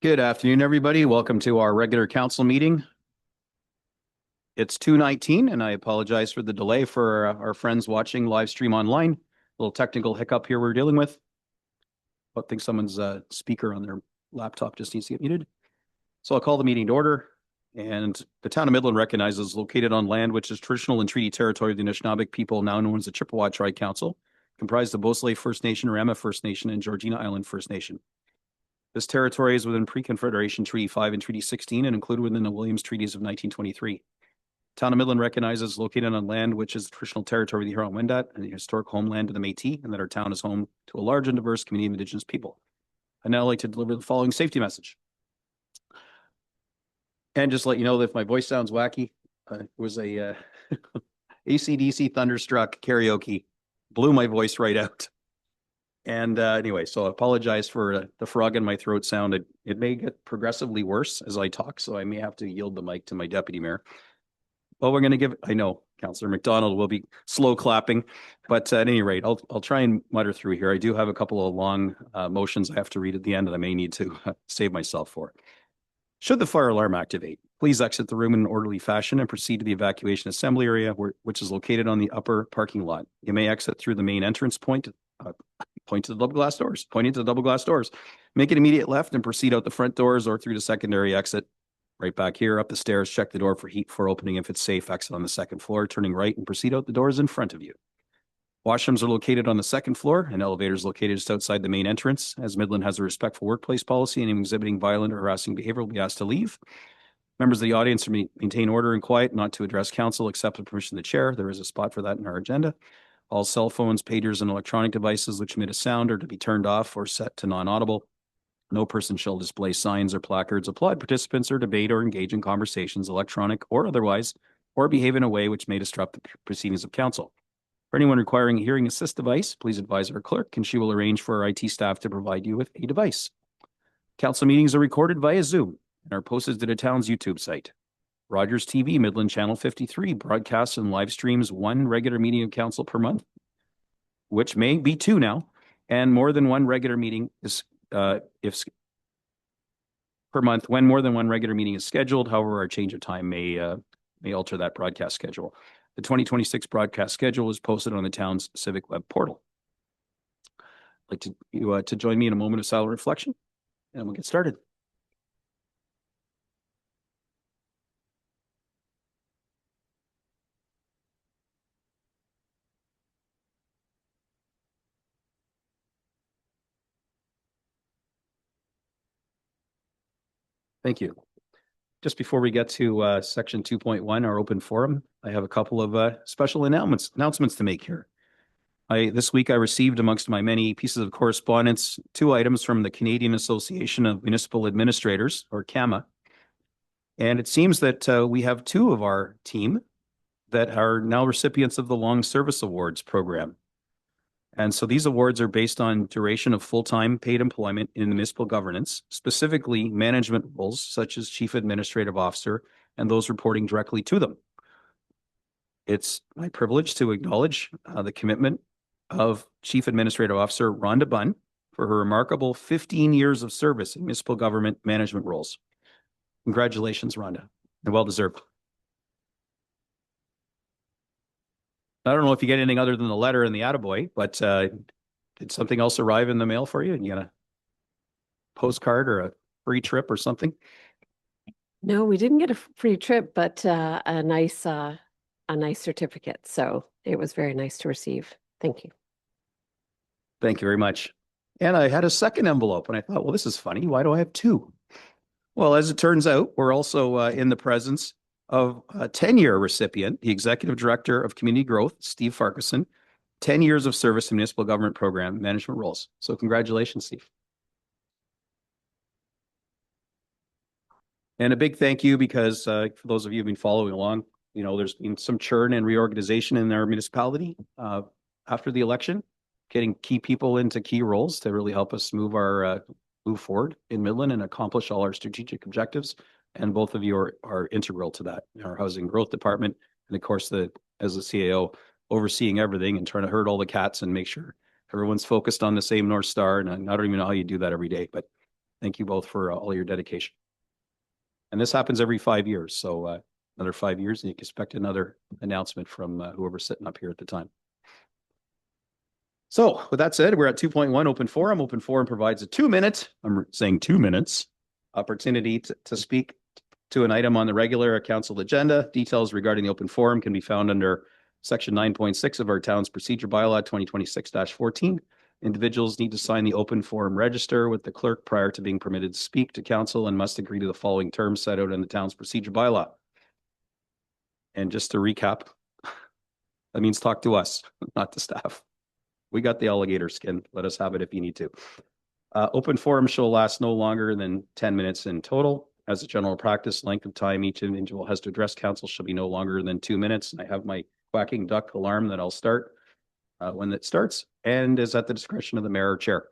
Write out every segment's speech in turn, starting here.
Good afternoon, everybody. Welcome to our regular council meeting. It's 2:19, and I apologize for the delay for our friends watching live stream online. A little technical hiccup here we're dealing with. I think someone's speaker on their laptop just needs to get muted. So I'll call the meeting to order. And the town of Midland recognizes located on land which is traditional and treaty territory of the Anishinaabe people, now known as the Chippewa Tri Council, comprised of Beausoleil First Nation, Rama First Nation, and Georgina Island First Nation. This territory is within Pre-Confederation Treaty 5 and Treaty 16 and included within the Williams Treaties of 1923. Town of Midland recognizes located on land which is the traditional territory of the Huron-Wendat and the historic homeland of the Métis, and that our town is home to a large and diverse community of Indigenous people. I'd now like to deliver the following safety message. And just let you know that if my voice sounds wacky, it was a AC/DC Thunderstruck karaoke. Blew my voice right out. And anyway, so I apologize for the frog in my throat sound. It may get progressively worse as I talk, so I may have to yield the mic to my deputy mayor. Well, we're going to give, I know Councillor McDonald will be slow clapping, but at any rate, I'll try and mutter through here. I do have a couple of long motions I have to read at the end that I may need to save myself for. Should the fire alarm activate, please exit the room in an orderly fashion and proceed to the evacuation assembly area, which is located on the upper parking lot. You may exit through the main entrance point, point to the double glass doors, pointing to the double glass doors. Make an immediate left and proceed out the front doors or through the secondary exit. Right back here, up the stairs, check the door for heat for opening. If it's safe, exit on the second floor, turning right and proceed out the doors in front of you. Washrooms are located on the second floor and elevators located just outside the main entrance. As Midland has a respectful workplace policy, and exhibiting violent or harassing behavior will be asked to leave. Members of the audience maintain order and quiet, not to address council except with permission of the chair. There is a spot for that in our agenda. All cell phones, pagers, and electronic devices which emit a sound are to be turned off or set to non-audible. No person shall display signs or placards, applaud participants, or debate or engage in conversations, electronic or otherwise, or behave in a way which may disrupt the proceedings of council. For anyone requiring a hearing assist device, please advise our clerk, and she will arrange for our IT staff to provide you with a device. Council meetings are recorded via Zoom and are posted to the town's YouTube site. Rogers TV, Midland Channel 53, broadcasts and live streams one regular meeting of council per month, which may be two now, and more than one regular meeting is per month when more than one regular meeting is scheduled. However, our change of time may alter that broadcast schedule. The 2026 broadcast schedule is posted on the town's civic web portal. I'd like you to join me in a moment of silent reflection, and we'll get started. Thank you. Just before we get to section 2.1, our open forum, I have a couple of special announcements to make here. This week I received, amongst my many pieces of correspondence, 2 items from the Canadian Association of Municipal Administrators, or CAMA. And it seems that we have 2 of our team that are now recipients of the Long Service Awards program. And so these awards are based on duration of full-time paid employment in municipal governance, specifically management roles such as Chief Administrative Officer and those reporting directly to them. It's my privilege to acknowledge the commitment of Chief Administrative Officer Rhonda Bunn for her remarkable 15 years of service in municipal government management roles. Congratulations, Rhonda, and well-deserved. I don't know if you get anything other than the letter and the attaboy, but did something else arrive in the mail for you? And you got a postcard or a free trip or something? No, we didn't get a free trip, but a nice certificate. So it was very nice to receive. Thank you. Thank you very much. And I had a second envelope, and I thought, well, this is funny. Why do I have 2? Well, as it turns out, we're also in the presence of a 10-year recipient, the Executive Director of Community Growth, Steve Farquharson, 10 years of service in municipal government program management roles. So congratulations, Steve. And a big thank you because for those of you who've been following along, you know, there's been some churn and reorganization in our municipality after the election, getting key people into key roles to really help us move forward in Midland and accomplish all our strategic objectives. And both of you are integral to that. Our Housing Growth Department, and of course, as the CAO, overseeing everything and trying to herd all the cats and make sure everyone's focused on the same North Star. And I don't even know how you do that every day, but Thank you both for all your dedication. And this happens every 5 years. So another 5 years, and you can expect another announcement from whoever's sitting up here at the time. So with that said, we're at 2.1 open forum. Open forum provides a 2-minute, I'm saying 2 minutes, opportunity to speak to an item on the regular council agenda. Details regarding the open forum can be found under section 9.6 of our town's procedure bylaw 2026-14. Individuals need to sign the open forum register with the clerk prior to being permitted to speak to council and must agree to the following terms set out in the town's procedure bylaw. And just to recap, that means talk to us, not the staff. We got the alligator skin. Let us have it if you need to. Open forum shall last no longer than 10 minutes in total. As a general practice, length of time each individual has to address council shall be no longer than 2 minutes. I have my quacking duck alarm that I'll start when it starts, and is at the discretion of the mayor or chair,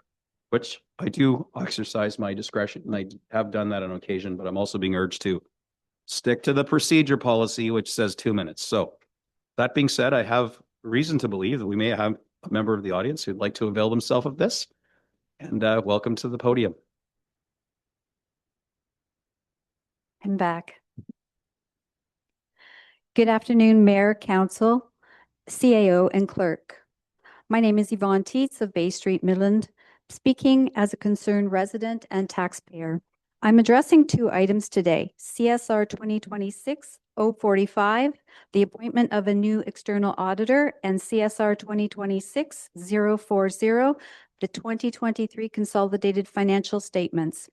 which I do exercise my discretion, and I have done that on occasion, but I'm also being urged to stick to the procedure policy, which says 2 minutes. So that being said, I have reason to believe that we may have a member of the audience who'd like to avail themselves of this, and welcome to the podium. I'm back. Good afternoon, Mayor, Council, CAO, and Clerk. My name is Yvonne Teets of Bay Street, Midland, speaking as a concerned resident and taxpayer. I'm addressing 2 items today, CSR 2026-045, the appointment of a new external auditor, and CSR 2026-040, the 2023 consolidated financial statements.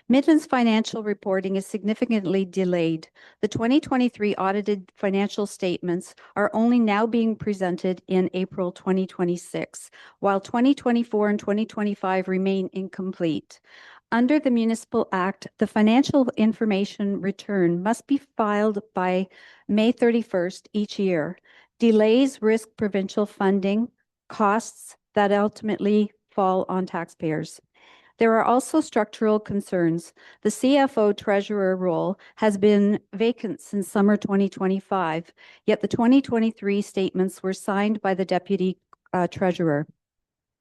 Midland's financial reporting is significantly delayed. The 2023 audited financial statements are only now being presented in April 2026, while 2024 and 2025 remain incomplete. Under the Municipal Act, the financial information return must be filed by May 31st each year. Delays risk provincial funding costs that ultimately fall on taxpayers. There are also structural concerns. The CFO treasurer role has been vacant since summer 2025, yet the 2023 statements were signed by the deputy treasurer.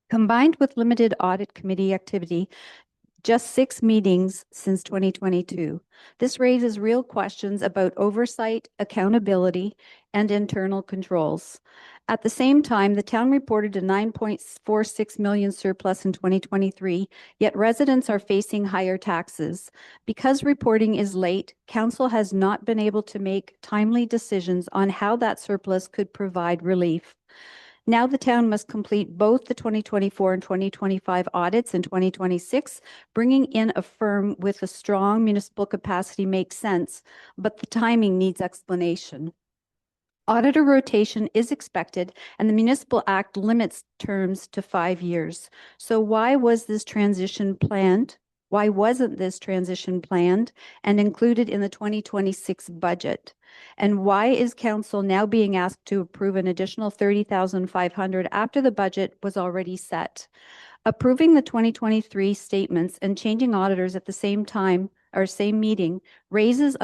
Combined with limited audit committee activity, just 6 meetings since 2022. This raises real questions about oversight, accountability, and internal controls. At the same time, the town reported a 9.46 million surplus in 2023, yet residents are facing higher taxes. Because reporting is late, council has not been able to make timely decisions on how that surplus could provide relief. Now the town must complete both the 2024 and 2025 audits in 2026. Bringing in a firm with a strong municipal capacity makes sense, but the timing needs explanation. Auditor rotation is expected, and the Municipal Act limits terms to 5 years. So why was this transition planned? Why wasn't this transition planned and included in the 2026 budget? And why is council now being asked to approve an additional $30,500 after the budget was already set? Approving the 2023 statements and changing auditors at the same time or same meeting raises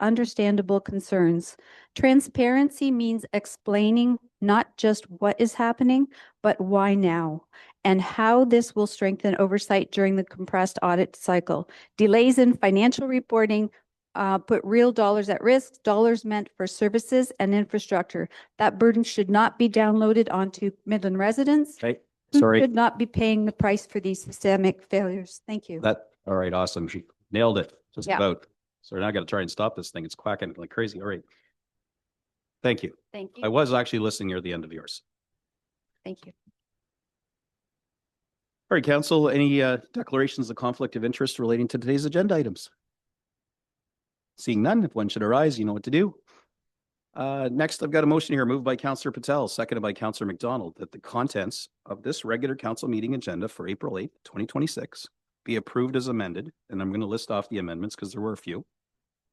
understandable concerns. Transparency means explaining not just what is happening, but why now, and how this will strengthen oversight during the compressed audit cycle. Delays in financial reporting put real dollars at risk, dollars meant for services and infrastructure. That burden should not be downloaded onto Midland residents. Okay, sorry. Who should not be paying the price for these systemic failures. Thank you. All right, awesome. She nailed it, just Yeah. about. So now I got to try and stop this thing. It's quacking like crazy. All right. Thank you. Thank you. I was actually listening near the end of yours. Thank you. All right, council, any declarations of conflict of interest relating to today's agenda items? Seeing none, if one should arise, you know what to do. Next, I've got a motion here moved by Councillor Patel, seconded by Councillor McDonald, that the contents of this regular council meeting agenda for April 8th, 2026 be approved as amended. And I'm going to list off the amendments because there were a few.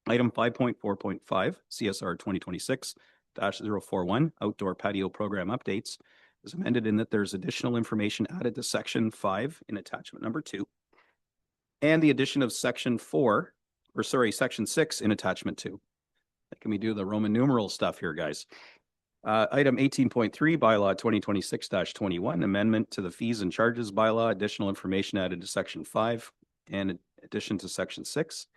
Item 5.4.5, CSR 2026-041, outdoor patio program updates, is amended in that there's additional information added to section 5 in attachment number 2. And the addition of section 6 in attachment 2. Can we do the Roman numeral stuff here, guys? Item 18.3, bylaw 2026-21, amendment to the fees and charges bylaw, additional information added to section 5. and addition to section 6.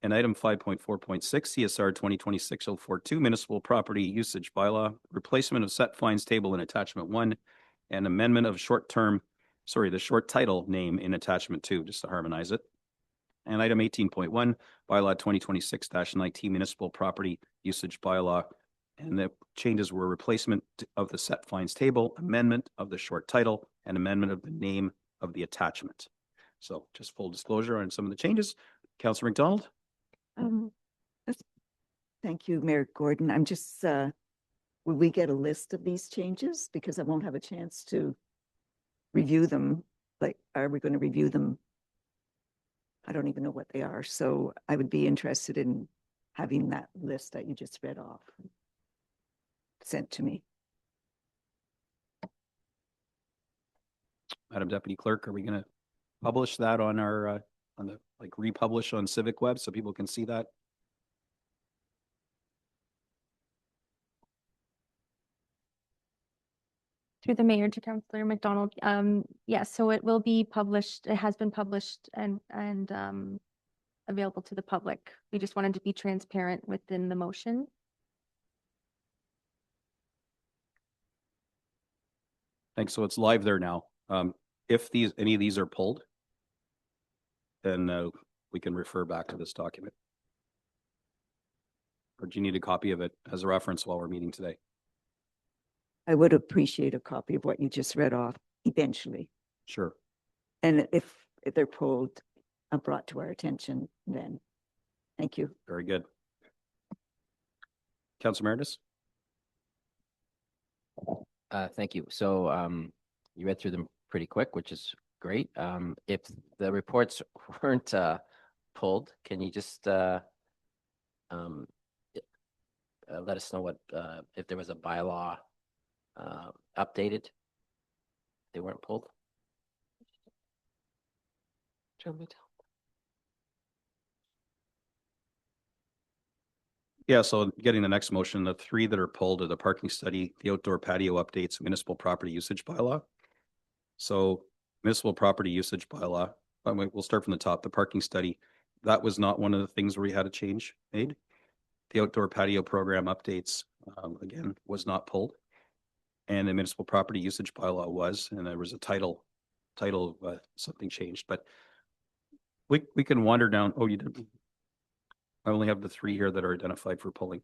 And item 5.4.6, CSR 2026-042, municipal property usage bylaw, replacement of set fines table in attachment 1, and amendment of the short title name in attachment 2, just to harmonize it. And item 18.1, bylaw 2026-19, municipal property usage bylaw. And the changes were replacement of the set fines table, amendment of the short title, and amendment of the name of the attachment. So just full disclosure on some of the changes. Councillor McDonald? Thank you, Mayor Gordon. I'm just, will we get a list of these changes? Because I won't have a chance to review them. Like, are we going to review them? I don't even know what they are. So I would be interested in having that list that you just read off sent to me. Madam Deputy Clerk, are we going to publish that on our, republish on Civic Web so people can see that? Through the mayor to Councillor McDonald. Yes, so it will be published. It has been published and available to the public. We just wanted to be transparent within the motion. Thanks. So it's live there now. If any of these are pulled, then we can refer back to this document. Or do you need a copy of it as a reference while we're meeting today? I would appreciate a copy of what you just read off eventually. Sure. And if they're pulled, brought to our attention, then thank you. Very good. Councilor Meredith? Thank you. So you read through them pretty quick, which is great. If the reports weren't pulled, can you just let us know what if there was a bylaw updated? They weren't pulled. Yeah, so getting the next motion, the 3 that are pulled are the parking study, the outdoor patio updates, municipal property usage bylaw. So municipal property usage bylaw, we'll start from the top, the parking study. That was not one of the things where we had a change made. The outdoor patio program updates, again, was not pulled. And the municipal property usage bylaw was, and there was a title, something changed, but we can wander down. Oh, you did. I only have the 3 here that are identified for pulling.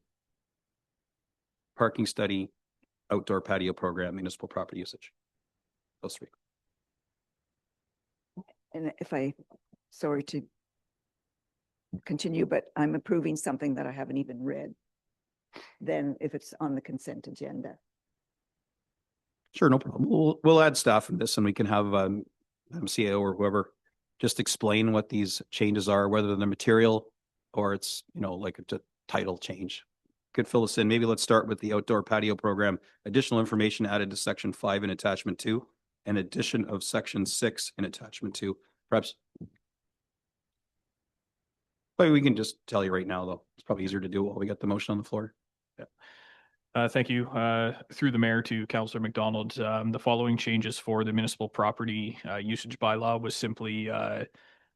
Parking study, outdoor patio program, municipal property usage. Those 3. And sorry to continue, but I'm approving something that I haven't even read. Then if it's on the consent agenda. Sure, no problem. We'll add staff in this and we can have MCAO or whoever just explain what these changes are, whether they're material or it's, like a title change. Could fill us in. Maybe let's start with the outdoor patio program. Additional information added to section 5 in attachment 2 and addition of section 6 in attachment 2. Perhaps. But we can just tell you right now, though. It's probably easier to do while we get the motion on the floor. Yeah. Thank you. Through the mayor to Councillor McDonald, the following changes for the municipal property usage bylaw was simply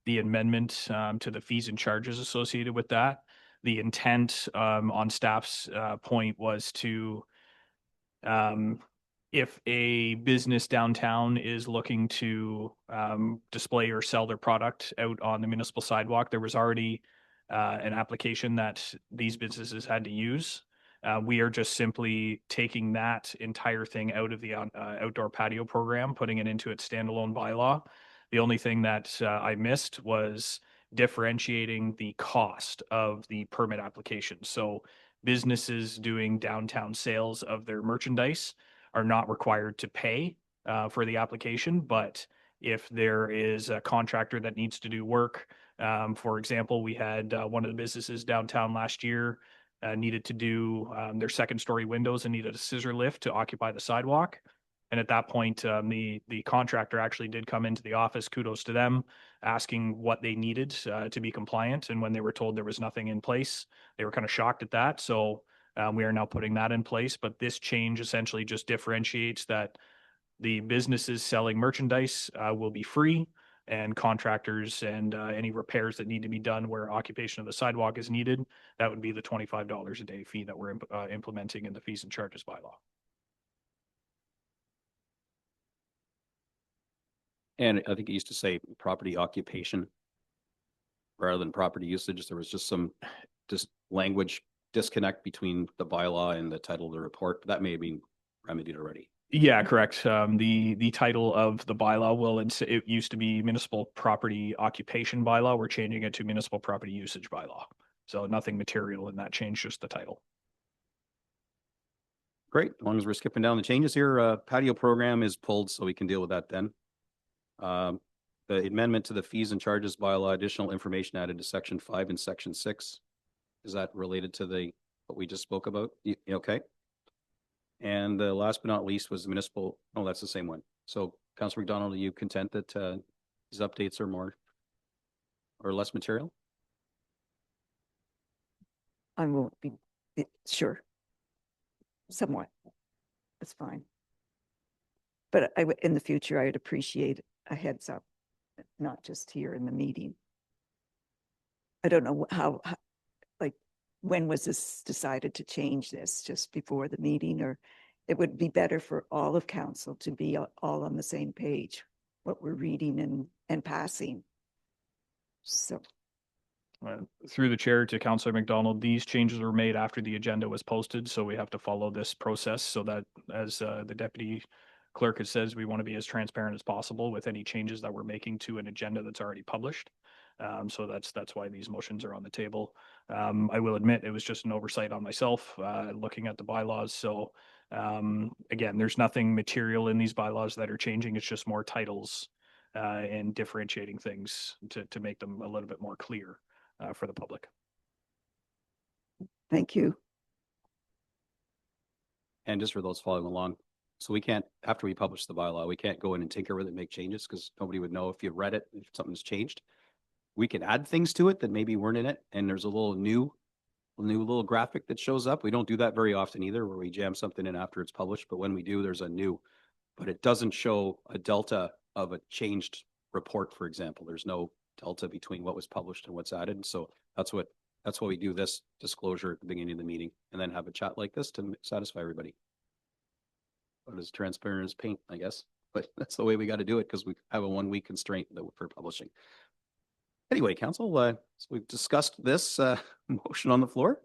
the amendment to the fees and charges associated with that. The intent on staff's point was to, if a business downtown is looking to display or sell their product out on the municipal sidewalk, there was already an application that these businesses had to use. We are just simply taking that entire thing out of the outdoor patio program, putting it into its standalone bylaw. The only thing that I missed was differentiating the cost of the permit application. So businesses doing downtown sales of their merchandise are not required to pay for the application, but if there is a contractor that needs to do work, for example, we had one of the businesses downtown last year needed to do their 2nd-story windows and needed a scissor lift to occupy the sidewalk. And at that point, the contractor actually did come into the office, kudos to them, asking what they needed to be compliant. And when they were told there was nothing in place, they were kind of shocked at that. So we are now putting that in place. But this change essentially just differentiates that the businesses selling merchandise will be free. and contractors and any repairs that need to be done where occupation of the sidewalk is needed, that would be the $25 a day fee that we're implementing in the fees and charges bylaw. And I think it used to say property occupation rather than property usage. There was just some language disconnect between the bylaw and the title of the report. That may have been remedied already. Yeah, correct. The title of the bylaw it used to be municipal property occupation bylaw. We're changing it to municipal property usage bylaw. So nothing material in that change, just the title. Great. As long as we're skipping down the changes here, patio program is pulled, so we can deal with that then. The amendment to the fees and charges bylaw, additional information added to section 5 and section 6. Is that related to what we just spoke about? Okay. And the last but not least was the municipal. Oh, that's the same one. So Councillor McDonald, are you content that these updates are more or less material? I won't be, sure. Somewhat. That's fine. But in the future, I would appreciate a heads up, not just here in the meeting. I don't know how like, when was this decided to change this? Just before the meeting, or it would be better for all of council to be all on the same page, what we're reading and passing. So. Through the chair to Councillor McDonald, these changes were made after the agenda was posted, so we have to follow this process so that, as the deputy clerk has says, we want to be as transparent as possible with any changes that we're making to an agenda that's already published. So that's why these motions are on the table. I will admit it was just an oversight on myself looking at the bylaws. So again, there's nothing material in these bylaws that are changing. It's just more titles and differentiating things to make them a little bit more clear for the public. Thank you. And just for those following along, so we can't, after we publish the bylaw, we can't go in and tinker with it and make changes because nobody would know if you read it, if something's changed. We can add things to it that maybe weren't in it. And there's a new little graphic that shows up. We don't do that very often either, where we jam something in after it's published. But when we do, there's a new, but it doesn't show a delta of a changed report, for example. There's no delta between what was published and what's added. So that's why we do this disclosure at the beginning of the meeting and then have a chat like this to satisfy everybody. But as transparent as paint, I guess. But that's the way we got to do it because we have a 1 week constraint for publishing. Anyway, council, so we've discussed this motion on the floor.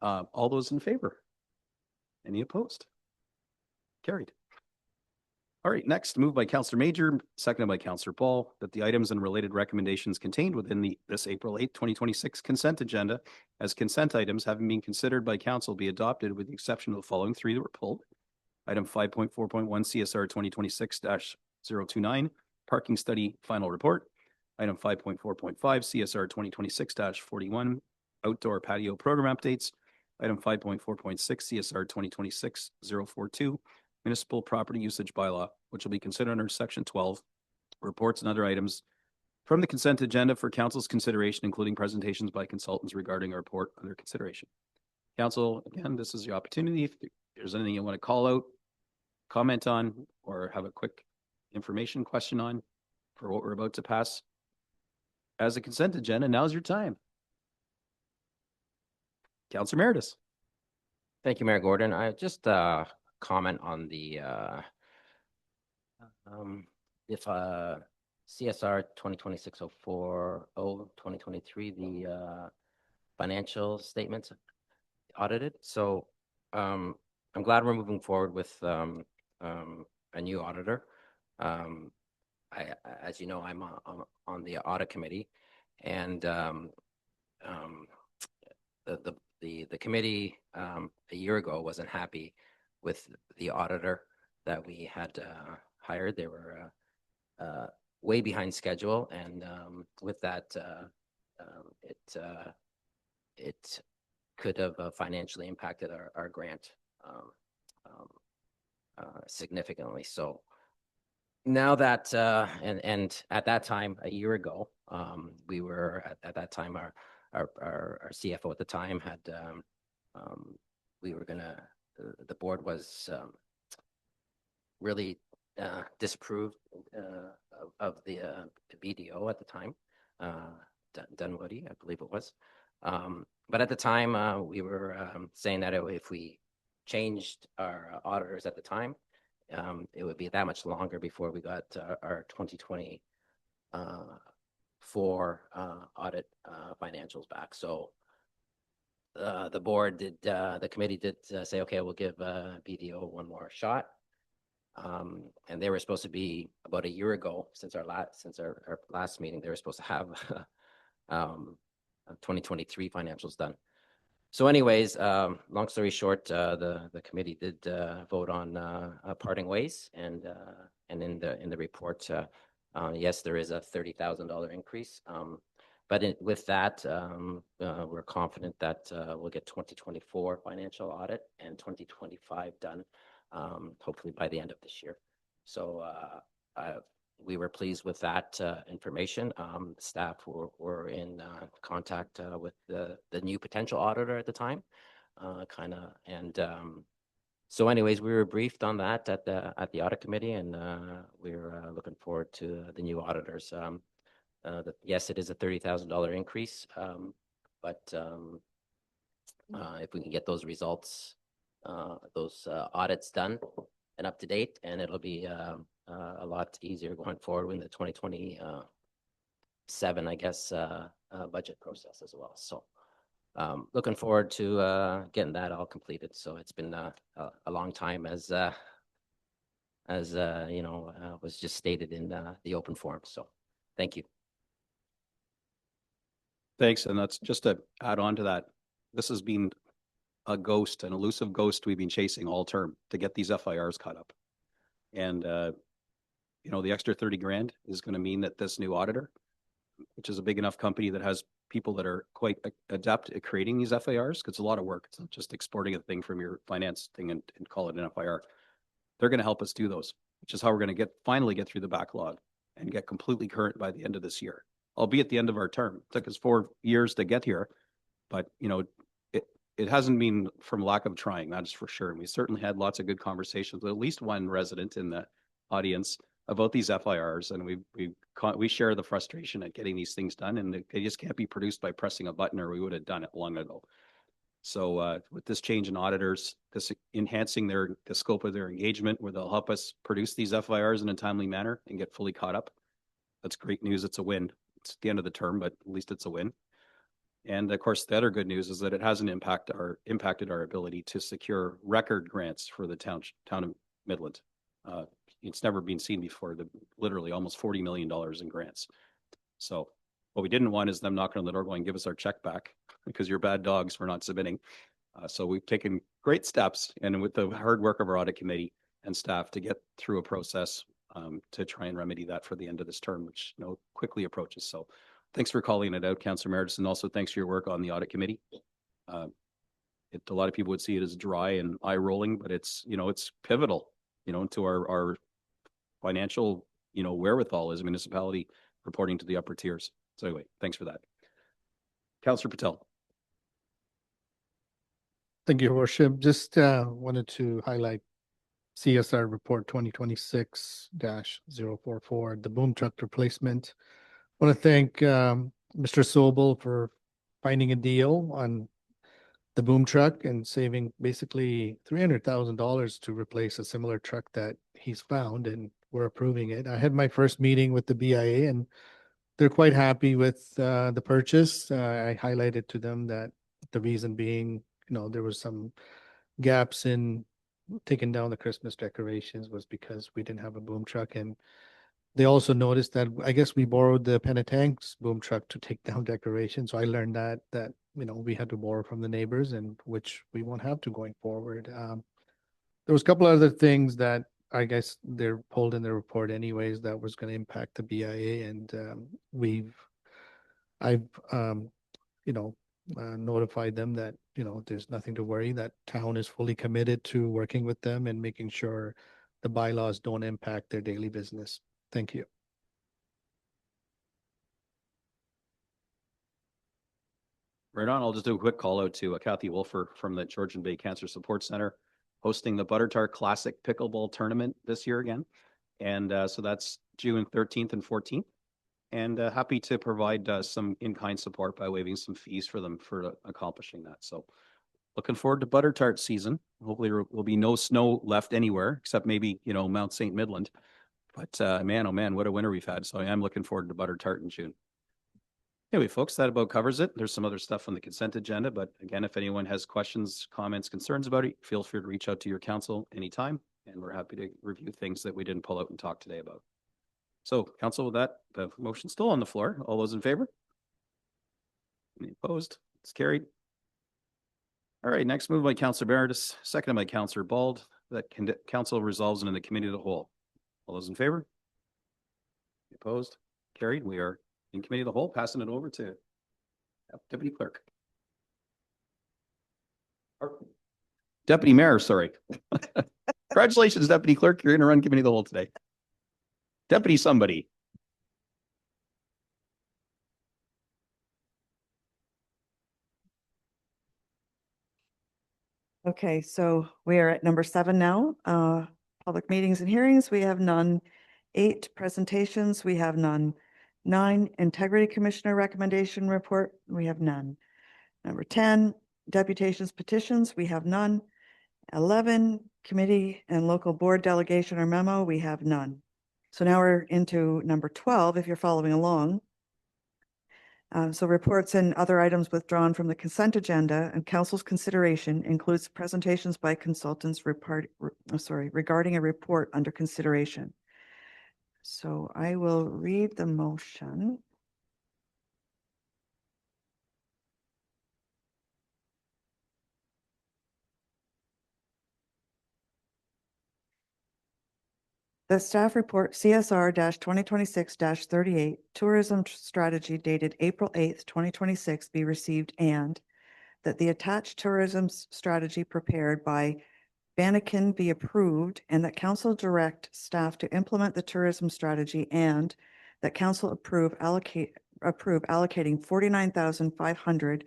All those in favor? Any opposed? Carried. All right, next, moved by Councillor Major, seconded by Councillor Paul, that the items and related recommendations contained within this April 8, 2026 consent agenda as consent items having been considered by council be adopted with the exception of the following 3 that were pulled. Item 5.4.1 CSR 2026-029, parking study final report. Item 5.4.5 CSR 2026-41, outdoor patio program updates. Item 5.4.6 CSR 2026-042, municipal property usage bylaw, which will be considered under section 12, reports and other items from the consent agenda for council's consideration, including presentations by consultants regarding our report under consideration. Council, again, this is your opportunity. If there's anything you want to call out, comment on, or have a quick information question on for what we're about to pass as a consent agenda, now's your time. Councillor Meredith. Thank you, Mayor Gordon. I just comment on the if CSR 2026-040 2023, the financial statements audited. So I'm glad we're moving forward with a new auditor. As you know, I'm on the audit committee, and the committee a year ago wasn't happy with the auditor that we had hired. They were way behind schedule, and with that, it could have financially impacted our grant significantly. So now that and at that time, a year ago, we were at that time our CFO at the time had we were gonna the board was really disapproved of the BDO at the time, Dunwoody, I believe it was. But at the time, we were saying that if we changed our auditors at the time, it would be that much longer before we got our 2024 audit financials back. So the board did, the committee did say, okay, we'll give BDO one more shot. And they were supposed to be about a year ago since our last meeting, they were supposed to have 2023 financials done. So anyways, long story short, the committee did vote on parting ways, and in the report, yes, there is a $30,000 increase. But with that, we're confident that we'll get 2024 financial audit and 2025 done, hopefully by the end of this year. So we were pleased with that information. Staff were in contact with the new potential auditor at the time, so anyways, we were briefed on that at the audit committee, and we're looking forward to the new auditors. Yes, it is a $30,000 increase, but if we can get those results, those audits done and up to date, and it'll be a lot easier going forward in the 2027, I guess, budget process as well. So looking forward to getting that all completed. So it's been a long time, as was just stated in the open forum. So thank you. Thanks. And that's just to add on to that. This has been a ghost, an elusive ghost we've been chasing all term to get these FIRs caught up. And, the extra 30 grand is going to mean that this new auditor, which is a big enough company that has people that are quite adept at creating these FIRs, because it's a lot of work. It's not just exporting a thing from your finance thing and call it an FIR. They're going to help us do those, which is how we're going to finally get through the backlog and get completely current by the end of this year. I'll be at the end of our term. It took us 4 years to get here, but it hasn't been from lack of trying, that is for sure. And we certainly had lots of good conversations with at least one resident in the audience about these FIRs, and we share the frustration at getting these things done, and they just can't be produced by pressing a button, or we would have done it long ago. So with this change in auditors, this enhancing the scope of their engagement, where they'll help us produce these FIRs in a timely manner and get fully caught up, that's great news. It's a win. It's the end of the term, but at least it's a win. And of course, the other good news is that it hasn't impacted our ability to secure record grants for the town of Midland. It's never been seen before, literally almost $40 million in grants. So what we didn't want is them knocking on the door going, give us our check back because you're bad dogs for not submitting. So we've taken great steps, and with the hard work of our audit committee and staff, to get through a process to try and remedy that for the end of this term, which quickly approaches. So thanks for calling it out, Councillor Meredith, and also thanks for your work on the audit committee. A lot of people would see it as dry and eye rolling, but it's pivotal, to our financial, wherewithal as a municipality reporting to the upper tiers. So anyway, thanks for that. Councillor Patel. Thank you, Worship. Just wanted to highlight CSR report 2026-044, the boom truck replacement. I want to thank Mr. Sobel for finding a deal on the boom truck and saving basically $300,000 to replace a similar truck that he's found, and we're approving it. I had my first meeting with the BIA, and they're quite happy with the purchase. I highlighted to them that the reason being, there was some gaps in taking down the Christmas decorations was because we didn't have a boom truck. And they also noticed that I guess we borrowed the Penetank's boom truck to take down decorations. So I learned that we had to borrow from the neighbors, and which we won't have to going forward. There was a couple other things that I guess they're pulled in the report anyways that was going to impact the BIA, and I've notified them that there's nothing to worry, that town is fully committed to working with them and making sure the bylaws don't impact their daily business. Thank you. Right on. I'll just do a quick call out to Kathy Wolfer from the Georgian Bay Cancer Support Center, hosting the Butter Tart Classic Pickleball Tournament this year again. And so that's June 13th and 14th. And happy to provide some in-kind support by waiving some fees for them for accomplishing that. So looking forward to butter tart season. Hopefully there will be no snow left anywhere except maybe, Mount St. Midland. But man, oh man, what a winter we've had. So I am looking forward to butter tart in June. Anyway, folks, that about covers it. There's some other stuff on the consent agenda, but again, if anyone has questions, comments, concerns about it, feel free to reach out to your council anytime, and we're happy to review things that we didn't pull out and talk today about. So, council, with that, the motion's still on the floor. All those in favor? Any opposed? It's carried. All right, next moved by Councillor Meredith, seconded by Councillor Bald, that council resolves into the committee of the whole. All those in favor? Opposed? Carried. We are in committee of the whole, passing it over to Deputy Clerk. Or Deputy Mayor, sorry. Congratulations, Deputy Clerk. You're going to run committee of the whole today. Deputy somebody. Okay, so we are at number 7 now. Public meetings and hearings, we have none. 8, presentations, we have none. 9, Integrity Commissioner recommendation report, we have none. Number 10, deputations, petitions, we have none. 11, committee and local board delegation or memo, we have none. So now we're into number 12, if you're following along. So reports and other items withdrawn from the consent agenda and council's consideration includes presentations by consultants regarding a report under consideration. So I will read the motion. The staff report CSR 2026 38 tourism strategy dated April 8th, 2026 be received, and that the attached tourism strategy prepared by Banneken be approved, and that council direct staff to implement the tourism strategy, and that council approve allocating 49,500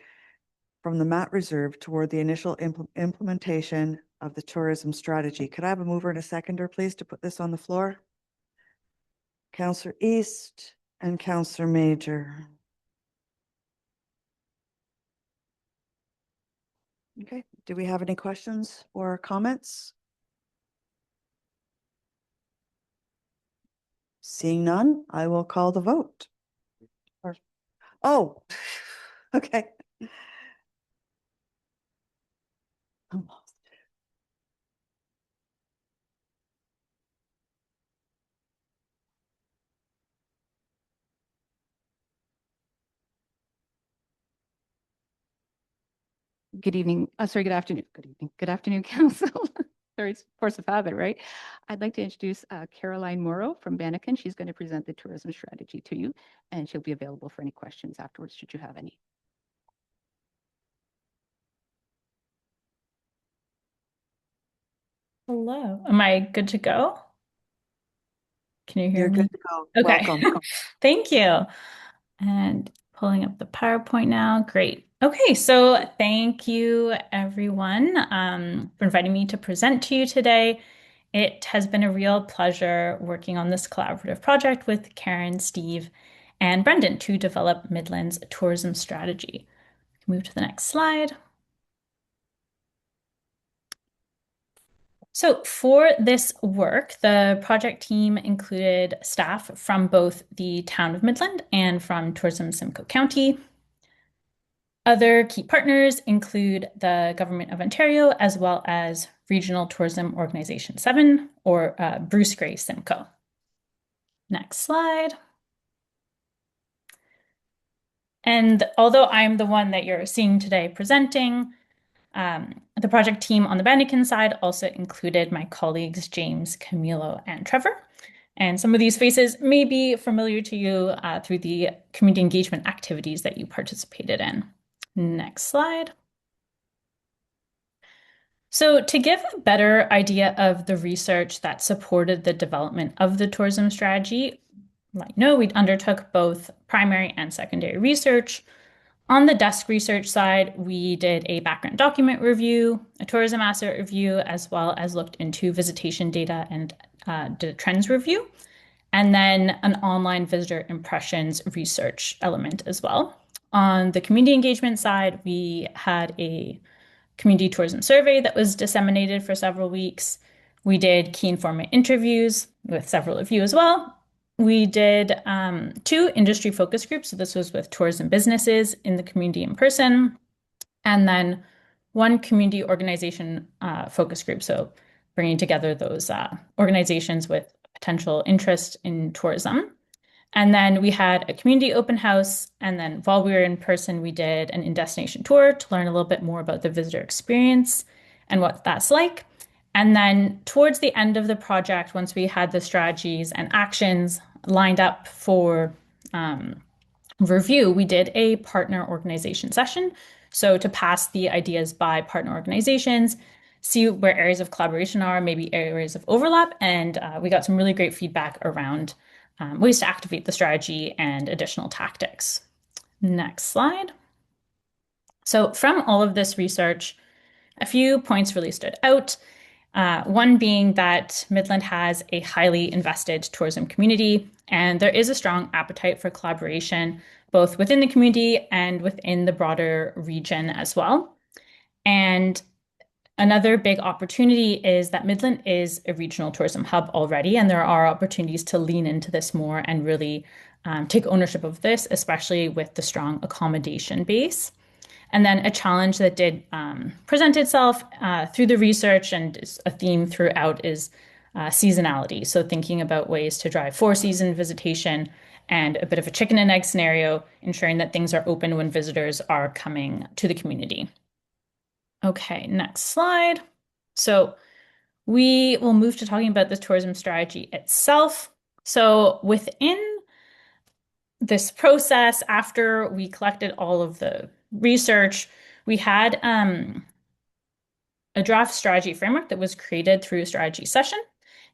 from the MAT reserve toward the initial implementation of the tourism strategy. Could I have a mover and a seconder, please, to put this on the floor? Councillor East and Councillor Major. Okay, do we have any questions or comments? Seeing none, I will call the vote. Oh, okay. I'm lost. Good evening, good afternoon, good afternoon, council. Sorry, it's force of habit, right? I'd like to introduce Caroline Morrow from Banneken. She's going to present the tourism strategy to you, and she'll be available for any questions afterwards, should you have any. Hello, am I good to go? Can you hear You're me? good to go. Okay. Welcome. Thank you. And pulling up the PowerPoint now. Great. Okay, so thank you everyone for inviting me to present to you today. It has been a real pleasure working on this collaborative project with Karen, Steve, and Brendan to develop Midland's tourism strategy. Move to the next slide. So for this work, the project team included staff from both the town of Midland and from Tourism Simcoe County. Other key partners include the Government of Ontario, as well as Regional Tourism Organization 7, or Bruce Gray Simcoe. Next slide. And although I'm the one that you're seeing today presenting, the project team on the Banneken side also included my colleagues, James, Camilo, and Trevor. And some of these faces may be familiar to you through the community engagement activities that you participated in. Next slide. So to give a better idea of the research that supported the development of the tourism strategy, we undertook both primary and secondary research. On the desk research side, we did a background document review, a tourism asset review, as well as looked into visitation data and did a trends review, and then an online visitor impressions research element as well. On the community engagement side, we had a community tourism survey that was disseminated for several weeks. We did key informant interviews with several of you as well. We did 2 industry focus groups. So this was with tourism businesses in the community in person, and then 1 community organization focus group. So bringing together those organizations with potential interest in tourism. And then we had a community open house. And then while we were in person, we did an in-destination tour to learn a little bit more about the visitor experience and what that's like. And then towards the end of the project, once we had the strategies and actions lined up for review, we did a partner organization session. So to pass the ideas by partner organizations, see where areas of collaboration are, maybe areas of overlap. And we got some really great feedback around ways to activate the strategy and additional tactics. Next slide. So from all of this research, a few points really stood out. One being that Midland has a highly invested tourism community, and there is a strong appetite for collaboration, both within the community and within the broader region as well. And another big opportunity is that Midland is a regional tourism hub already, and there are opportunities to lean into this more and really take ownership of this, especially with the strong accommodation base. And then a challenge that did present itself through the research and is a theme throughout is seasonality. So thinking about ways to drive 4-season visitation and a bit of a chicken and egg scenario, ensuring that things are open when visitors are coming to the community. Okay, next slide. So we will move to talking about the tourism strategy itself. So within this process, after we collected all of the research, we had a draft strategy framework that was created through a strategy session.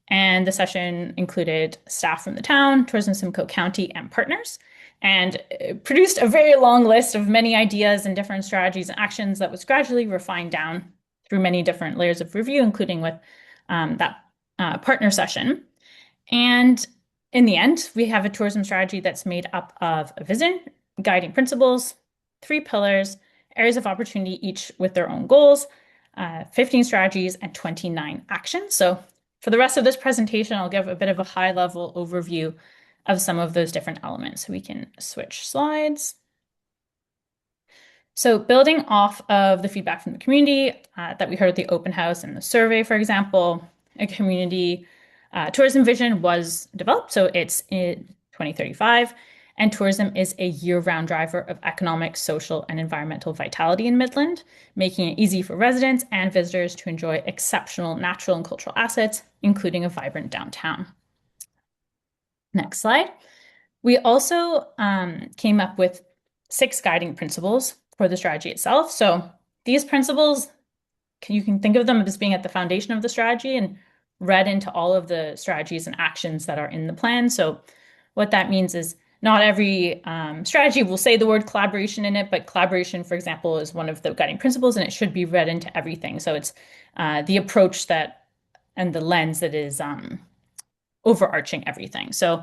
And the session included staff from the town, Tourism Simcoe County, and partners, and produced a very long list of many ideas and different strategies and actions that was gradually refined down through many different layers of review, including with that partner session. And in the end, we have a tourism strategy that's made up of a vision, guiding principles, 3 pillars, areas of opportunity, each with their own goals, 15 strategies, and 29 actions. So for the rest of this presentation, I'll give a bit of a high-level overview of some of those different elements. So we can switch slides. So building off of the feedback from the community that we heard at the open house and the survey, for example, a community tourism vision was developed. So it's in 2035, and tourism is a year-round driver of economic, social, and environmental vitality in Midland, making it easy for residents and visitors to enjoy exceptional natural and cultural assets, including a vibrant downtown. Next slide. We also came up with 6 guiding principles for the strategy itself. So these principles, you can think of them as being at the foundation of the strategy and read into all of the strategies and actions that are in the plan. So what that means is not every strategy will say the word collaboration in it, but collaboration, for example, is one of the guiding principles, and it should be read into everything. So it's the approach that and the lens that is overarching everything. So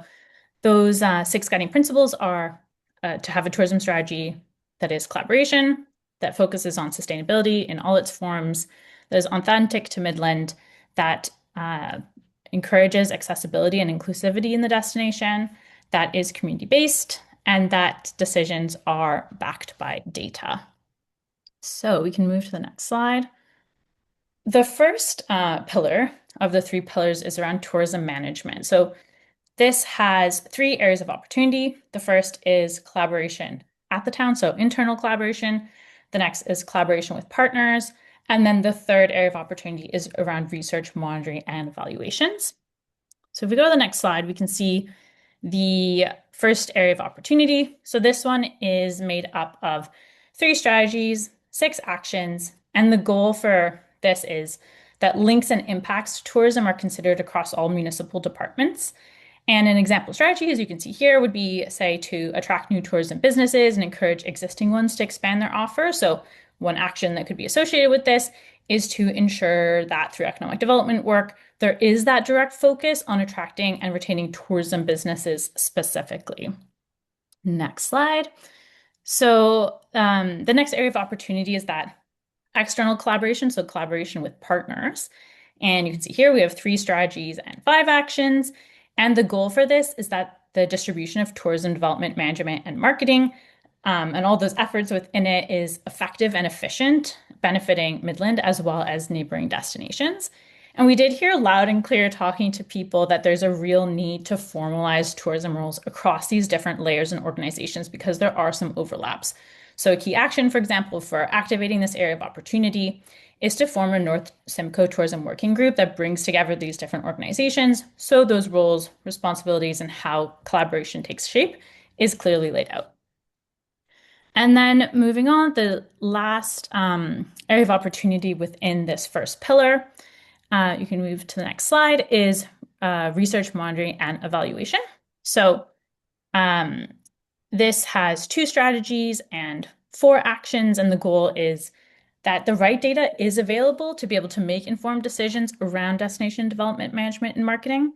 those 6 guiding principles are to have a tourism strategy that is collaboration, that focuses on sustainability in all its forms, that is authentic to Midland, that encourages accessibility and inclusivity in the destination, that is community-based, and that decisions are backed by data. So we can move to the next slide. The first pillar of the 3 pillars is around tourism management. So this has 3 areas of opportunity. The first is collaboration at the town, so internal collaboration. The next is collaboration with partners. And then the third area of opportunity is around research, monitoring, and evaluations. So if we go to the next slide, we can see the first area of opportunity. So this one is made up of 3 strategies, 6 actions, and the goal for this is that links and impacts to tourism are considered across all municipal departments. And an example strategy, as you can see here, would be, say, to attract new tourism businesses and encourage existing ones to expand their offer. So one action that could be associated with this is to ensure that through economic development work, there is that direct focus on attracting and retaining tourism businesses specifically. Next slide. So the next area of opportunity is that external collaboration, so collaboration with partners. And you can see here we have 3 strategies and 5 actions. And the goal for this is that the distribution of tourism development, management, and marketing, and all those efforts within it is effective and efficient, benefiting Midland as well as neighboring destinations. And we did hear loud and clear talking to people that there's a real need to formalize tourism roles across these different layers and organizations because there are some overlaps. So a key action, for example, for activating this area of opportunity is to form a North Simcoe Tourism Working Group that brings together these different organizations so those roles, responsibilities, and how collaboration takes shape is clearly laid out. And then moving on, the last area of opportunity within this first pillar, you can move to the next slide, is research, monitoring, and evaluation. So this has 2 strategies and 4 actions, and the goal is that the right data is available to be able to make informed decisions around destination development management and marketing.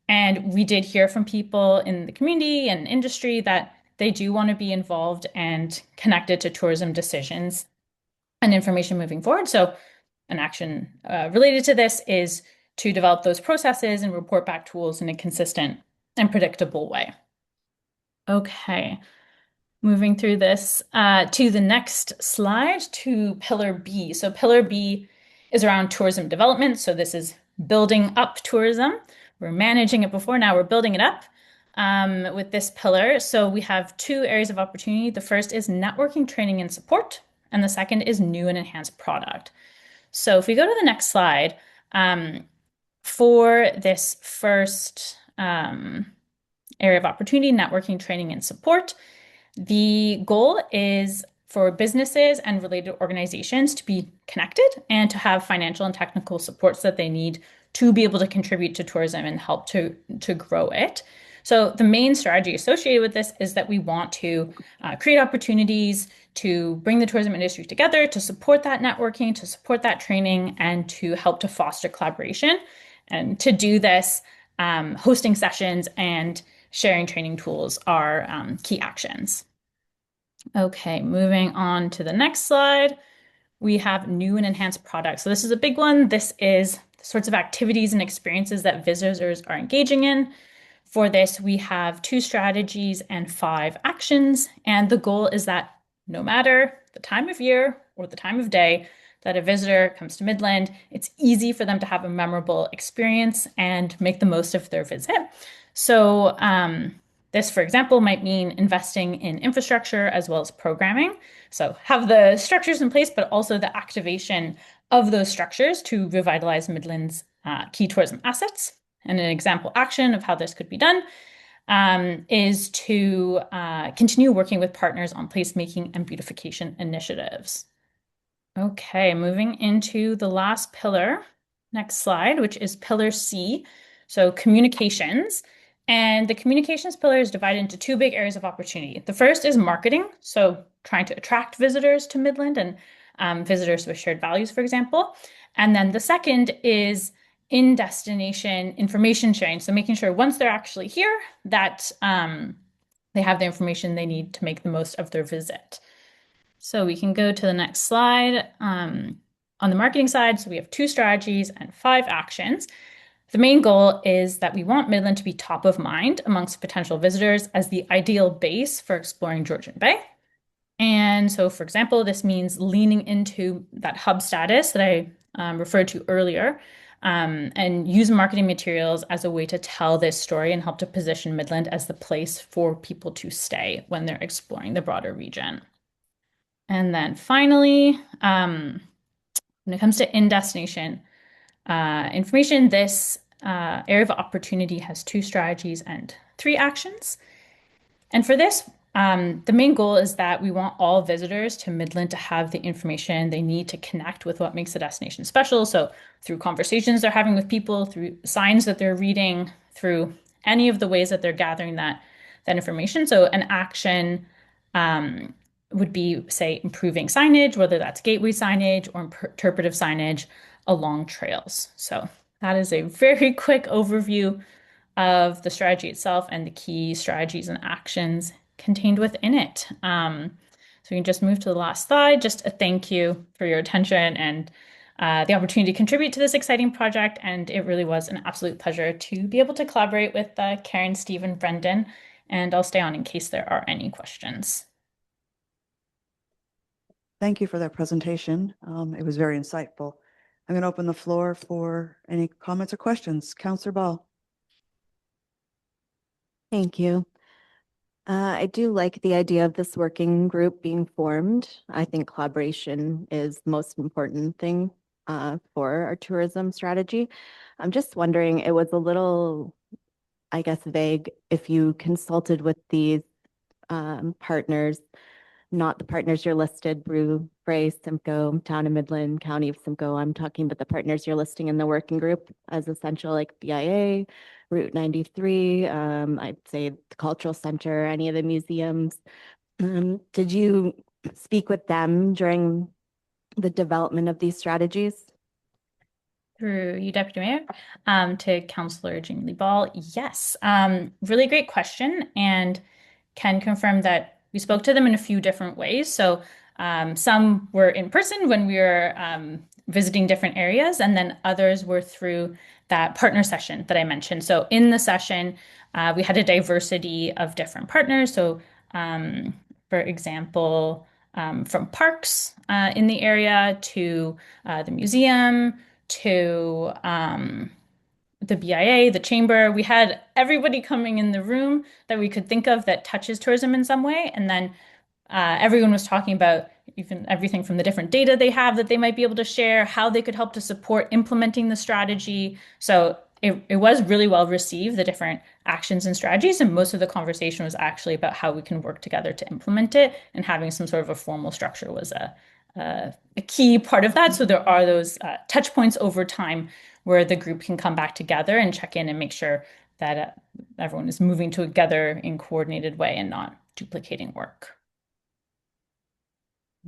And we did hear from people in the community and industry that they do want to be involved and connected to tourism decisions and information moving forward. So an action related to this is to develop those processes and report back tools in a consistent and predictable way. Okay, moving through this to the next slide, to Pillar B. So Pillar B is around tourism development. So this is building up tourism. We're managing it before, now we're building it up with this pillar. So we have 2 areas of opportunity. The first is networking, training, and support. And the second is new and enhanced product. So if we go to the next slide, for this first area of opportunity, networking, training, and support, the goal is for businesses and related organizations to be connected and to have financial and technical supports that they need to be able to contribute to tourism and help to grow it. So the main strategy associated with this is that we want to create opportunities to bring the tourism industry together, to support that networking, to support that training, and to help to foster collaboration. And to do this, hosting sessions and sharing training tools are key actions. Okay, moving on to the next slide, we have new and enhanced products. So this is a big one. This is the sorts of activities and experiences that visitors are engaging in. For this, we have 2 strategies and 5 actions. And the goal is that no matter the time of year or the time of day that a visitor comes to Midland, it's easy for them to have a memorable experience and make the most of their visit. So this, for example, might mean investing in infrastructure as well as programming. So have the structures in place, but also the activation of those structures to revitalize Midland's key tourism assets. And an example action of how this could be done is to continue working with partners on placemaking and beautification initiatives. Okay, moving into the last pillar, next slide, which is Pillar C, so communications. And the communications pillar is divided into 2 big areas of opportunity. The first is marketing, so trying to attract visitors to Midland and visitors with shared values, for example. And then the second is in-destination information sharing, so making sure once they're actually here that they have the information they need to make the most of their visit. So we can go to the next slide. On the marketing side, so we have 2 strategies and 5 actions. The main goal is that we want Midland to be top of mind amongst potential visitors as the ideal base for exploring Georgian Bay. And so, for example, this means leaning into that hub status that I referred to earlier, and use marketing materials as a way to tell this story and help to position Midland as the place for people to stay when they're exploring the broader region. And then finally, when it comes to in-destination information, this area of opportunity has 2 strategies and 3 actions. And for this, the main goal is that we want all visitors to Midland to have the information they need to connect with what makes the destination special. So through conversations they're having with people, through signs that they're reading, through any of the ways that they're gathering that information. So an action would be, say, improving signage, whether that's gateway signage or interpretive signage along trails. So that is a very quick overview of the strategy itself and the key strategies and actions contained within it. So we can just move to the last slide. Just a thank you for your attention and the opportunity to contribute to this exciting project. And it really was an absolute pleasure to be able to collaborate with Karen, Steve, and Brendan. And I'll stay on in case there are any questions. Thank you for that presentation. It was very insightful. I'm going to open the floor for any comments or questions. Counselor Ball. Thank you. I do like the idea of this working group being formed. I think collaboration is the most important thing for our tourism strategy. I'm just wondering, it was a little, I guess, vague if you consulted with these partners, not the partners you're listed, Bray, Simcoe, Town of Midland, County of Simcoe. I'm talking about the partners you're listing in the working group as essential, like BIA, Route 93, I'd say the Cultural Center, any of the museums. Did you speak with them during the development of these strategies? Through you, Deputy Mayor, to Councillor Jean Lee Ball. Yes, really great question, and can confirm that we spoke to them in a few different ways. So some were in person when we were visiting different areas, and then others were through that partner session that I mentioned. So in the session, we had a diversity of different partners. So for example, from parks in the area to the museum, to the BIA, the chamber. We had everybody coming in the room that we could think of that touches tourism in some way. And then everyone was talking about even everything from the different data they have that they might be able to share, how they could help to support implementing the strategy. So it was really well received, the different actions and strategies. And most of the conversation was actually about how we can work together to implement it, and having some sort of a formal structure was a key part of that. So there are those touch points over time where the group can come back together and check in and make sure that everyone is moving together in coordinated way and not duplicating work.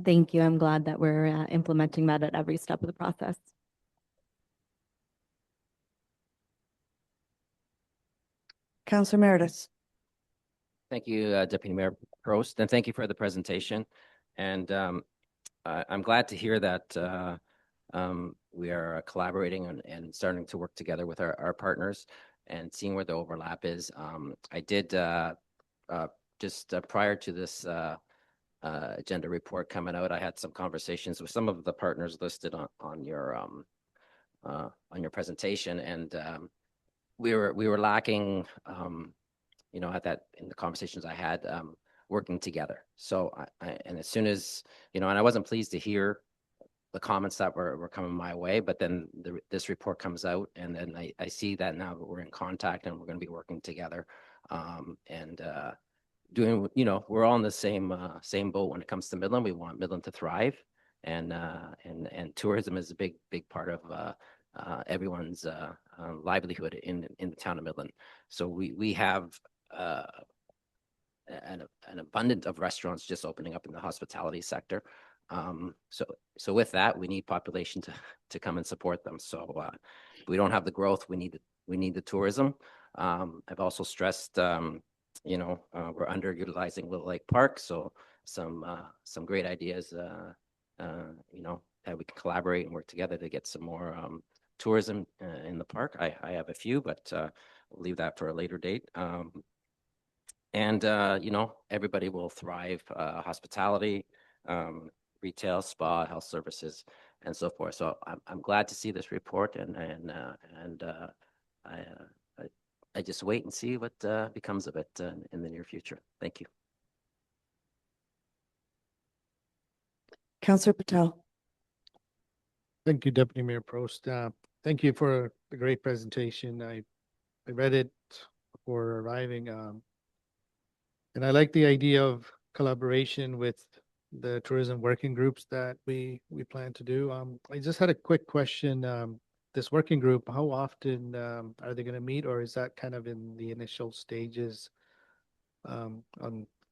Thank you. I'm glad that we're implementing that at every step of the process. Counselor Meredith. Thank you, Deputy Mayor Prost, and thank you for the presentation. And I'm glad to hear that we are collaborating and starting to work together with our partners and seeing where the overlap is. I did just prior to this agenda report coming out, I had some conversations with some of the partners listed on your presentation, and we were lacking, at that in the conversations I had, working together. So and as soon as and I wasn't pleased to hear the comments that were coming my way, but then this report comes out, and then I see that now that we're in contact and we're going to be working together, and doing, we're all in the same boat when it comes to Midland. We want Midland to thrive, and tourism is a big part of everyone's livelihood in the town of Midland. So we have an abundance of restaurants just opening up in the hospitality sector. So with that, we need population to come and support them. So if we don't have the growth, we need the tourism. I've also stressed, we're underutilizing Little Lake Park. So some great ideas, that we can collaborate and work together to get some more tourism in the park. I have a few, but we'll leave that for a later date. And everybody will thrive, hospitality, retail, spa, health services, and so forth. So I'm glad to see this report, and I just wait and see what becomes of it in the near future. Thank you. Counselor Patel. Thank you, Deputy Mayor Prost. Thank you for the great presentation. I read it before arriving, and I like the idea of collaboration with the tourism working groups that we plan to do. I just had a quick question. This working group, how often are they going to meet, or is that kind of in the initial stages on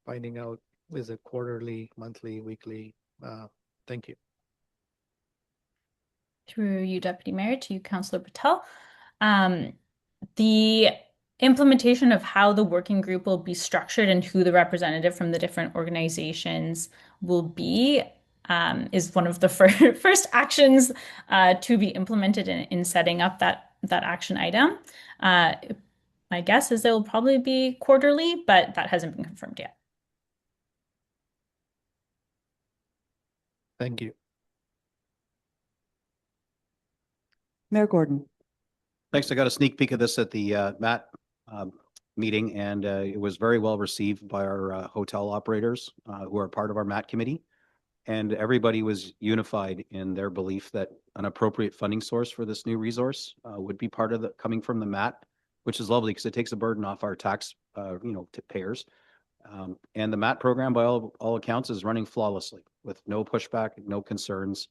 finding out Is it quarterly, monthly, weekly? Thank you. Through you, Deputy Mayor, to you, Councillor Patel. The implementation of how the working group will be structured and who the representative from the different organizations will be is one of the first actions to be implemented in setting up that action item. My guess is it will probably be quarterly, but that hasn't been confirmed yet. Thank you. Mayor Gordon. Thanks. I got a sneak peek of this at the MAT meeting, and it was very well received by our hotel operators who are part of our MAT committee. And everybody was unified in their belief that an appropriate funding source for this new resource would be part of the coming from the MAT, which is lovely because it takes a burden off our tax, payers. And the MAT program, by all accounts, is running flawlessly with no pushback, no concerns,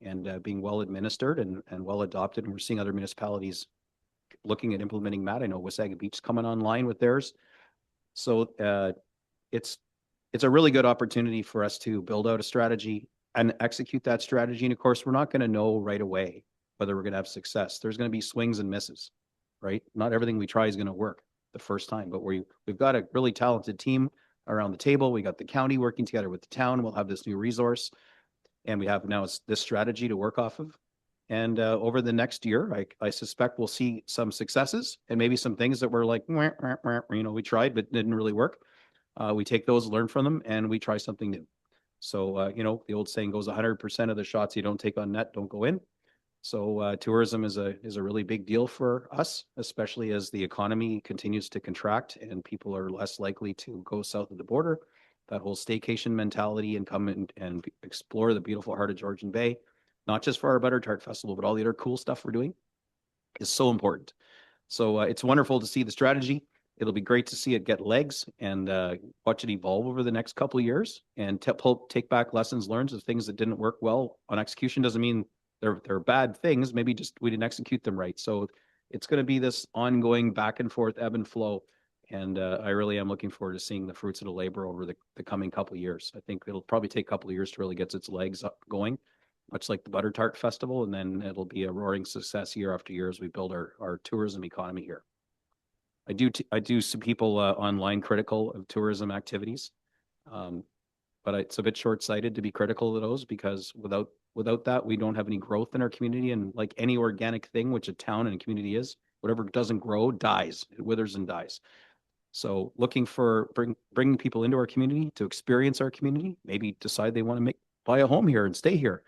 and being well administered and well adopted. And we're seeing other municipalities looking at implementing MAT. I know Wasaga Beach is coming online with theirs. So it's a really good opportunity for us to build out a strategy and execute that strategy. And of course, we're not going to know right away whether we're going to have success. There's going to be swings and misses, right? Not everything we try is going to work the first time, but we've got a really talented team around the table. We got the county working together with the town. We'll have this new resource, and we have now this strategy to work off of. And over the next year, I suspect we'll see some successes and maybe some things that were like, we tried, but didn't really work. We take those, learn from them, and we try something new. So, the old saying goes 100% of the shots you don't take on net don't go in. So tourism is a really big deal for us, especially as the economy continues to contract and people are less likely to go south of the border. That whole staycation mentality and come and explore the beautiful heart of Georgian Bay, not just for our Butter Tart Festival, but all the other cool stuff we're doing, is so important. So it's wonderful to see the strategy. It'll be great to see it get legs and watch it evolve over the next couple of years and take back lessons learned of things that didn't work well on execution. Doesn't mean they're bad things. Maybe just we didn't execute them right. So it's going to be this ongoing back and forth ebb and flow. And I really am looking forward to seeing the fruits of the labor over the coming couple of years. I think it'll probably take a couple of years to really get its legs up going, much like the Butter Tart Festival. And then it'll be a roaring success year after year as we build our tourism economy here. I do see people online critical of tourism activities, but it's a bit short-sighted to be critical of those because without that, we don't have any growth in our community. And like any organic thing, which a town and a community is, whatever doesn't grow dies. It withers and dies. So looking for bringing people into our community to experience our community, maybe decide they want to buy a home here and stay here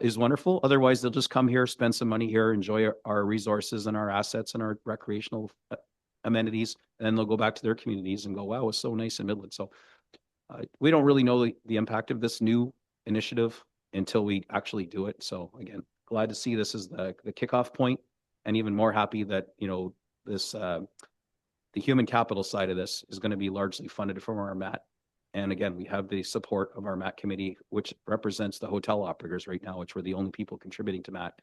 is wonderful. Otherwise, they'll just come here, spend some money here, enjoy our resources and our assets and our recreational amenities, and then they'll go back to their communities and go, wow, it's so nice in Midland. So we don't really know the impact of this new initiative until we actually do it. So again, glad to see this as the kickoff point, and even more happy that, this the human capital side of this is going to be largely funded from our MAT. And again, we have the support of our MAT committee, which represents the hotel operators right now, which we're the only people contributing to MAT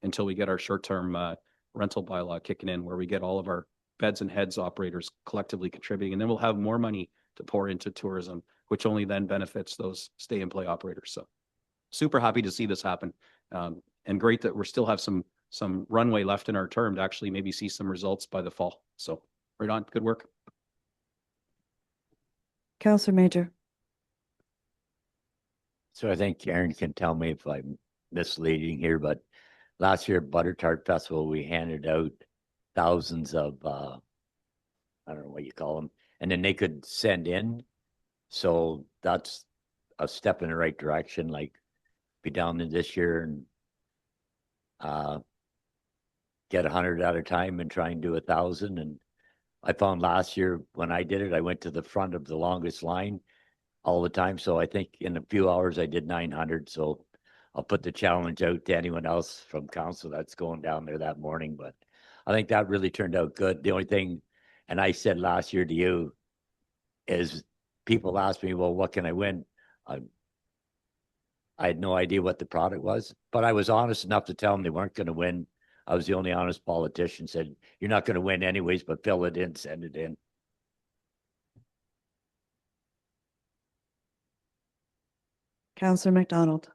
until we get our short-term rental bylaw kicking in, where we get all of our beds and heads operators collectively contributing. And then we'll have more money to pour into tourism, which only then benefits those stay and play operators. So super happy to see this happen. And great that we still have some runway left in our term to actually maybe see some results by the fall. So right on, good work. Councillor Major. So I think Aaron can tell me if I'm misleading here, but last year at Butter Tart Festival, we handed out thousands of, I don't know what you call them, and then they could send in. So that's a step in the right direction, like be down in this year and get 100 at a time and try and do 1,000. And I found last year when I did it, I went to the front of the longest line all the time. So I think in a few hours I did 900. So I'll put the challenge out to anyone else from council that's going down there that morning. But I think that really turned out good. The only thing, and I said last year to you, is people asked me, well, what can I win? I had no idea what the product was, but I was honest enough to tell them they weren't going to win. I was the only honest politician, said, you're not going to win anyways, but fill it in, send it in. Counselor McDonald.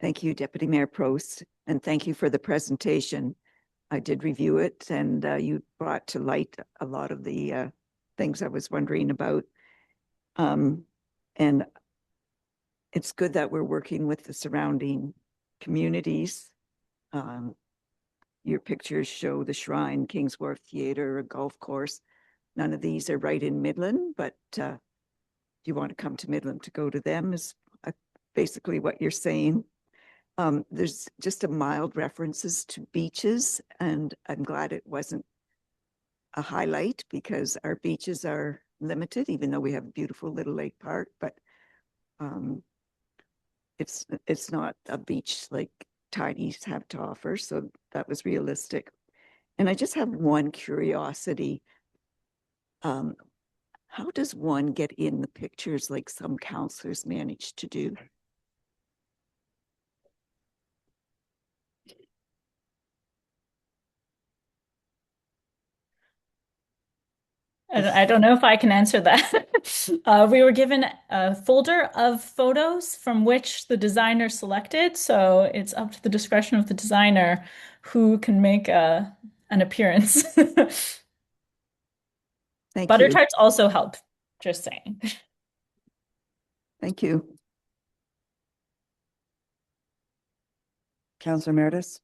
Thank you, Deputy Mayor Prost, and thank you for the presentation. I did review it, and you brought to light a lot of the things I was wondering about. And it's good that we're working with the surrounding communities. Your pictures show the Shrine, Kings Wharf Theatre, a golf course. None of these are right in Midland, but if you want to come to Midland to go to them is basically what you're saying. There's just a mild references to beaches, and I'm glad it wasn't a highlight because our beaches are limited, even though we have a beautiful little lake park, but it's not a beach like Tiny's have to offer. So that was realistic. And I just have one curiosity. How does one get in the pictures like some counselors manage to do? I don't know if I can answer that. We were given a folder of photos from which the designer selected, so it's up to the discretion of the designer who can make an appearance. Thank Butter you. tarts also help, just saying. Thank you. Counselor Meredith.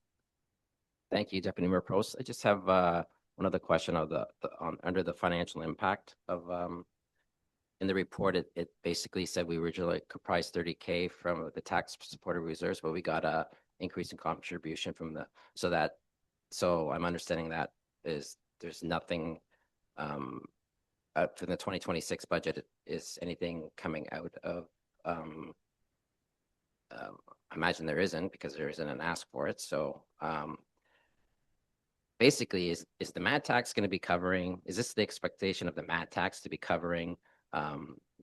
Thank you, Deputy Mayor Prost. I just have one other question of under the financial impact of in the report. It basically said we originally comprised 30K from the tax supported reserves, but we got a increase in contribution from so I'm understanding that there's nothing for the 2026 budget. Is anything coming out of I imagine there isn't, because there isn't an ask for it. So basically, is the MAT tax going to be covering, is this the expectation of the MAT tax to be covering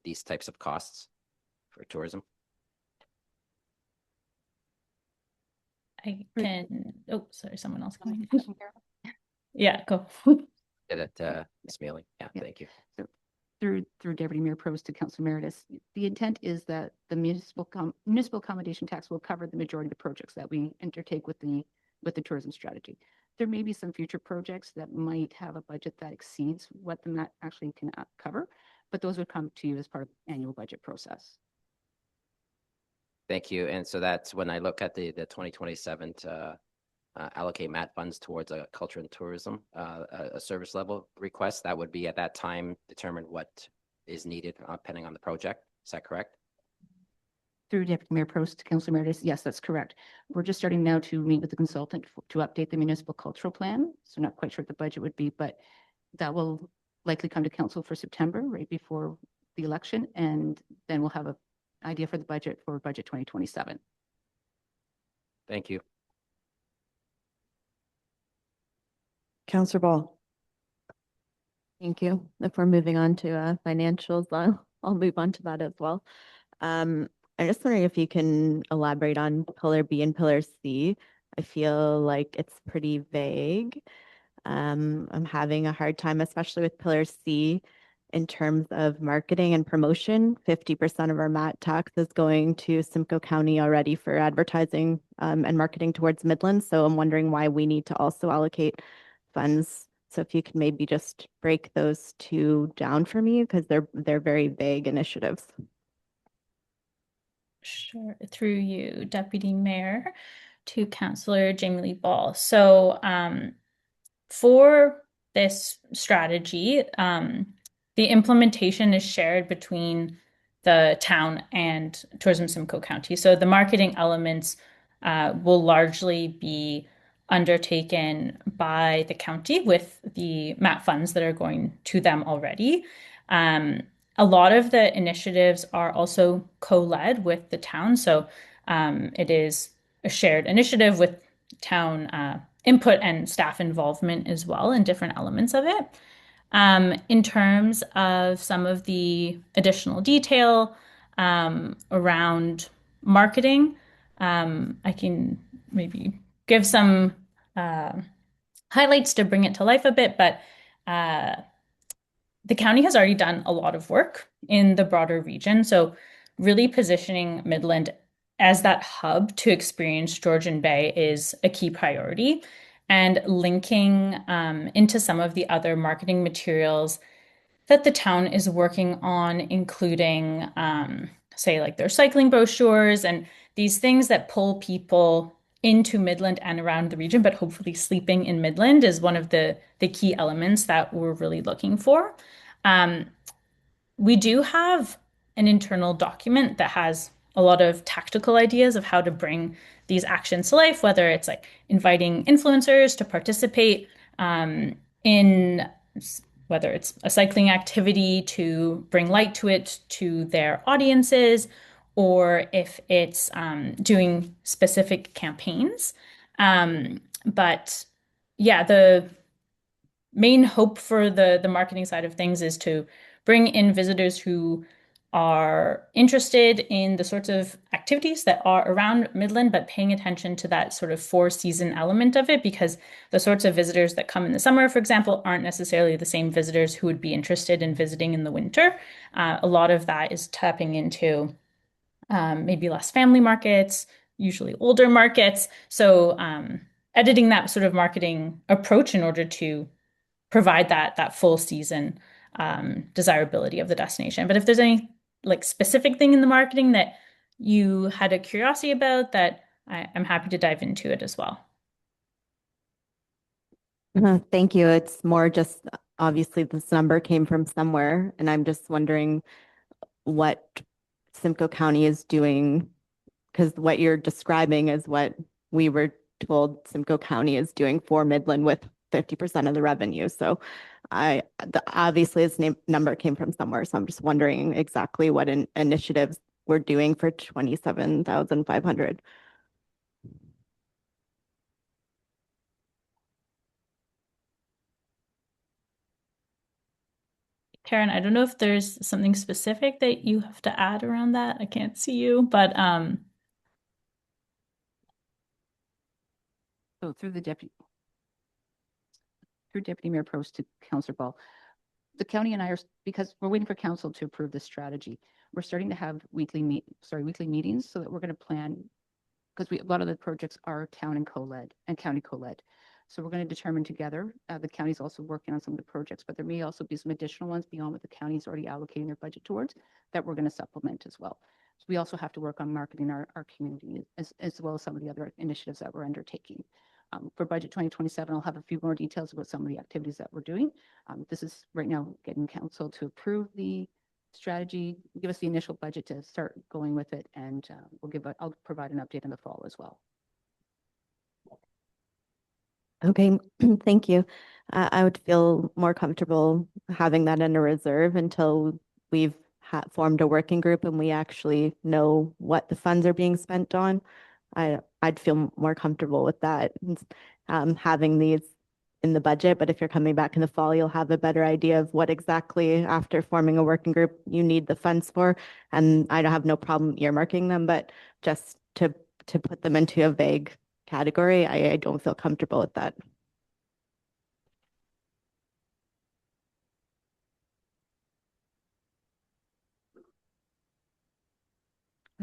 these types of costs for tourism? I can, oh, sorry, someone else coming. Yeah, go. Get it, Ms. Mealy. Yeah, thank you. Through Deputy Mayor Prost to Council Meredith, the intent is that the municipal accommodation tax will cover the majority of the projects that we undertake with the tourism strategy. There may be some future projects that might have a budget that exceeds what the MAT actually can cover, but those would come to you as part of the annual budget process. Thank you. And so that's when I look at the 2027 to allocate MAT funds towards a culture and tourism, a service level request, that would be at that time determine what is needed depending on the project. Is that correct? Through Deputy Mayor Prost to Councilor Meredith, yes, that's correct. We're just starting now to meet with the consultant to update the municipal cultural plan. So not quite sure what the budget would be, but that will likely come to council for September, right before the election. And then we'll have an idea for the budget for budget 2027. Thank you. Counselor Ball. Thank you. If we're moving on to financials, I'll move on to that as well. I'm just wondering if you can elaborate on Pillar B and Pillar C. I feel like it's pretty vague. I'm having a hard time, especially with Pillar C, in terms of marketing and promotion. 50% of our MAT tax is going to Simcoe County already for advertising and marketing towards Midland. So I'm wondering why we need to also allocate funds. So if you could maybe just break those two down for me, because they're very vague initiatives. Sure. Through you, Deputy Mayor, to Councillor Jamie Lee Ball. So for this strategy, the implementation is shared between the town and Tourism Simcoe County. So the marketing elements will largely be undertaken by the county with the MAT funds that are going to them already. A lot of the initiatives are also co-led with the town. So it is a shared initiative with town input and staff involvement as well in different elements of it. In terms of some of the additional detail around marketing, I can maybe give some highlights to bring it to life a bit, but the county has already done a lot of work in the broader region. So really positioning Midland as that hub to experience Georgian Bay is a key priority. And linking into some of the other marketing materials that the town is working on, including, say, like their cycling brochures and these things that pull people into Midland and around the region, but hopefully sleeping in Midland is one of the key elements that we're really looking for. We do have an internal document that has a lot of tactical ideas of how to bring these actions to life, whether it's like inviting influencers to participate in whether it's a cycling activity to bring light to it to their audiences, or if it's doing specific campaigns. But yeah, the main hope for the marketing side of things is to bring in visitors who are interested in the sorts of activities that are around Midland, but paying attention to that sort of four-season element of it, because the sorts of visitors that come in the summer, for example, aren't necessarily the same visitors who would be interested in visiting in the winter. A lot of that is tapping into maybe less family markets, usually older markets. So editing that sort of marketing approach in order to provide that full season desirability of the destination. But if there's any like specific thing in the marketing that you had a curiosity about, that I'm happy to dive into it as well. Thank you. It's more just obviously this number came from somewhere, and I'm just wondering what Simcoe County is doing, because what you're describing is what we were told Simcoe County is doing for Midland with 50% of the revenue. So obviously this number came from somewhere. So I'm just wondering exactly what initiatives we're doing for 27,500. Karen, I don't know if there's something specific that you have to add around that. I can't see you, but So through Deputy Mayor Prost to Councillor Ball, the county and I are, because we're waiting for council to approve this strategy, we're starting to have weekly meetings so that we're going to plan, because a lot of the projects are town and co-led and county co-led. So we're going to determine together, the county's also working on some of the projects, but there may also be some additional ones beyond what the county's already allocating their budget towards that we're going to supplement as well. So we also have to work on marketing our community as well as some of the other initiatives that we're undertaking. For budget 2027, I'll have a few more details about some of the activities that we're doing. This is right now getting council to approve the strategy, give us the initial budget to start going with it, and I'll provide an update in the fall as well. Okay, thank you. I would feel more comfortable having that in a reserve until we've formed a working group and we actually know what the funds are being spent on. I'd feel more comfortable with that, having these in the budget. But if you're coming back in the fall, you'll have a better idea of what exactly, after forming a working group, you need the funds for. And I don't have no problem earmarking them, but just to put them into a vague category, I don't feel comfortable with that.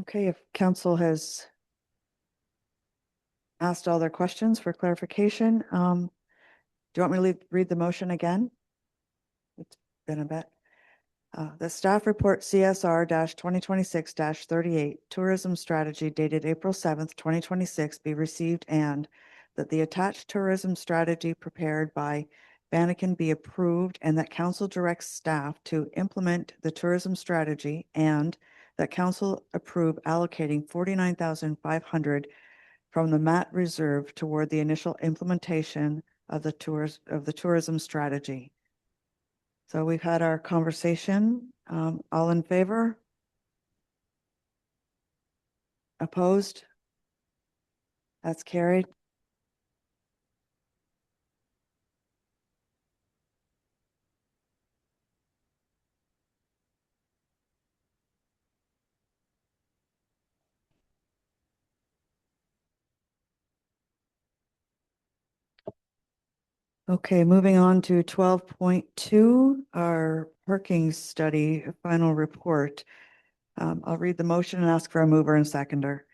Okay, if council has asked all their questions for clarification, do you want me to read the motion again? It's been a bit. The staff report CSR 2026-38 tourism strategy dated April 7th, 2026 be received, and that the attached tourism strategy prepared by Banneken be approved, and that council directs staff to implement the tourism strategy, and that council approve allocating 49,500 from the MAT reserve toward the initial implementation of the tourism strategy. So we've had our conversation. All in favor? Opposed? That's carried. Okay, moving on to 12.2, our parking study final report. I'll read the motion and ask for a mover and seconder.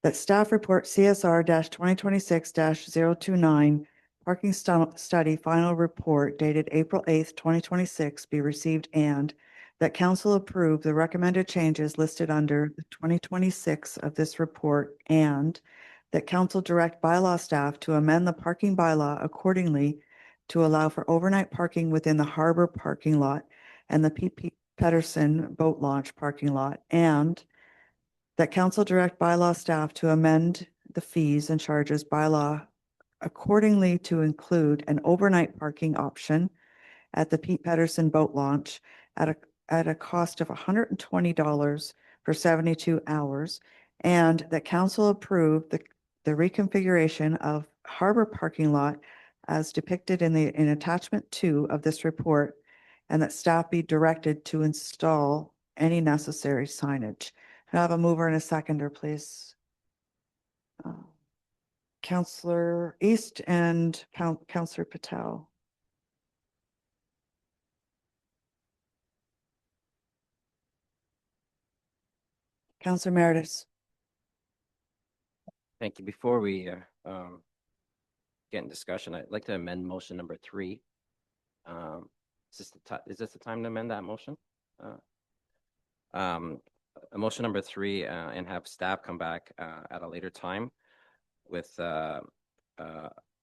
That staff report CSR 2026 029 parking study final report dated April 8th, 2026 be received, and that council approve the recommended changes listed under the 2026 of this report, and that council direct bylaw staff to amend the parking bylaw accordingly to allow for overnight parking within the harbor parking lot and the P.P. Pedersen boat launch parking lot, and that council direct bylaw staff to amend the fees and charges bylaw accordingly to include an overnight parking option at the Pete Pedersen boat launch at a cost of $120 for 72 hours, and that council approve the reconfiguration of harbor parking lot as depicted in attachment 2 of this report, and that staff be directed to install any necessary signage. Can I have a mover and a seconder, please? Councillor East and Councillor Patel. Councillor Meredith. Thank you. Before we get in discussion, I'd like to amend motion number 3. Is this the time to amend that motion? Motion number 3, and have staff come back at a later time with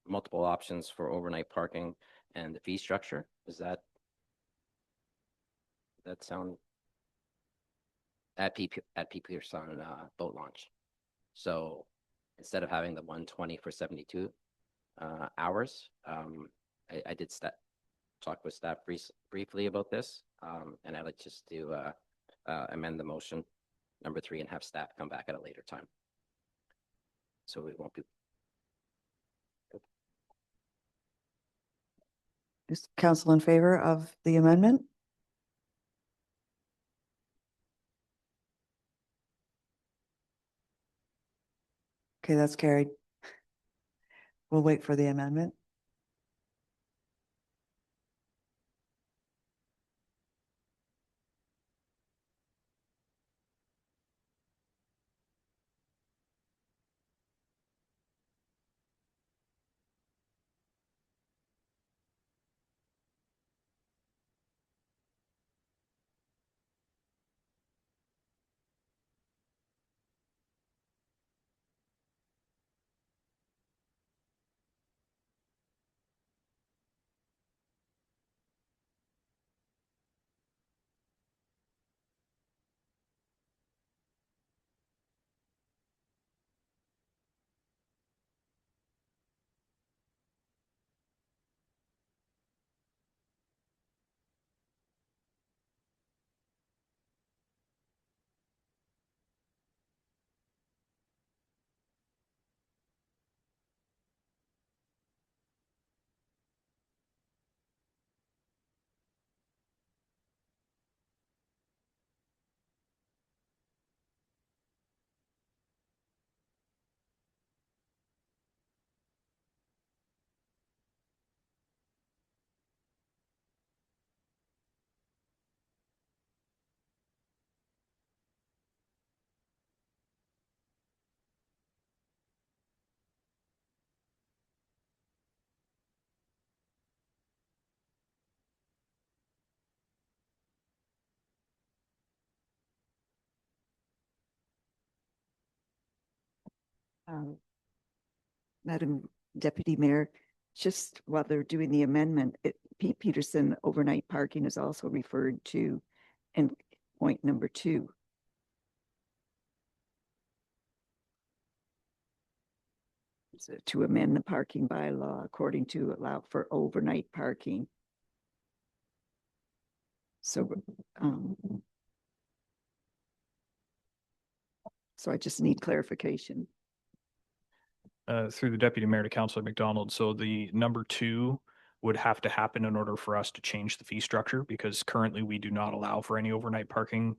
multiple options for overnight parking and the fee structure. Does that sound at P. Pearson boat launch? So instead of having the 120 for 72 hours, I did talk with staff briefly about this, and I'd like just to amend the motion number 3 and have staff come back at a later time. So it won't be. Is council in favor of the amendment? Okay, that's carried. We'll wait for the amendment. Madam Deputy Mayor, just while they're doing the amendment, Pete Peterson overnight parking is also referred to in point number 2. So to amend the parking bylaw according to allow for overnight parking. So, so I just need clarification. Through the deputy mayor to Councilor McDonald. So the number 2 would have to happen in order for us to change the fee structure, because currently we do not allow for any overnight parking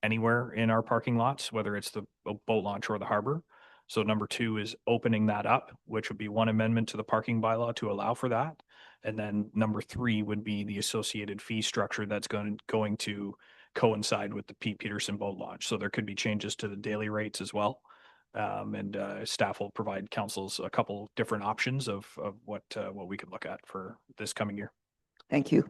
anywhere in our parking lots, whether it's the boat launch or the harbor. So number 2 is opening that up, which would be one amendment to the parking bylaw to allow for that. And then number 3 would be the associated fee structure that's going to coincide with the Pete Peterson boat launch. So there could be changes to the daily rates as well. And staff will provide councils a couple different options of what we could look at for this coming year. Thank you.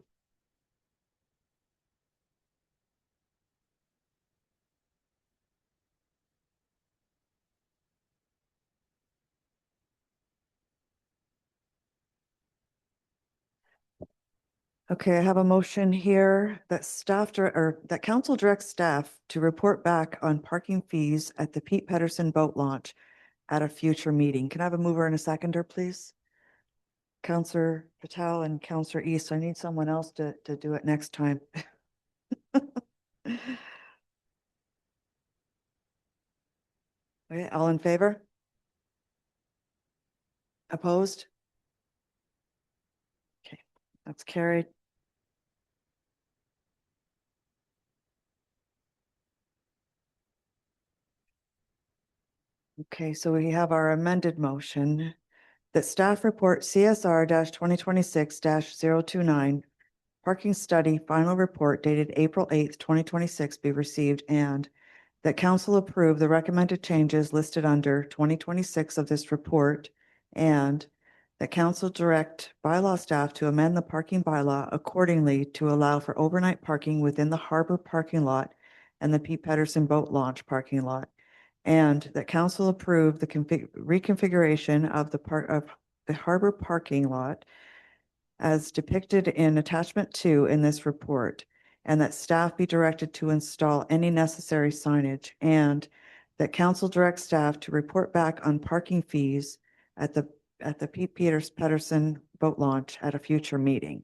Okay, I have a motion here that that council directs staff to report back on parking fees at the Pete Pedersen boat launch at a future meeting. Can I have a mover and a seconder, please? Counselor Patel and Counselor East. I need someone else to do it next time. Okay, all in favor? Opposed? Okay, that's carried. Okay, so we have our amended motion that staff report CSR 2026 029 parking study final report dated April 8th, 2026 be received, and that council approve the recommended changes listed under 2026 of this report, and that council direct bylaw staff to amend the parking bylaw accordingly to allow for overnight parking within the harbor parking lot and the Pete Pedersen boat launch parking lot, and that council approve the reconfiguration of the harbor parking lot as depicted in attachment 2 in this report, and that staff be directed to install any necessary signage, and that council direct staff to report back on parking fees at the Pete Pedersen boat launch at a future meeting.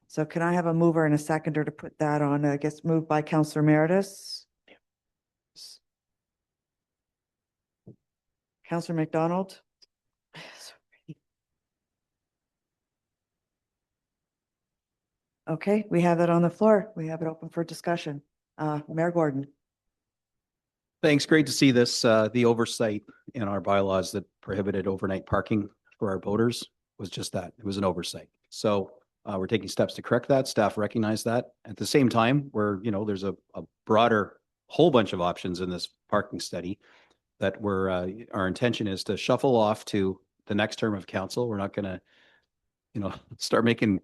So can I have a mover and a seconder to put that on? I guess moved by Councillor Meredith. Councillor McDonald. Okay, we have that on the floor. We have it open for discussion. Mayor Gordon. Thanks. Great to see this. The oversight in our bylaws that prohibited overnight parking for our boaters was just that. It was an oversight. So we're taking steps to correct that. Staff recognize that. At the same time, there's a broader whole bunch of options in this parking study that our intention is to shuffle off to the next term of council. We're not going to, start making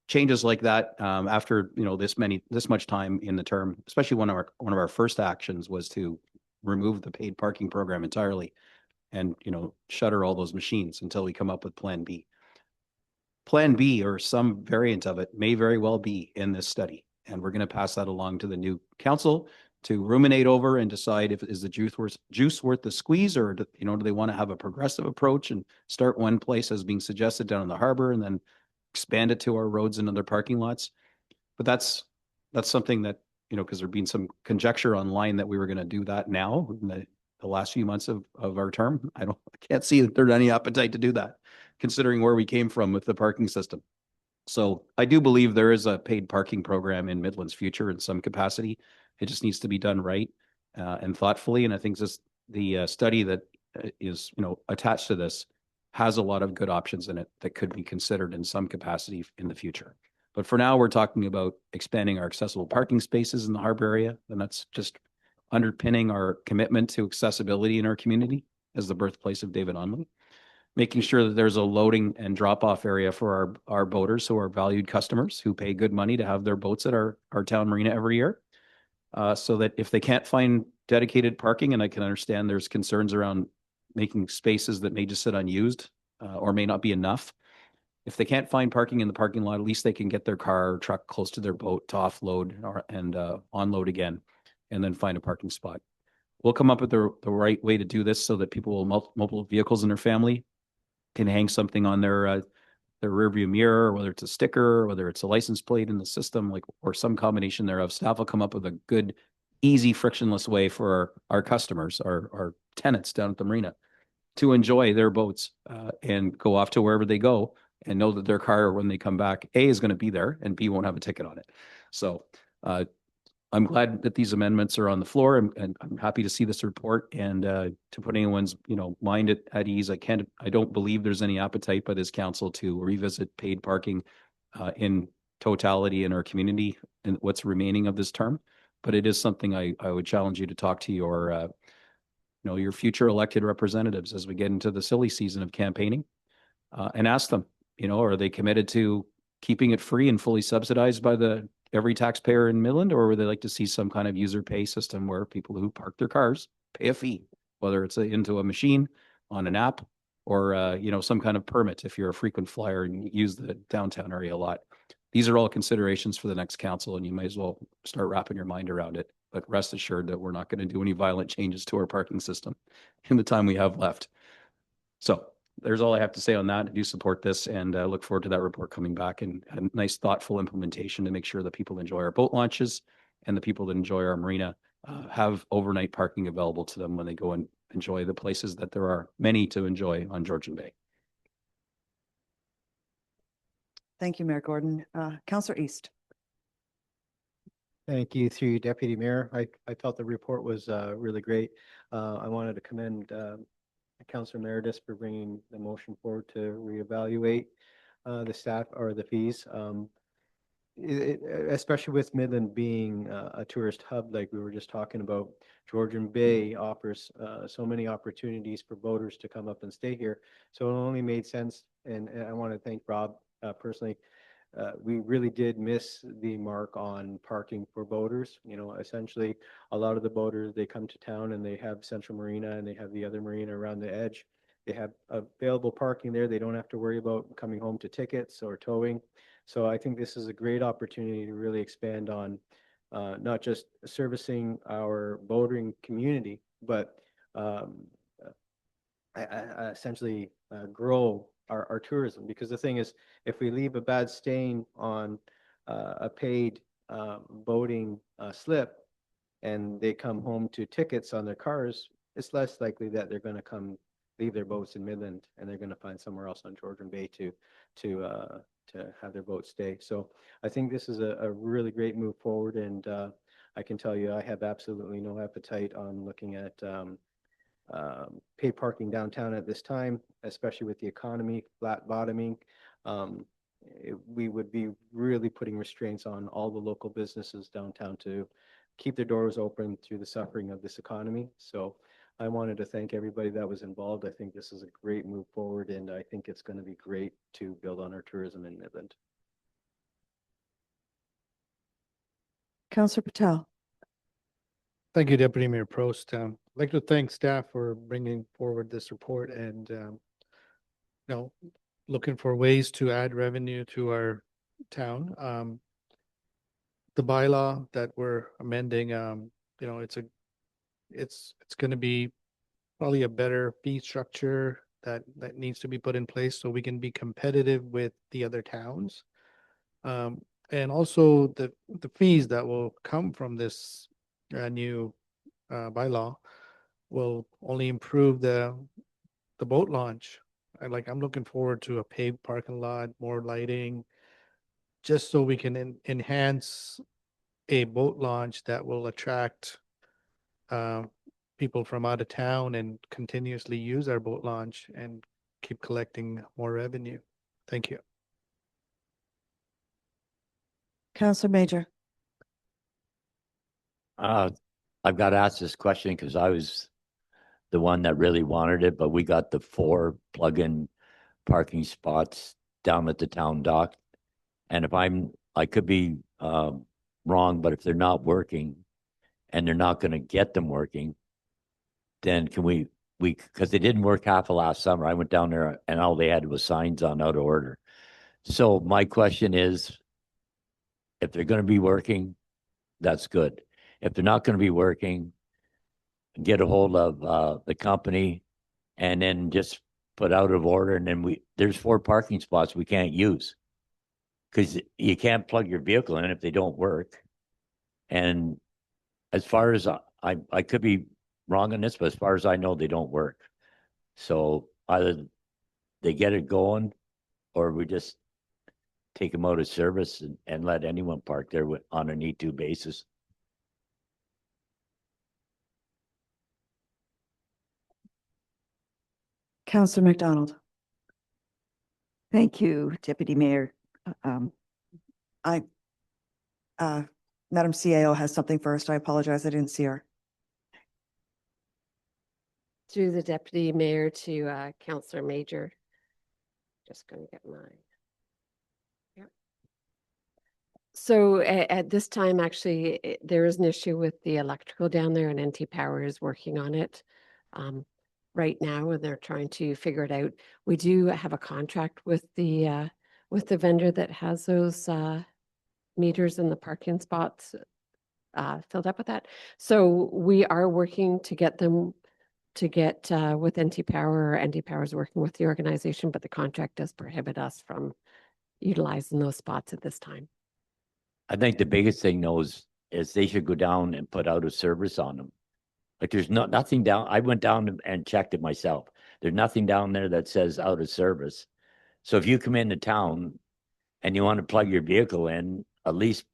changes like that after this much time in the term. Especially one of our first actions was to remove the paid parking program entirely, and shutter all those machines until we come up with Plan B. Plan B, or some variant of it, may very well be in this study, and we're going to pass that along to the new council to ruminate over and decide if is the juice worth the squeeze, or do they want to have a progressive approach and start one place as being suggested down in the harbor and then expand it to our roads and other parking lots. But that's something that, because there'd been some conjecture online that we were going to do that now in the last few months of our term. I can't see that there's any appetite to do that, considering where we came from with the parking system. So I do believe there is a paid parking program in Midland's future in some capacity. It just needs to be done right and thoughtfully. And I think the study that is, attached to this has a lot of good options in it that could be considered in some capacity in the future. But for now, we're talking about expanding our accessible parking spaces in the harbor area. And that's just underpinning our commitment to accessibility in our community as the birthplace of David Onley. Making sure that there's a loading and drop-off area for our boaters who are valued customers who pay good money to have their boats at our town marina every year. So that if they can't find dedicated parking, and I can understand there's concerns around making spaces that may just sit unused or may not be enough. If they can't find parking in the parking lot, at least they can get their car or truck close to their boat to offload and onload again, and then find a parking spot. We'll come up with the right way to do this so that people with multiple vehicles in their family can hang something on their rearview mirror, whether it's a sticker, whether it's a license plate in the system, or some combination thereof. Staff will come up with a good, easy, frictionless way for our customers, our tenants down at the marina, to enjoy their boats and go off to wherever they go and know that their car, when they come back, A, is going to be there and B, won't have a ticket on it. So I'm glad that these amendments are on the floor, and I'm happy to see this report and to put anyone's mind at ease. I don't believe there's any appetite by this council to revisit paid parking in totality in our community and what's remaining of this term. But it is something I would challenge you to talk to your, your future elected representatives as we get into the silly season of campaigning, and ask them, are they committed to keeping it free and fully subsidized by every taxpayer in Midland, or would they like to see some kind of user pay system where people who park their cars pay a fee, whether it's into a machine, on an app, or some kind of permit if you're a frequent flyer and use the downtown area a lot. These are all considerations for the next council, and you might as well start wrapping your mind around it. But rest assured that we're not going to do any violent changes to our parking system in the time we have left. So there's all I have to say on that. I do support this, and look forward to that report coming back and a nice, thoughtful implementation to make sure that people enjoy our boat launches and the people that enjoy our marina have overnight parking available to them when they go and enjoy the places that there are many to enjoy on Georgian Bay. Thank you, Mayor Gordon. Councillor East. Thank you, through you, Deputy Mayor. I felt the report was really great. I wanted to commend Councillor Meredith for bringing the motion forward to reevaluate the staff or the fees. Especially with Midland being a tourist hub, like we were just talking about, Georgian Bay offers so many opportunities for boaters to come up and stay here. So it only made sense, and I want to thank Rob personally. We really did miss the mark on parking for boaters. Essentially, a lot of the boaters, they come to town and they have Central Marina and they have the other marina around the edge. They have available parking there. They don't have to worry about coming home to tickets or towing. So I think this is a great opportunity to really expand on not just servicing our boating community, but essentially grow our tourism. Because the thing is, if we leave a bad stain on a paid boating slip and they come home to tickets on their cars, it's less likely that they're going to come leave their boats in Midland and they're going to find somewhere else on Georgian Bay to have their boat stay. So I think this is a really great move forward, and I can tell you I have absolutely no appetite on looking at paid parking downtown at this time, especially with the economy flat bottoming. We would be really putting restraints on all the local businesses downtown to keep their doors open through the suffering of this economy. So I wanted to thank everybody that was involved. I think this is a great move forward, and I think it's going to be great to build on our tourism in Midland. Councillor Patel. Thank you, Deputy Mayor Prost. I'd like to thank staff for bringing forward this report and, looking for ways to add revenue to our town. The bylaw that we're amending, it's going to be probably a better fee structure that needs to be put in place so we can be competitive with the other towns. And also the fees that will come from this new bylaw will only improve the boat launch. I'm looking forward to a paved parking lot, more lighting, just so we can enhance a boat launch that will attract people from out of town and continuously use our boat launch and keep collecting more revenue. Thank you. Councillor Major. I've got to ask this question because I was the one that really wanted it, but we got the 4 plug-in parking spots down at the town dock. And I could be wrong, but if they're not working and they're not going to get them working, then can we, because they didn't work half of last summer. I went down there and all they had was signs on out of order. So my question is, if they're going to be working, that's good. If they're not going to be working, get a hold of the company and then just put out of order. And then there's 4 parking spots we can't use because you can't plug your vehicle in if they don't work. And as far as I could be wrong on this, but as far as I know, they don't work. So either they get it going or we just take them out of service and let anyone park there on a need-to basis. Councillor McDonald. Thank you, Deputy Mayor. I, Madam CAO has something first. I apologize. I didn't see her. Through the deputy mayor to Councillor Major. Just going to get mine. Yep. So at this time, actually, there is an issue with the electrical down there, and NT Power is working on it right now, and they're trying to figure it out. We do have a contract with the vendor that has those meters in the parking spots filled up with that. So we are working to get them to get with NT Power, or NT Power is working with the organization, but the contract does prohibit us from utilizing those spots at this time. I think the biggest thing though is they should go down and put out of service on them. Like there's nothing down. I went down and checked it myself. There's nothing down there that says out of service. So if you come into town and you want to plug your vehicle in, at least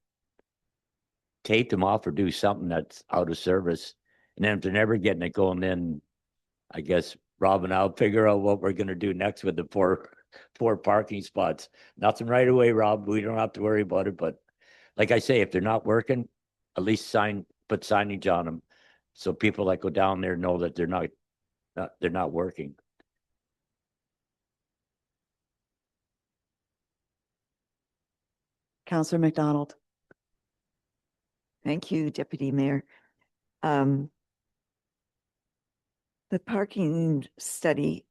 tape them off or do something that's out of service. And then if they're never getting it going, then I guess Rob and I'll figure out what we're going to do next with the four parking spots. Nothing right away, Rob. We don't have to worry about it. But like I say, if they're not working, at least put signage on them, so people that go down there know that they're not working. Councillor McDonald. Thank you, Deputy Mayor. The parking study,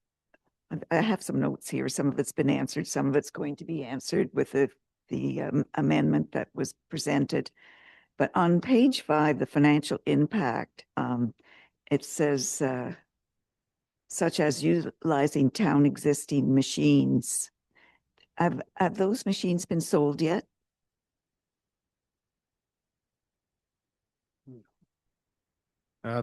I have some notes here. Some of it's been answered, some of it's going to be answered with the amendment that was presented. But on page 5, the financial impact, it says such as utilizing town existing machines. Have those machines been sold yet?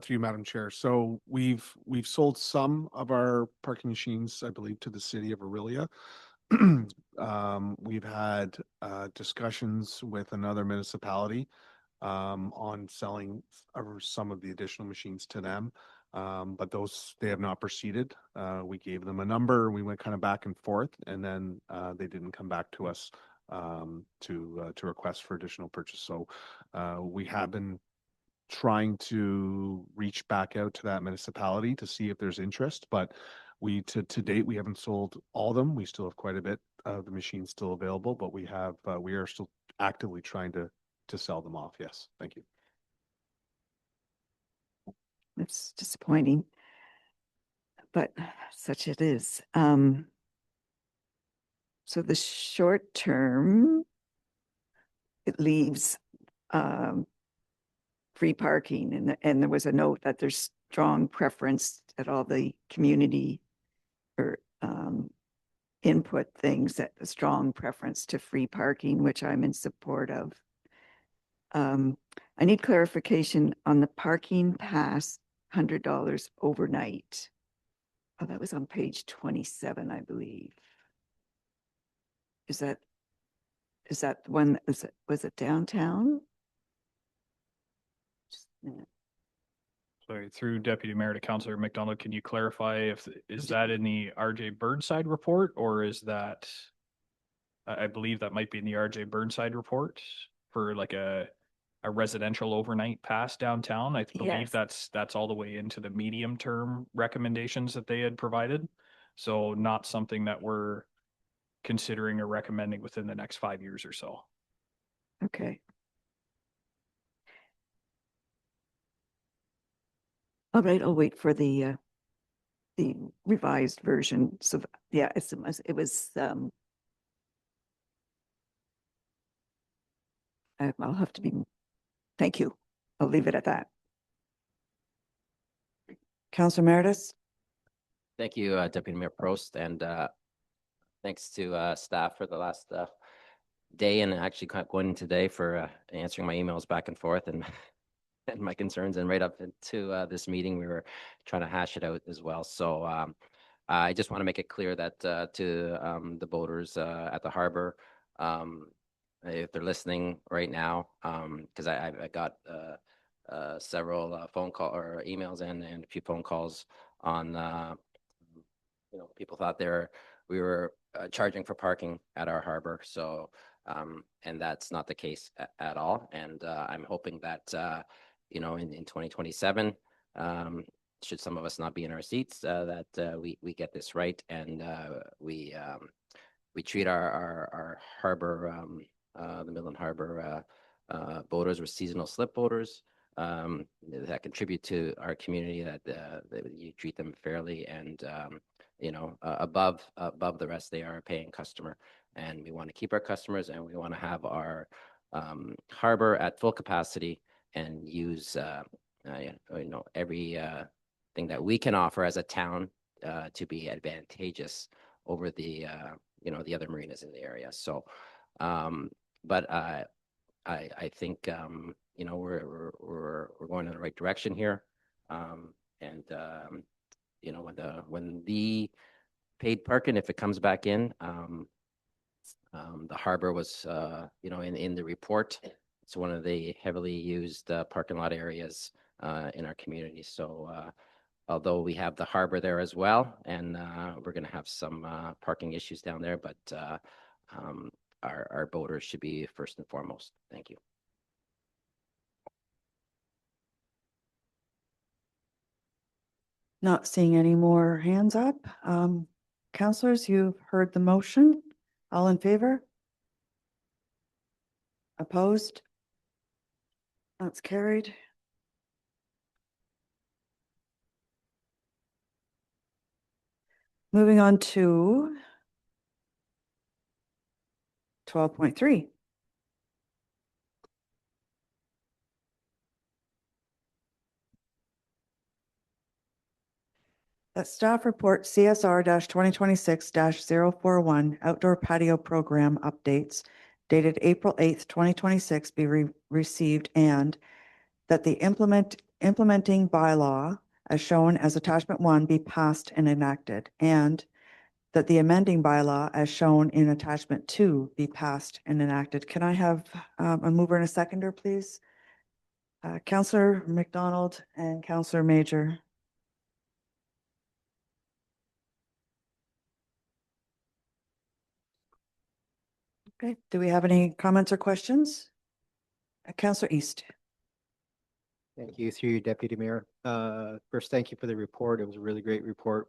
Through you, Madam Chair. So we've sold some of our parking machines, I believe, to the city of Aurelia. We've had discussions with another municipality on selling some of the additional machines to them. But they have not proceeded. We gave them a number, we went kind of back and forth, and then they didn't come back to us to request for additional purchase. So we have been trying to reach back out to that municipality to see if there's interest, but to date, we haven't sold all of them. We still have quite a bit of the machines still available, but we are still actively trying to sell them off. Yes, thank you. It's disappointing, but such it is. So the short term, it leaves free parking, and there was a note that there's strong preference at all the community or input things, that a strong preference to free parking, which I'm in support of. I need clarification on the parking pass, $100 overnight. Oh, that was on page 27, I believe. Is that the one that was it downtown? Just a minute. Sorry, through Deputy Mayor to Councillor McDonald, can you clarify is that in the RJ Burnside report, or is that, I believe that might be in the RJ Burnside report for like a residential overnight pass downtown? I believe Yes. that's all the way into the medium term recommendations that they had provided. So not something that we're considering or recommending within the next 5 years or so. Okay. All right, I'll wait for the revised version. So yeah, it was I'll have to be, thank you. I'll leave it at that. Councillor Meredith. Thank you, Deputy Mayor Prost, and thanks to staff for the last day, and actually going today for answering my emails back and forth and and my concerns, and right up into this meeting we were trying to hash it out as well. So I just want to make it clear that to the voters at the harbor, if they're listening right now, because I got several phone call or emails and a few phone calls on people thought we were charging for parking at our harbor. So And that's not the case at all. And I'm hoping that, in 2027, should some of us not be in our seats, that we get this right and we treat our harbor, the Midland Harbor boaters or seasonal slip boaters that contribute to our community, that you treat them fairly and above the rest. They are a paying customer, and we want to keep our customers, and we want to have our harbor at full capacity and use every thing that we can offer as a town to be advantageous over the the other marinas in the area. So, but I think we're going in the right direction here, and when the paid parking, if it comes back in, the harbor was in the report. It's one of the heavily used parking lot areas in our community. So although we have the harbor there as well, and we're going to have some parking issues down there, but our boaters should be first and foremost. Thank you. Not seeing any more hands up. Councillors, you've heard the motion. All in favor? Opposed? That's carried. Moving on to 12.3. That staff report CSR 2026-041 outdoor patio program updates dated April 8th, 2026 be received, and that the implementing bylaw as shown as attachment 1 be passed and enacted, and that the amending bylaw as shown in attachment 2 be passed and enacted. Can I have a mover and a seconder, please? Councillor McDonald and Councillor Major. Okay, do we have any comments or questions? Councillor East. Thank you, through you, Deputy Mayor. First, thank you for the report. It was a really great report.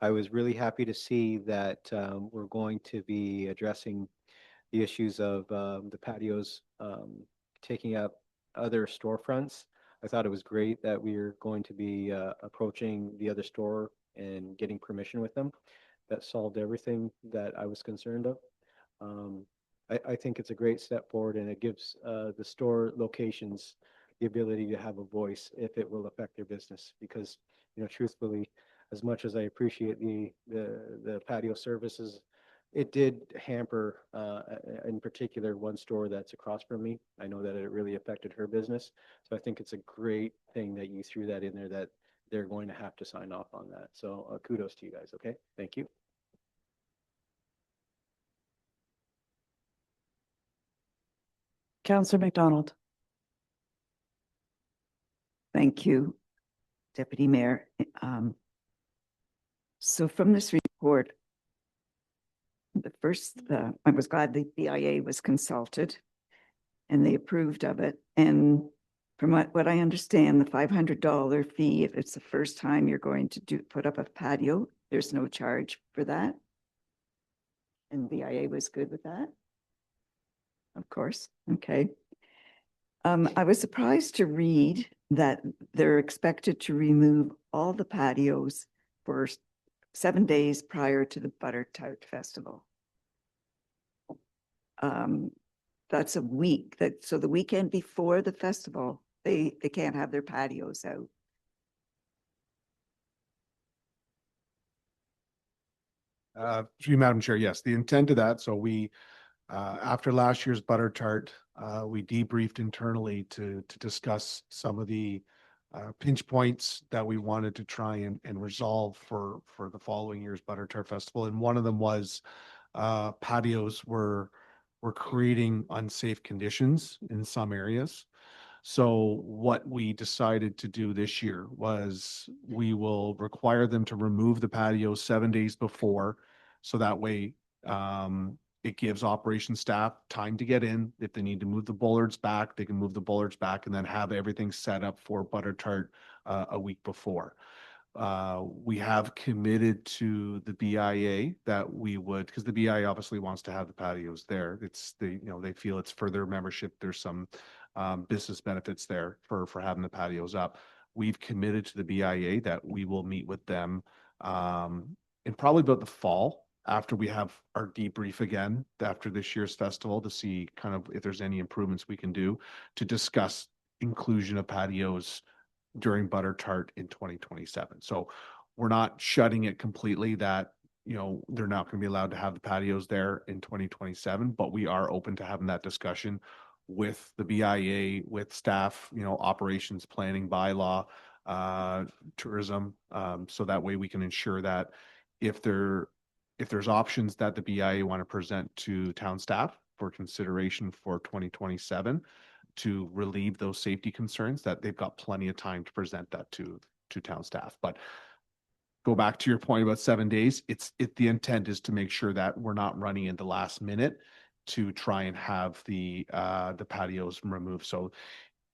I was really happy to see that we're going to be addressing the issues of the patios taking up other storefronts. I thought it was great that we are going to be approaching the other store and getting permission with them. That solved everything that I was concerned of. I think it's a great step forward, and it gives the store locations the ability to have a voice if it will affect their business. Because, truthfully, as much as I appreciate the patio services, it did hamper, in particular, one store that's across from me. I know that it really affected her business. So I think it's a great thing that you threw that in there, that they're going to have to sign off on that. So kudos to you guys. Okay, thank you. Councillor McDonald. Thank you, Deputy Mayor. So from this report, I was glad the BIA was consulted and they approved of it. And from what I understand, the $500 fee, if it's the first time you're going to put up a patio, there's no charge for that. And BIA was good with that? Of course. Okay. I was surprised to read that they're expected to remove all the patios for 7 days prior to the Butter Tart Festival. That's a week. So the weekend before the festival, they can't have their patios out. Through you, Madam Chair, yes, the intent of that. So we, after last year's Butter Tart, we debriefed internally to discuss some of the pinch points that we wanted to try and resolve for the following year's Butter Tart Festival. And one of them was patios were creating unsafe conditions in some areas. So what we decided to do this year was we will require them to remove the patio 7 days before. So that way It gives operations staff time to get in. If they need to move the bollards back, they can move the bollards back and then have everything set up for butter tart a week before. We have committed to the BIA that we would, because the BIA obviously wants to have the patios there. It's the, they feel it's for their membership. There's some business benefits there for having the patios up. We've committed to the BIA that we will meet with them in probably about the fall, after we have our debrief again after this year's festival, to see kind of if there's any improvements we can do to discuss inclusion of patios during butter tart in 2027. So we're not shutting it completely that, they're not going to be allowed to have the patios there in 2027, but we are open to having that discussion with the BIA, with staff, operations planning, bylaw, tourism. So that way we can ensure that if there's options that the BIA want to present to town staff for consideration for 2027 to relieve those safety concerns, that they've got plenty of time to present that to town staff. But go back to your point about 7 days. The intent is to make sure that we're not running into last minute to try and have the patios removed. So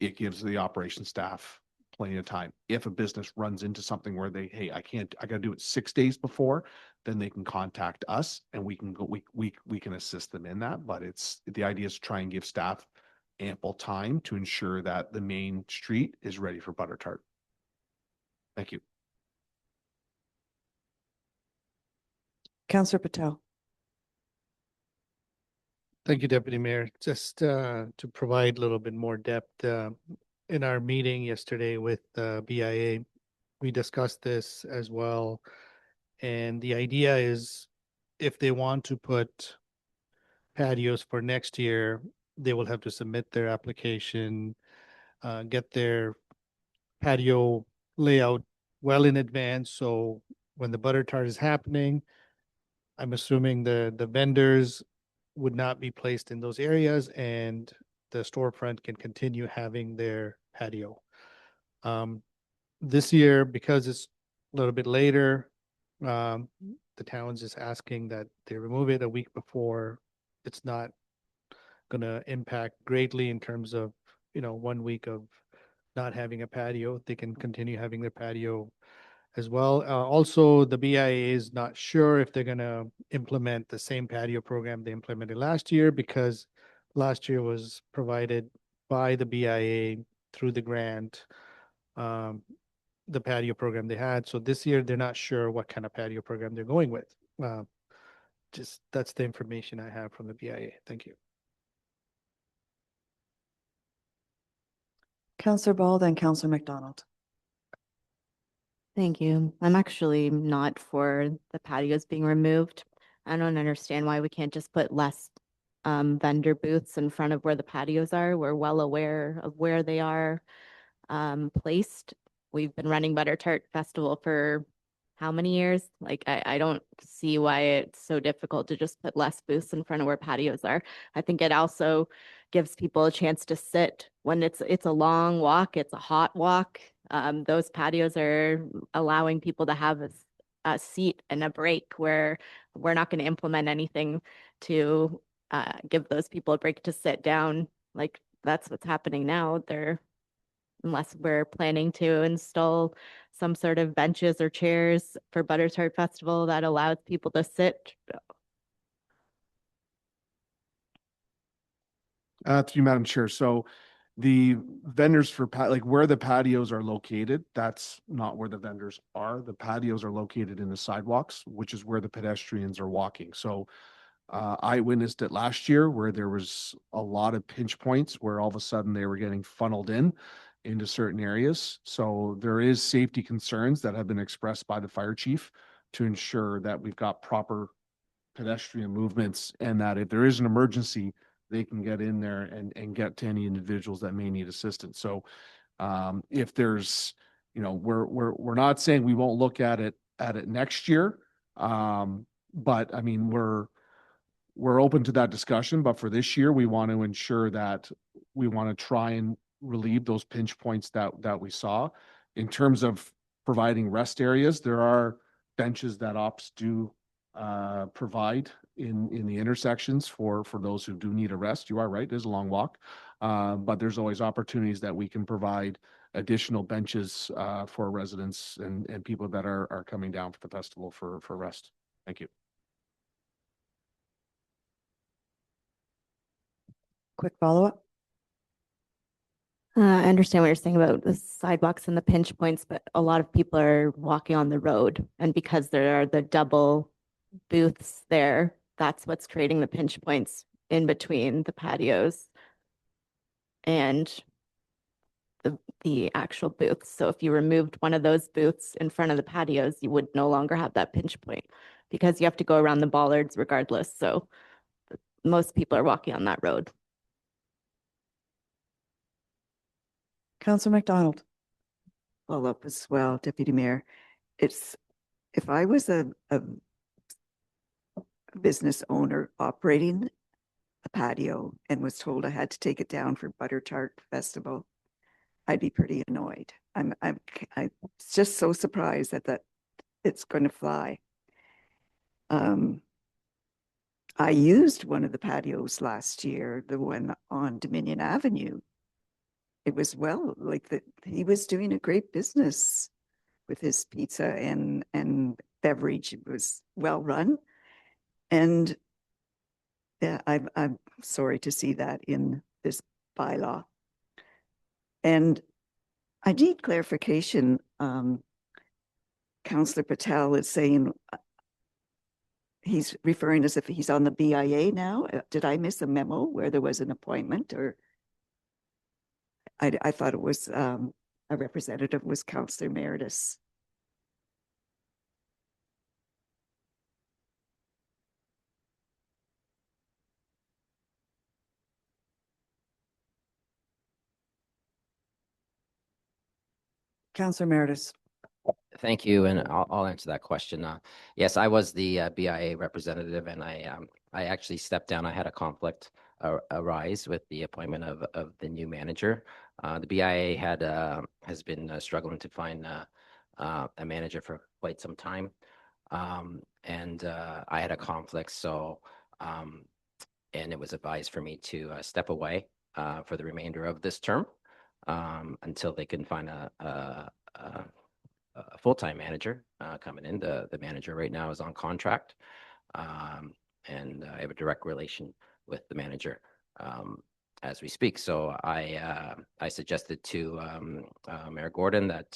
it gives the operations staff plenty of time. If a business runs into something where hey, I got to do it 6 days before, then they can contact us and we can go, we can assist them in that. But the idea is to try and give staff ample time to ensure that the main street is ready for butter tart. Thank you. Councillor Patel. Thank you, Deputy Mayor. Just to provide a little bit more depth, in our meeting yesterday with BIA, we discussed this as well. And the idea is, if they want to put patios for next year, they will have to submit their application, get their patio layout well in advance. So when the butter tart is happening, I'm assuming the vendors would not be placed in those areas and the storefront can continue having their patio. This year, because it's a little bit later, the town's just asking that they remove it a week before. It's not going to impact greatly in terms of, 1 week of not having a patio. They can continue having their patio as well. Also, the BIA is not sure if they're going to implement the same patio program they implemented last year, because last year was provided by the BIA through the grant, the patio program they had. So this year, they're not sure what kind of patio program they're going with. Just that's the information I have from the BIA. Thank you. Councillor Ball, then Councillor McDonald. Thank you. I'm actually not for the patios being removed. I don't understand why we can't just put less vendor booths in front of where the patios are. We're well aware of where they are placed. We've been running Butter Tart Festival for how many years? Like, I don't see why it's so difficult to just put less booths in front of where patios are. I think it also gives people a chance to sit when it's a long walk, it's a hot walk. Those patios are allowing people to have a seat and a break, where we're not going to implement anything to give those people a break to sit down. Like, that's what's happening now. Unless we're planning to install some sort of benches or chairs for Butter Tart Festival that allows people to sit. Through you, Madam Chair. So the vendors for like where the patios are located, that's not where the vendors are. The patios are located in the sidewalks, which is where the pedestrians are walking. So I witnessed it last year where there was a lot of pinch points where all of a sudden they were getting funneled into certain areas. So there is safety concerns that have been expressed by the fire chief to ensure that we've got proper pedestrian movements, and that if there is an emergency, they can get in there and get to any individuals that may need assistance. So if there's, we're not saying we won't look at it next year. But I mean, we're open to that discussion, but for this year, we want to ensure that we want to try and relieve those pinch points that we saw. In terms of providing rest areas, there are benches that ops do provide in the intersections for those who do need a rest. You are right, it is a long walk. But there's always opportunities that we can provide additional benches for residents and people that are coming down for the festival for rest. Thank you. Quick follow-up? I understand what you're saying about the sidewalks and the pinch points, but a lot of people are walking on the road. And because there are the double booths there, that's what's creating the pinch points in between the patios and the actual booths. So if you removed one of those booths in front of the patios, you would no longer have that pinch point because you have to go around the bollards regardless. So most people are walking on that road. Councillor McDonald. Follow up as well, Deputy Mayor. If I was a business owner operating a patio and was told I had to take it down for Butter Tart Festival, I'd be pretty annoyed. I'm just so surprised that it's going to fly. I used one of the patios last year, the one on Dominion Avenue. It was he was doing a great business with his pizza and beverage. It was well run. And yeah, I'm sorry to see that in this bylaw. And I need clarification. Councillor Patel is saying he's referring as if he's on the BIA now. Did I miss a memo where there was an appointment, or I thought it was a representative was Councillor Meredith. Councillor Meredith. Thank you, and I'll answer that question. Yes, I was the BIA representative, and I actually stepped down. I had a conflict arise with the appointment of the new manager. The BIA has been struggling to find a manager for quite some time, and I had a conflict. So, and it was advised for me to step away for the remainder of this term until they can find a full-time manager coming in. The manager right now is on contract, and I have a direct relation with the manager as we speak. So I suggested to Mayor Gordon that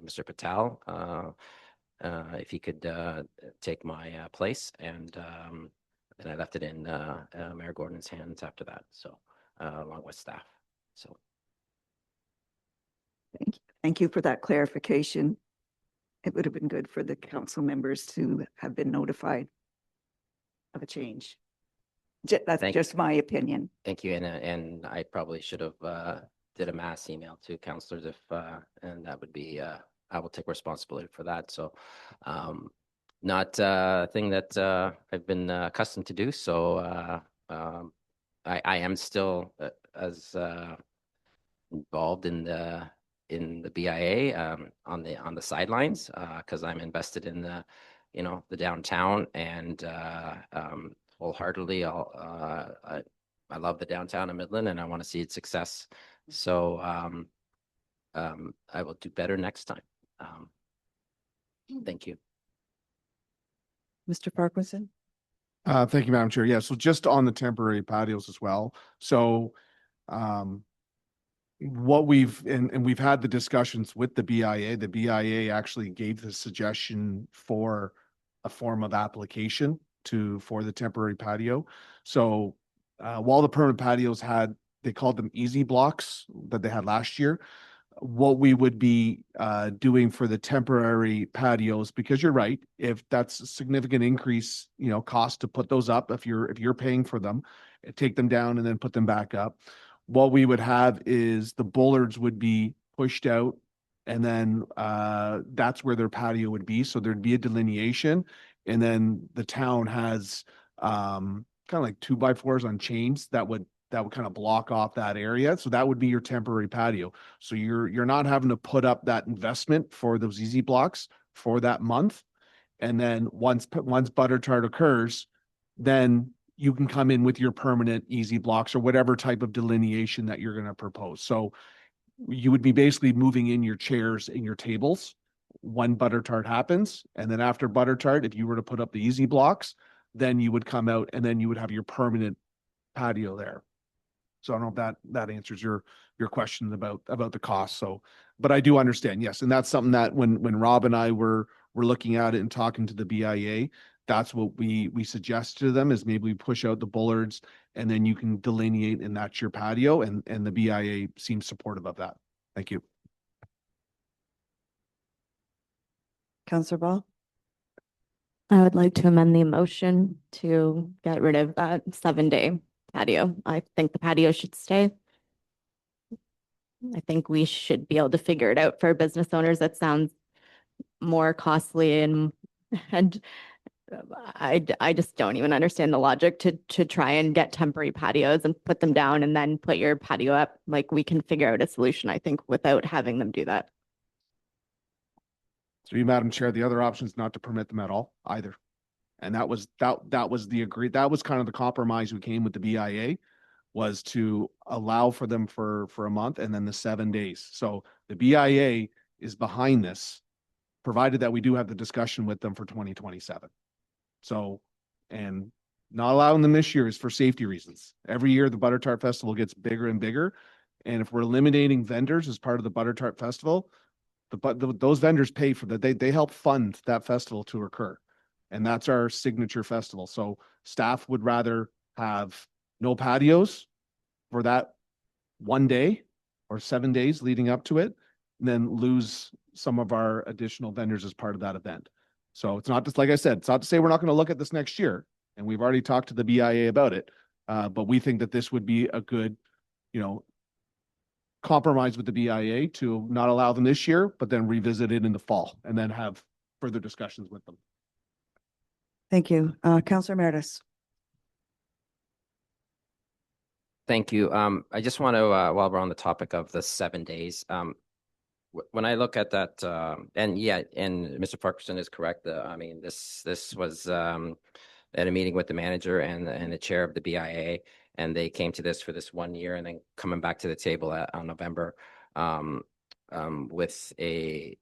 Mr. Patel, if he could take my place, and I left it in Mayor Gordon's hands after that. So along with staff. So. Thank you for that clarification. It would have been good for the council members to have been notified of a change. That's just my opinion. Thank you, and I probably should have did a mass email to councillors if, and that would be I will take responsibility for that. So, not a thing that I've been accustomed to do. So, I am still as involved in the BIA on the sidelines because I'm invested in the downtown, and wholeheartedly I love the downtown of Midland, and I want to see its success. So I will do better next time. Thank you. Mr. Parkinson. Thank you, Madam Chair. Yeah, so just on the temporary patios as well. So what we've had the discussions with the BIA actually gave the suggestion for a form of application for the temporary patio. So while the permanent patios they called them easy blocks that they had last year, what we would be doing for the temporary patios, because you're right, if that's a significant increase, cost to put those up, if you're paying for them, take them down and then put them back up. What we would have is the bollards would be pushed out, and then that's where their patio would be. So there'd be a delineation, and then the town has kind of like 2x4s on chains that would kind of block off that area. So that would be your temporary patio. So you're not having to put up that investment for those easy blocks for that month. And then once butter tart occurs, then you can come in with your permanent easy blocks or whatever type of delineation that you're going to propose. So you would be basically moving in your chairs and your tables when butter tart happens. And then after butter tart, if you were to put up the easy blocks, then you would come out and then you would have your permanent patio there. So I don't know if that answers your question about the cost. So, but I do understand, yes. And that's something that when Rob and I were looking at it and talking to the BIA, that's what we suggest to them is maybe we push out the bullards and then you can delineate and that's your patio, and the BIA seems supportive of that. Thank you. Councillor Ball? I would like to amend the motion to get rid of that 7-day patio. I think the patio should stay. I think we should be able to figure it out for business owners. That sounds more costly and I just don't even understand the logic to try and get temporary patios and put them down and then put your patio up. Like we can figure out a solution, I think, without having them do that. So you, Madam Chair, the other option is not to permit them at all either. And that was that was kind of the compromise we came with the BIA, was to allow for them for a month and then the 7 days. So the BIA is behind this, provided that we do have the discussion with them for 2027. So, and not allowing them this year is for safety reasons. Every year the Butter Tart Festival gets bigger and bigger. And if we're eliminating vendors as part of the Butter Tart Festival, those vendors pay for that. They help fund that festival to occur. And that's our signature festival. So staff would rather have no patios for that 1 day or 7 days leading up to it, and then lose some of our additional vendors as part of that event. So it's not just, like I said, it's not to say we're not going to look at this next year. And we've already talked to the BIA about it. But we think that this would be a good, compromise with the BIA to not allow them this year, but then revisit it in the fall and then have further discussions with them. Thank you. Councillor Meredith? Thank you. I just want to, while we're on the topic of the 7 days, when I look at that, and Mr. Parkinson is correct. I mean, this was at a meeting with the manager and the chair of the BIA, and they came to this for this 1 year, and then coming back to the table on November with a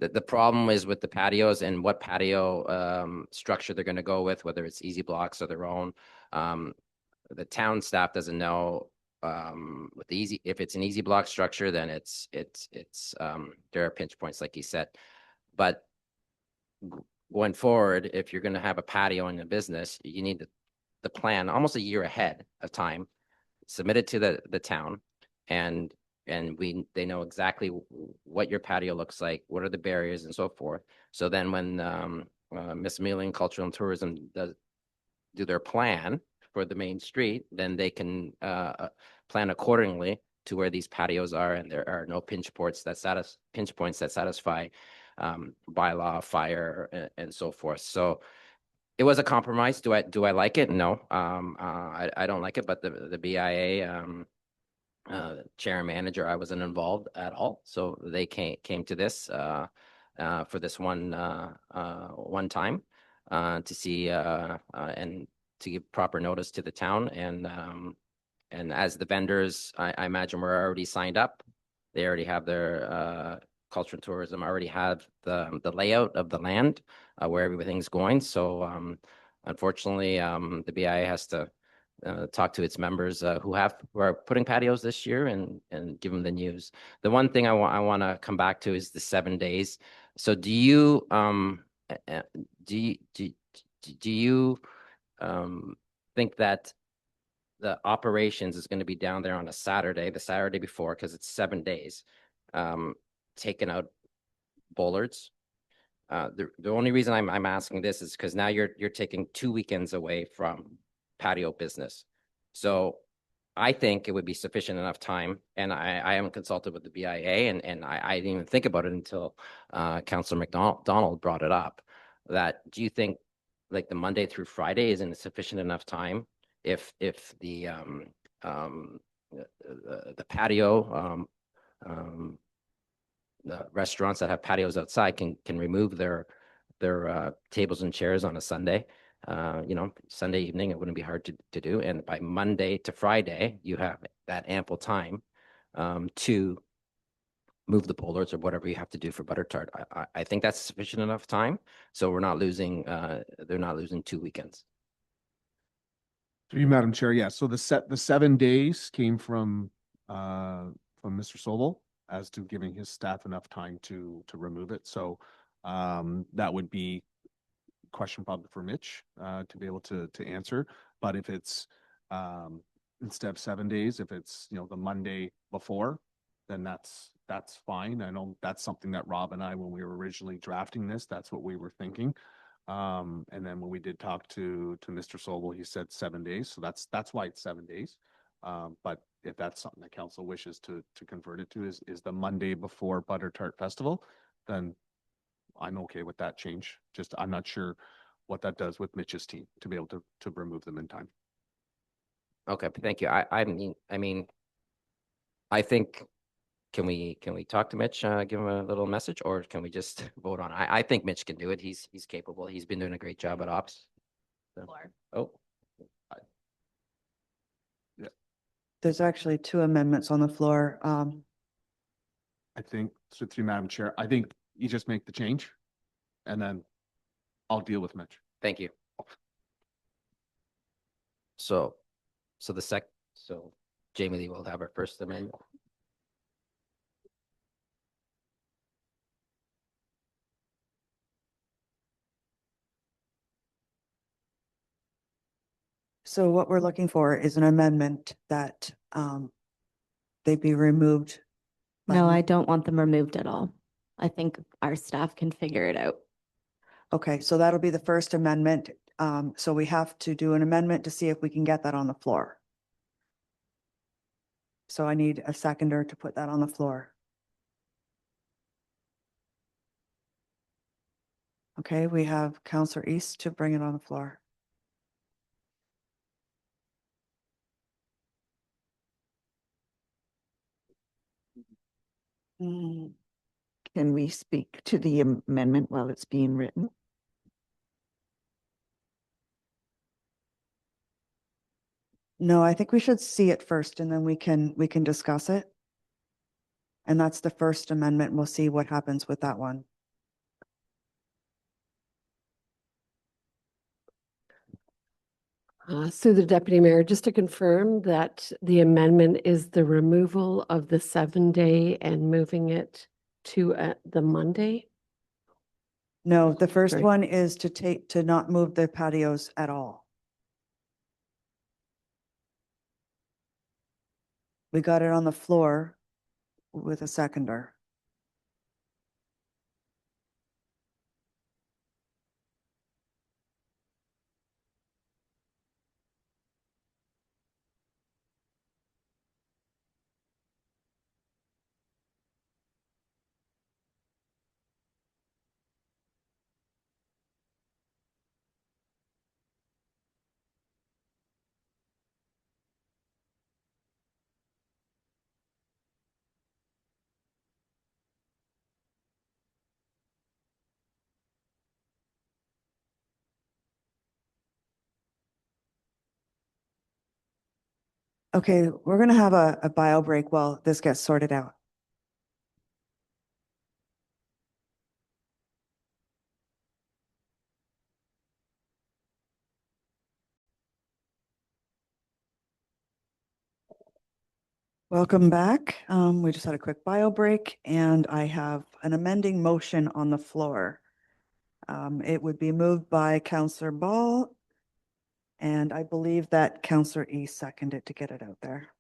the problem is with the patios and what patio structure they're going to go with, whether it's easy blocks or their own. The town staff doesn't know with the if it's an easy block structure, then it's there are pinch points, like he said. But going forward, if you're going to have a patio in the business, you need the plan almost a year ahead of time, submit it to the town, and they know exactly what your patio looks like, what are the barriers and so forth. So then when Miss Midland Cultural and Tourism do their plan for the main street, then they can plan accordingly to where these patios are, and there are no pinch points that satisfy bylaw, fire, and so forth. So it was a compromise. Do I like it? No, I don't like it. But the BIA chair and manager, I wasn't involved at all, so they came to this for this one time to see and to give proper notice to the town, and as the vendors, I imagine were already signed up. They already have their culture and tourism already have the layout of the land where everything's going. So unfortunately, the BIA has to talk to its members who are putting patios this year and give them the news. The one thing I want to come back to is the 7 days. So do you think that the operations is going to be down there on a Saturday, the Saturday before, because it's 7 days, taking out bollards? The only reason I'm asking this is because now you're taking 2 weekends away from patio business. So I think it would be sufficient enough time, and I haven't consulted with the BIA, and I didn't even think about it until Councillor McDonald brought it up. That, do you think like the Monday through Friday isn't sufficient enough time if the patio the restaurants that have patios outside can remove their their tables and chairs on a Sunday. Sunday evening, it wouldn't be hard to do. And by Monday to Friday, you have that ample time to move the pollards or whatever you have to do for butter tart. I think that's sufficient enough time. So we're not losing, they're not losing 2 weekends. Through you, Madam Chair, yeah, so the 7 days came from Mr. Sobel as to giving his staff enough time to remove it. So that would be a question probably for Mitch to be able to answer. But if it's instead of 7 days, if it's the Monday before, then that's fine. I know that's something that Rob and I, when we were originally drafting this, that's what we were thinking. And then when we did talk to Mr. Sobel, he said 7 days. So that's why it's 7 days. But if that's something that council wishes to convert it to is the Monday before Butter Tart Festival, then I'm okay with that change. Just I'm not sure what that does with Mitch's team to be able to remove them in time. Okay, thank you. I mean, I think, can we talk to Mitch, give him a little message, or can we just vote on it? I think Mitch can do it. He's capable. He's been doing a great job at ops. So- Oh, There's actually two amendments on the floor. I think, through you, Madam Chair, I think you just make the change and then I'll deal with Mitch. thank you. So Jamie Lee will have her first amendment. So what we're looking for is an amendment that they be removed. No, by- I don't want them removed at all. I think our staff can figure it out. Okay, so that'll be the first amendment. So we have to do an amendment to see if we can get that on the floor. So I need a seconder to put that on the floor. Okay, we have Counselor East to bring it on the floor. Can we speak to the amendment while it's being written? No, I think we should see it first and then we can discuss it. And that's the first amendment. We'll see what happens with that one. So the deputy mayor, just to confirm that the amendment is the removal of the 7-day and moving it to the Monday? No, the first Sorry. one is to not move the patios at all. We got it on the floor with a seconder. Okay, we're gonna have a bio break while this gets sorted out. Welcome back. We just had a quick bio break and I have an amending motion on the floor. It would be moved by Counselor Ball. And I believe that Counselor East seconded to get it out there.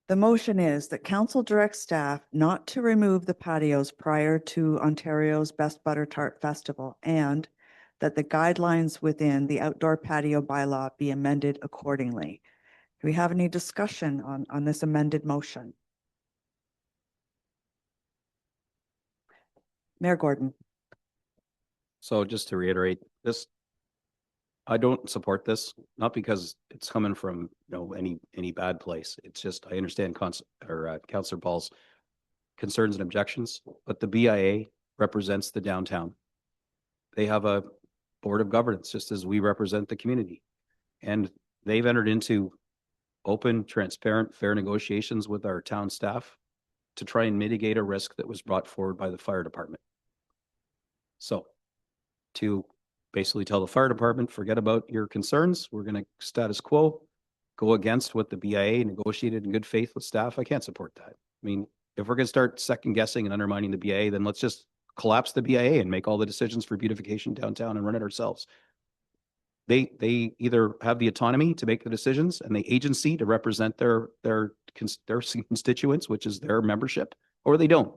The motion is that council directs staff not to remove the patios prior to Ontario's Best Butter Tart Festival and that the guidelines within the outdoor patio bylaw be amended accordingly. Do we have any discussion on this amended motion? Mayor Gordon. So just to reiterate, I don't support this, not because it's coming from, any bad place. It's just, I understand Councillor Paul's concerns and objections, but the BIA represents the downtown. they have a board of governance, just as we represent the community. And they've entered into open, transparent, fair negotiations with our town staff to try and mitigate a risk that was brought forward by the fire department. So to basically tell the fire department, forget about your concerns, we're going to status quo, go against what the BIA negotiated in good faith with staff, I can't support that. I mean, if we're going to start second guessing and undermining the BIA, then let's just collapse the BIA and make all the decisions for beautification downtown and run it ourselves. They either have the autonomy to make the decisions and the agency to represent their constituents, which is their membership, or they don't.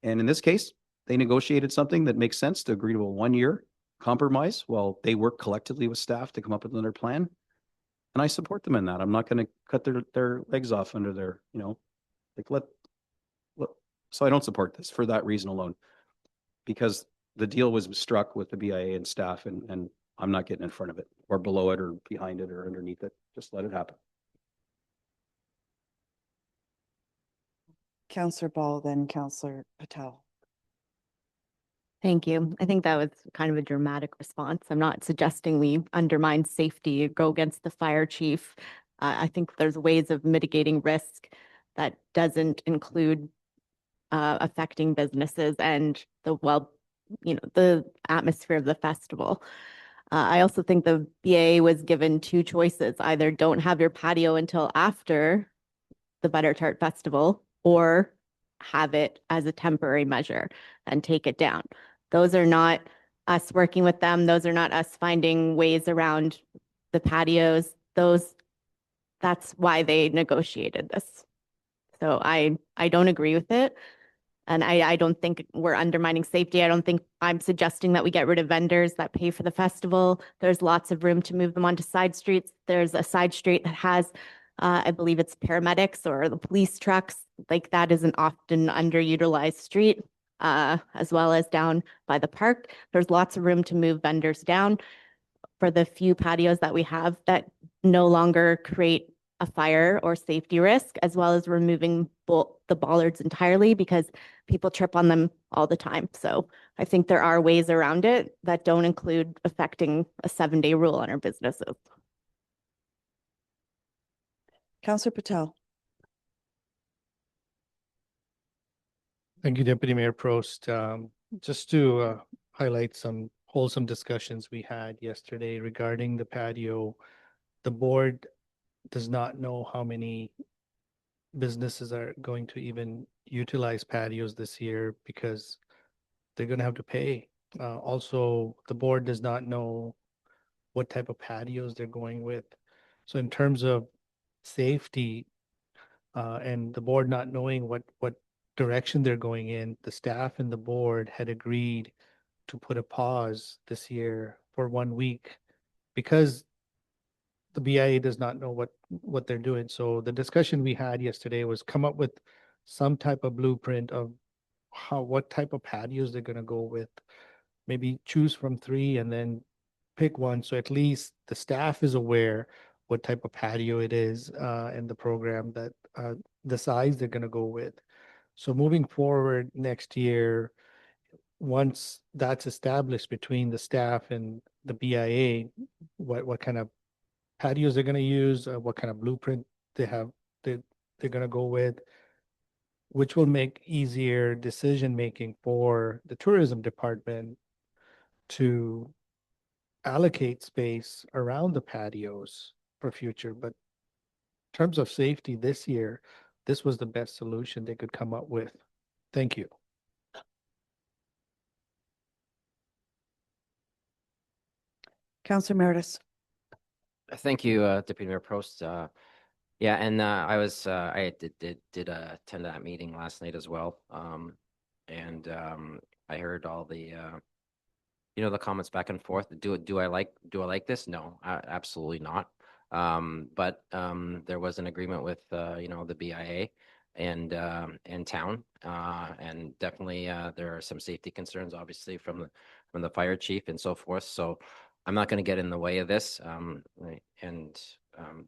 And in this case, they negotiated something that makes sense to agree to a 1-year compromise while they work collectively with staff to come up with another plan. And I support them in that. I'm not going to cut their legs off under their, like so I don't support this for that reason alone, because the deal was struck with the BIA and staff, and I'm not getting in front of it or below it or behind it or underneath it. Just let it happen. Councillor Ball, then Councillor Patel. Thank you. I think that was kind of a dramatic response. I'm not suggesting we undermine safety or go against the fire chief. I think there's ways of mitigating risk that doesn't include affecting businesses and the atmosphere of the festival. I also think the BA was given 2 choices: either don't have your patio until after the Butter Tart Festival, or have it as a temporary measure and take it down. Those are not us working with them. Those are not us finding ways around the patios. That's why they negotiated this. So I don't agree with it. And I don't think we're undermining safety. I don't think I'm suggesting that we get rid of vendors that pay for the festival. There's lots of room to move them onto side streets. There's a side street that has, I believe it's paramedics or the police trucks. Like, that is an often underutilized street, as well as down by the park. There's lots of room to move vendors down. For the few patios that we have that no longer create a fire or safety risk, as well as removing the bollards entirely, because people trip on them all the time. So I think there are ways around it that don't include affecting a 7-day rule on our businesses. Councillor Patel. Thank you, Deputy Mayor Prost. Just to highlight some wholesome discussions we had yesterday regarding the patio, the board does not know how many businesses are going to even utilize patios this year because they're going to have to pay. Also, the board does not know what type of patios they're going with. So in terms of safety, and the board not knowing what direction they're going in, the staff and the board had agreed to put a pause this year for 1 week because the BIA does not know what they're doing. So the discussion we had yesterday was come up with some type of blueprint of what type of patios they're going to go with. Maybe choose from 3 and then pick one. So at least the staff is aware what type of patio it is, and the program that the size they're going to go with. So moving forward next year, once that's established between the staff and the BIA, what kind of patios they're going to use, what kind of blueprint they're going to go with, which will make easier decision making for the tourism department to allocate space around the patios for future. But in terms of safety this year, this was the best solution they could come up with. Thank you. Councillor Meredith. Thank you, Deputy Mayor Prost. Yeah, and I did attend that meeting last night as well. And I heard all the the comments back and forth. Do I like this? No, absolutely not. But there was an agreement with the BIA and town, and definitely there are some safety concerns, obviously from the fire chief and so forth. So I'm not going to get in the way of this. And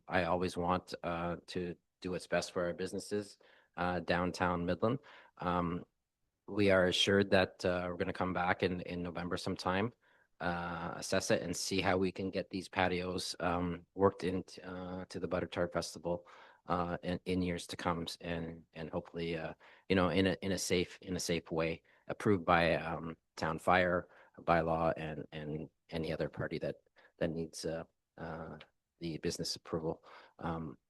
I always want to do what's best for our businesses downtown Midland. We are assured that we're going to come back in November sometime assess it and see how we can get these patios worked into to the Butter Tart Festival in years to come, and hopefully in a safe way, approved by town fire bylaw and any other party that needs the business approval.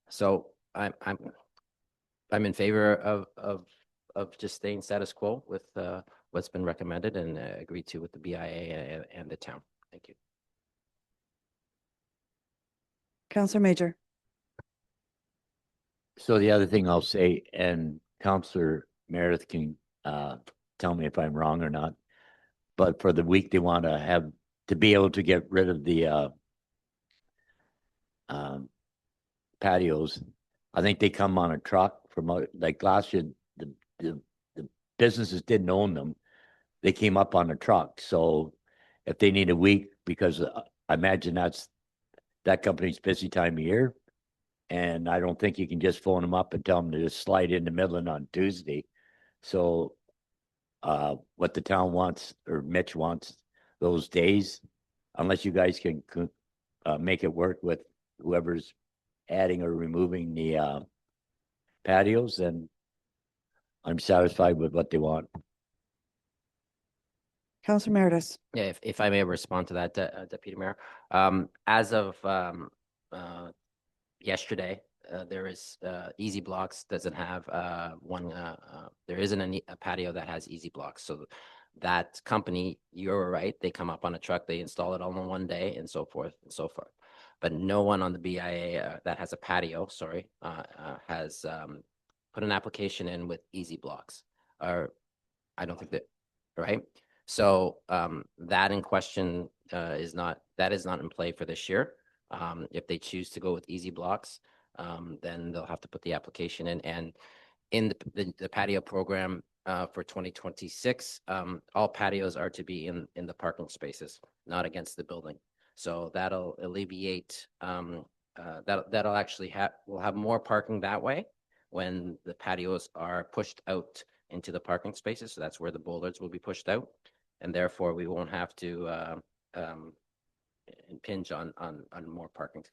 So I'm in favor of just staying status quo with what's been recommended and agreed to with the BIA and the town. Thank you. Counselor Major. So the other thing I'll say, and Counselor Meredith can tell me if I'm wrong or not, but for the week they want to have to be able to get rid of the patios. I think they come on a truck from like last year. The businesses didn't own them; they came up on a truck. So if they need a week, because I imagine that company's busy time of year, and I don't think you can just phone them up and tell them to just slide into Midland on Tuesday. So what the town wants, or Mitch wants, those days, unless you guys can make it work with whoever's adding or removing the patios, then I'm satisfied with what they want. Counselor Meredith. Yeah, if I may respond to that, Deputy Mayor. As of yesterday, there is Easy Blocks doesn't have one. There isn't a patio that has Easy Blocks. So that company, you're right, they come up on a truck, they install it all in one day, and so forth and so forth. But no one on the BIA that has a patio, has put an application in with Easy Blocks. Or I don't think that, right? So that in question is not in play for this year. If they choose to go with Easy Blocks, then they'll have to put the application in. And in the patio program for 2026, all patios are to be in the parking spaces, not against the building. So that'll alleviate, that'll actually we'll have more parking that way when the patios are pushed out into the parking spaces. So that's where the bollards will be pushed out. And therefore we won't have to impinge on more parking.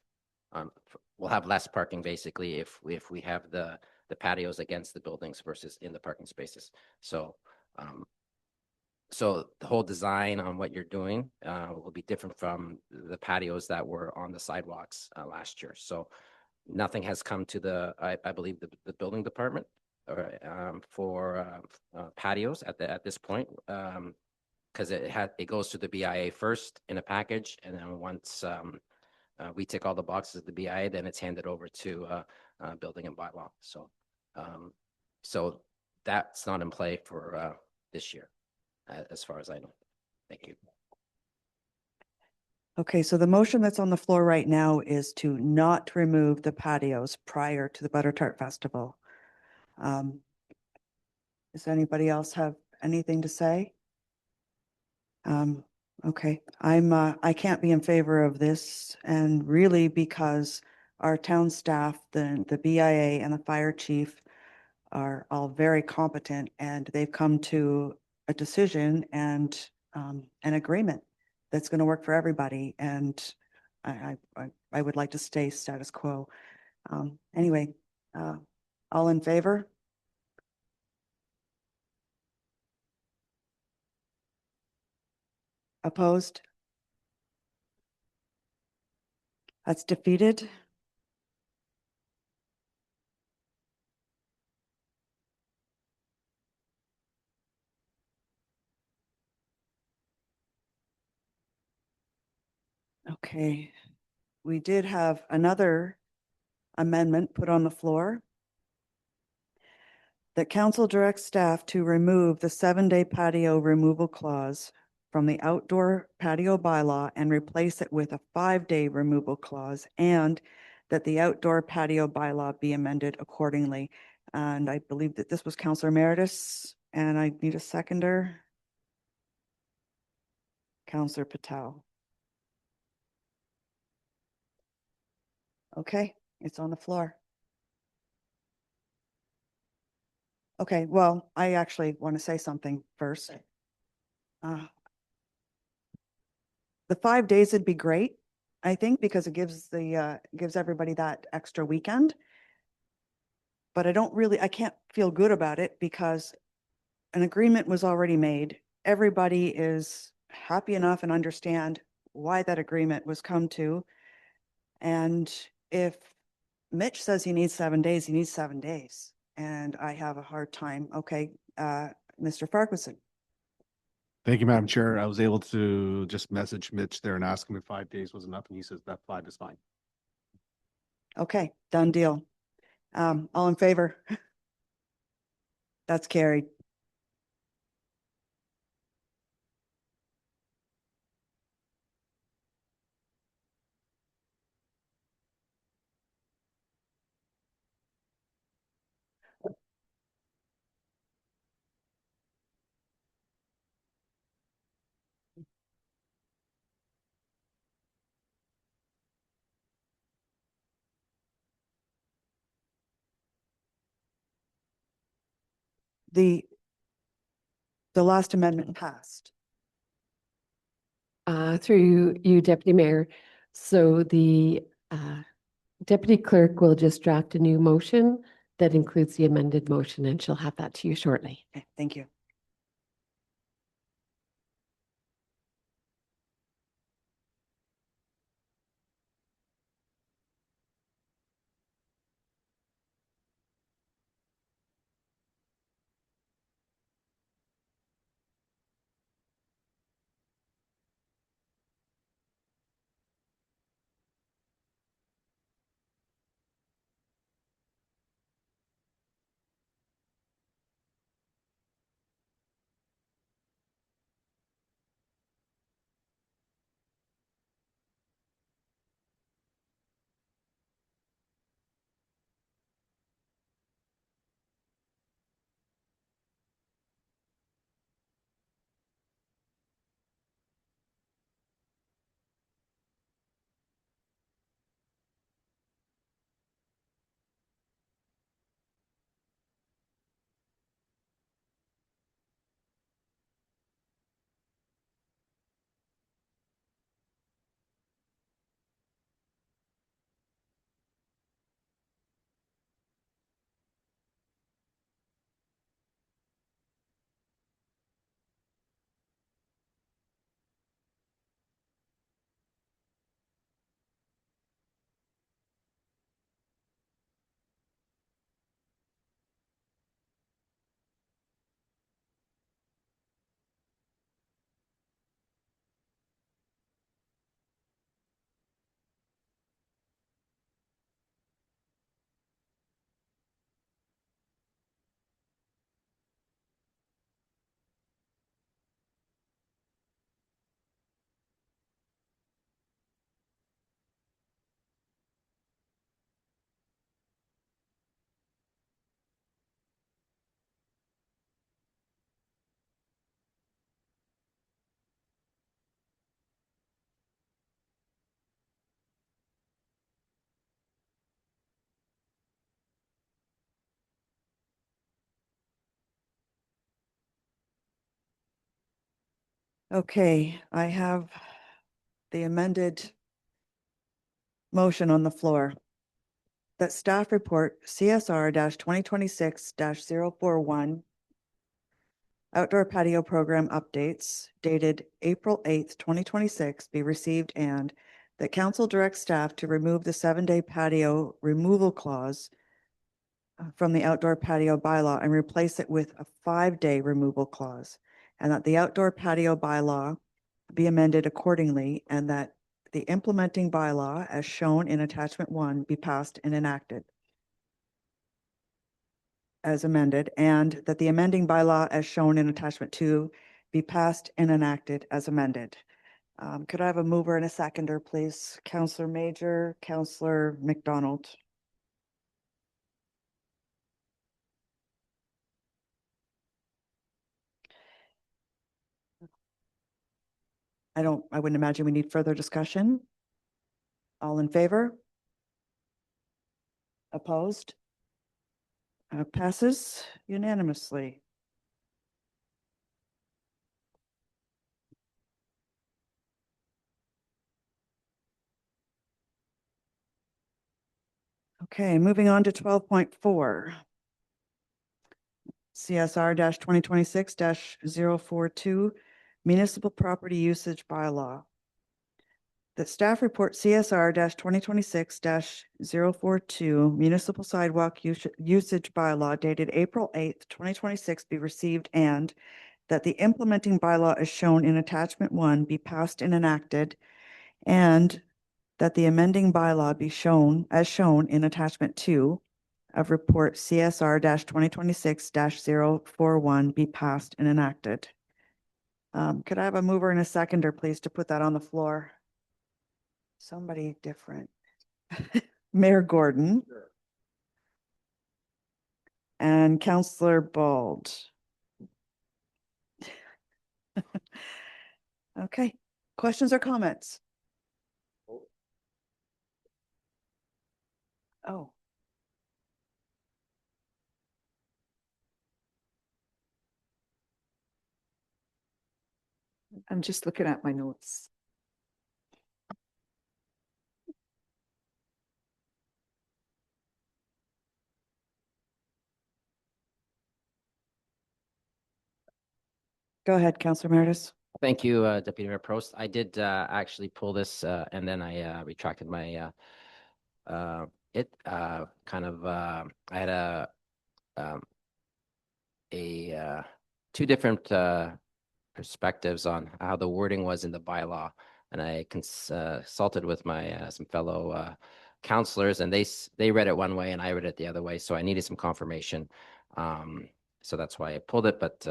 We'll have less parking basically if we have the patios against the buildings versus in the parking spaces. So so the whole design on what you're doing will be different from the patios that were on the sidewalks last year. So nothing has come to I believe the building department for patios at this point, because it goes to the BIA first in a package, and then once we tick all the boxes of the BIA, then it's handed over to building and bylaw. So so that's not in play for this year, as far as I know. Thank you. Okay, so the motion that's on the floor right now is to not remove the patios prior to the Butter Tart Festival. Does anybody else have anything to say? Okay, I can't be in favor of this, and really because our town staff, the BIA and the fire chief are all very competent, and they've come to a decision and an agreement that's going to work for everybody. And I would like to stay status quo. Anyway, all in favor? Opposed? That's defeated. Okay, we did have another amendment put on the floor. That council directs staff to remove the 7-day patio removal clause from the outdoor patio bylaw and replace it with a 5-day removal clause, and that the outdoor patio bylaw be amended accordingly. And I believe that this was Councillor Meredith, and I need a seconder. Councillor Patel. Okay, it's on the floor. Okay, well, I actually want to say something first. the 5 days would be great, I think, because it gives gives everybody that extra weekend. But I can't feel good about it because an agreement was already made. Everybody is happy enough and understand why that agreement was come to. And if Mitch says he needs 7 days, he needs 7 days. And I have a hard time. Okay, Mr. Farquharson. Thank you, Madam Chair. I was able to just message Mitch there and ask him if 5 days was enough, and he says that 5 is fine. Okay, done deal. All in favor? That's carried. The last amendment passed. Through you, Deputy Mayor. So the Deputy Clerk will just draft a new motion that includes the amended motion, and she'll have that to you shortly. Okay, thank you. Okay, I have the amended motion on the floor. That staff report CSR 2026 041 outdoor patio program updates dated April 8th, 2026 be received, and that council directs staff to remove the 7-day patio removal clause from the outdoor patio bylaw and replace it with a 5-day removal clause, and that the outdoor patio bylaw be amended accordingly, and that the implementing bylaw as shown in attachment 1 be passed and enacted as amended, and that the amending bylaw as shown in attachment 2 be passed and enacted as amended. Could I have a mover and a seconder, please? Councillor Major, Councillor McDonald. I wouldn't imagine we need further discussion. All in favor? Opposed? Passes unanimously. Okay, moving on to 12.4. CSR 2026-042 Municipal Property Usage Bylaw. The staff report CSR 2026-042 Municipal Sidewalk Usage Bylaw dated April 8th, 2026 be received, and that the implementing bylaw as shown in attachment 1 be passed and enacted, and that the amending bylaw be shown as shown in attachment 2 of report CSR 2026-041 be passed and enacted. Could I have a mover and a seconder, please, to put that on the floor? Somebody different. Mayor Gordon. And Councillor Bald. Okay, questions or comments? Oh. I'm just looking at my notes. Go ahead, Councillor Meredith. Thank you, Deputy Mayor Prost. I did actually pull this and then I retracted my I had two different perspectives on how the wording was in the bylaw, and I consulted with my some fellow counselors, and they read it one way and I read it the other way, so I needed some confirmation. So that's why I pulled it, but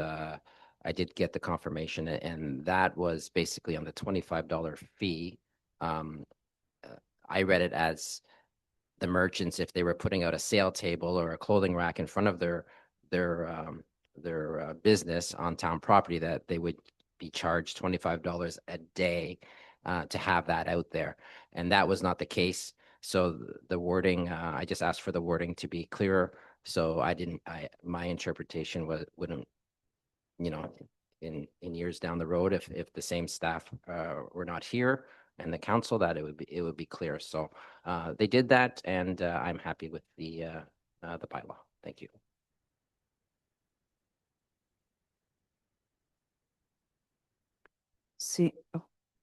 I did get the confirmation, and that was basically on the $25 fee. I read it as the merchants, if they were putting out a sale table or a clothing rack in front of their business on town property, that they would be charged $25 a day to have that out there. And that was not the case. So the wording, I just asked for the wording to be clearer. So my interpretation wouldn't, in years down the road, if the same staff were not here and the council, that it would be clear. So they did that, and I'm happy with the bylaw. Thank you.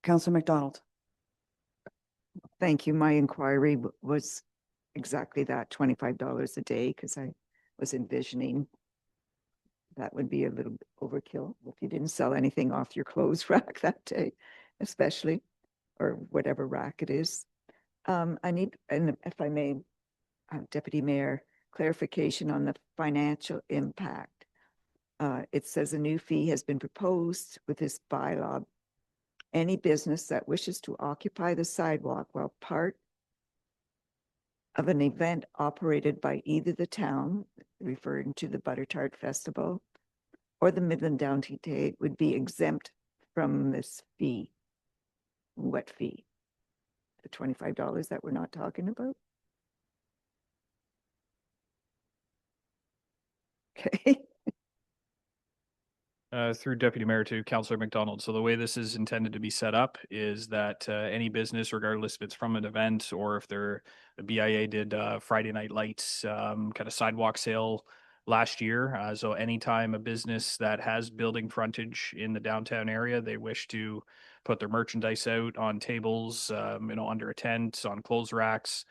Councillor McDonald. Thank you. My inquiry was exactly that, $25 a day, because I was envisioning that would be a little bit overkill if you didn't sell anything off your clothes rack that day, especially, or whatever rack it is. I need, and if I may, Deputy Mayor, clarification on the financial impact. It says a new fee has been proposed with this bylaw. Any business that wishes to occupy the sidewalk while part of an event operated by either the town, referring to the Butter Tart Festival, or the Midland Downtown Day, would be exempt from this fee. What fee? The $25 that we're not talking about? Okay. Through Deputy Mayor to Councillor McDonald. So the way this is intended to be set up is that any business, regardless if it's from an event or if the BIA did Friday Night Lights kind of sidewalk sale last year. So anytime a business that has building frontage in the downtown area, they wish to put their merchandise out on tables, under a tent, on clothes racks,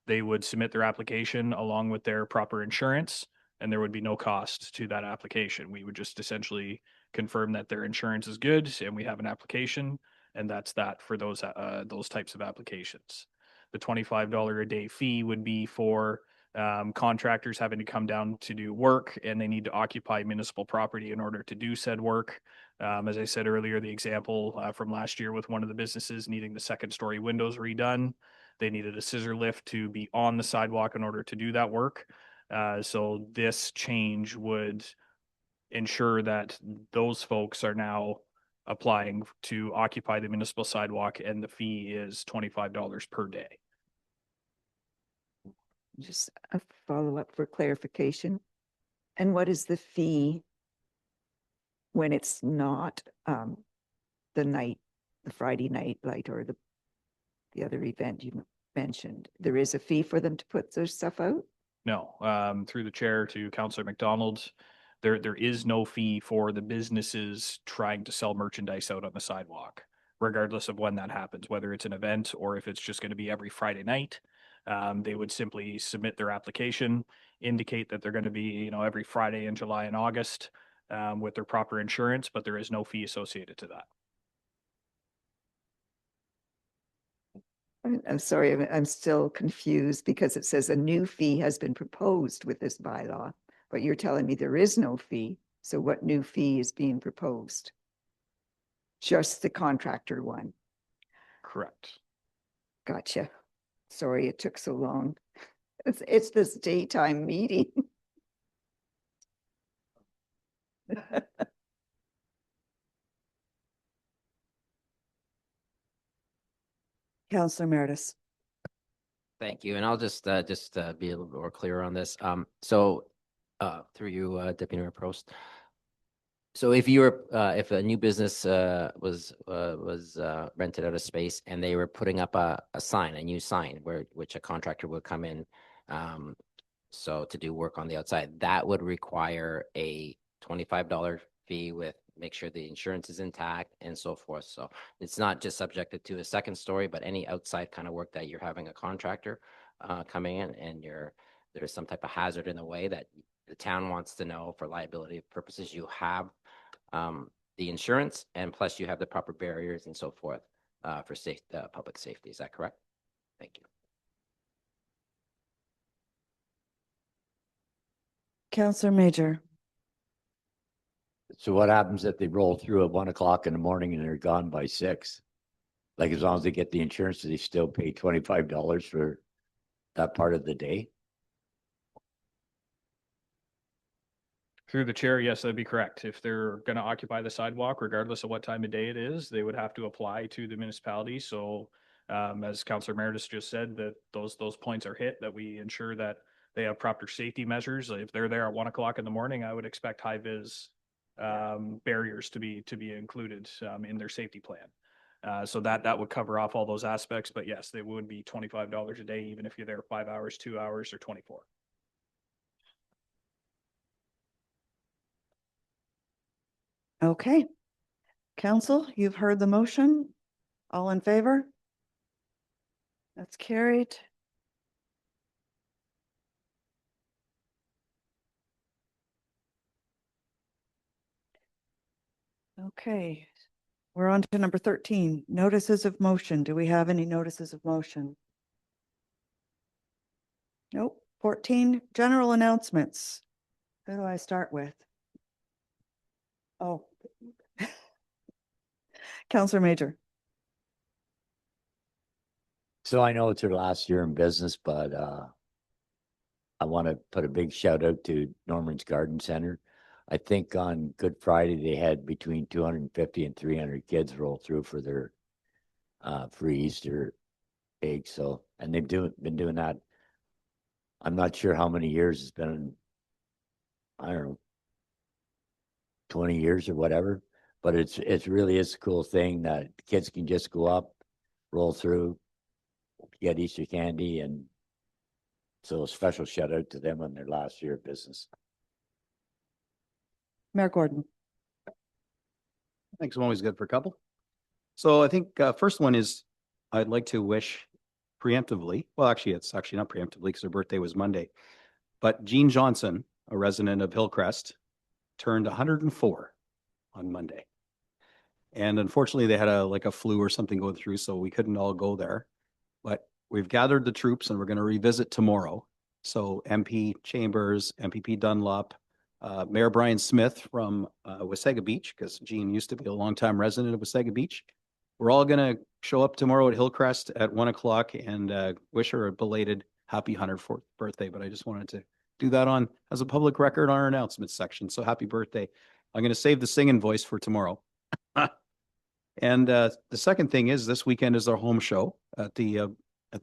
they would submit their application along with their proper insurance, and there would be no cost to that application. We would just essentially confirm that their insurance is good and we have an application, and that's that for those types of applications. The $25 a day fee would be for contractors having to come down to do work, and they need to occupy municipal property in order to do said work. As I said earlier, the example from last year with one of the businesses needing the second story windows redone, they needed a scissor lift to be on the sidewalk in order to do that work. So this change would ensure that those folks are now applying to occupy the municipal sidewalk, and the fee is $25 per day. Just a follow-up for clarification. And what is the fee when it's not the Friday night light or the other event? mentioned. There is a fee for them to put their stuff out? No, through the chair to Councillor McDonald, there is no fee for the businesses trying to sell merchandise out on the sidewalk, regardless of when that happens, whether it's an event or if it's just going to be every Friday night. They would simply submit their application, indicate that they're going to be, you know, every Friday in July and August, with their proper insurance, but there is no fee associated to that. I'm sorry, I'm still confused because it says a new fee has been proposed with this bylaw, but you're telling me there is no fee. So what new fee is being proposed? Just the contractor one. Correct. Gotcha. Sorry it took so long. It's this daytime meeting. Councillor Meredith. Thank you. And I'll just be a little bit more clear on this. Through you, Deputy Mayor Prost. So if if a new business was rented out a space and they were putting up a new sign which a contractor would come in, so to do work on the outside, that would require a $25 fee with make sure the insurance is intact and so forth. So it's not just subjected to a second story, but any outside kind of work that you're having a contractor coming in and there's some type of hazard in the way that the town wants to know for liability purposes, you have the insurance and plus you have the proper barriers and so forth for public safety. Is that correct? Thank you. Councillor Major. So what happens if they roll through at 1 o'clock in the morning and they're gone by 6? Like as long as they get the insurance, do they still pay $25 for that part of the day? Through the chair, yes, that'd be correct. If they're going to occupy the sidewalk, regardless of what time of day it is, they would have to apply to the municipality. So as Councillor Meredith just said, that those points are hit, that we ensure that they have proper safety measures. If they're there at 1 o'clock in the morning, I would expect high vis barriers to be included in their safety plan. So that would cover off all those aspects. But yes, they would be $25 a day, even if you're there 5 hours, 2 hours, or 24. Okay. Council, you've heard the motion. All in favor? That's carried. Okay, we're on to number 13, notices of motion. Do we have any notices of motion? Nope. 14, general announcements. Who do I start with? Oh. Councillor Major. So I know it's her last year in business, but I want to put a big shout out to Norman's Garden Center. I think on Good Friday, they had between 250 and 300 kids roll through for their free Easter eggs. So, and they've been doing that. I'm not sure how many years it's been. I don't know, 20 years or whatever, but it's really is a cool thing that kids can just go up, roll through, get Easter candy, and so a special shout out to them on their last year of business. Mayor Gordon. Thanks. I'm always good for a couple. So I think first one is I'd like to wish preemptively. Well, actually, it's actually not preemptively because her birthday was Monday. But Jean Johnson, a resident of Hillcrest, turned 104 on Monday. And unfortunately, they had a flu or something go through, so we couldn't all go there. But we've gathered the troops and we're going to revisit tomorrow. So MP Chambers, MPP Dunlop, Mayor Brian Smith from Wasaga Beach, because Jean used to be a longtime resident of Wasaga Beach. We're all going to show up tomorrow at Hillcrest at 1 o'clock and wish her a belated happy 104th birthday. But I just wanted to do that on as a public record on our announcements section. So happy birthday. I'm going to save the singing voice for tomorrow. And the second thing is this weekend is our home show at the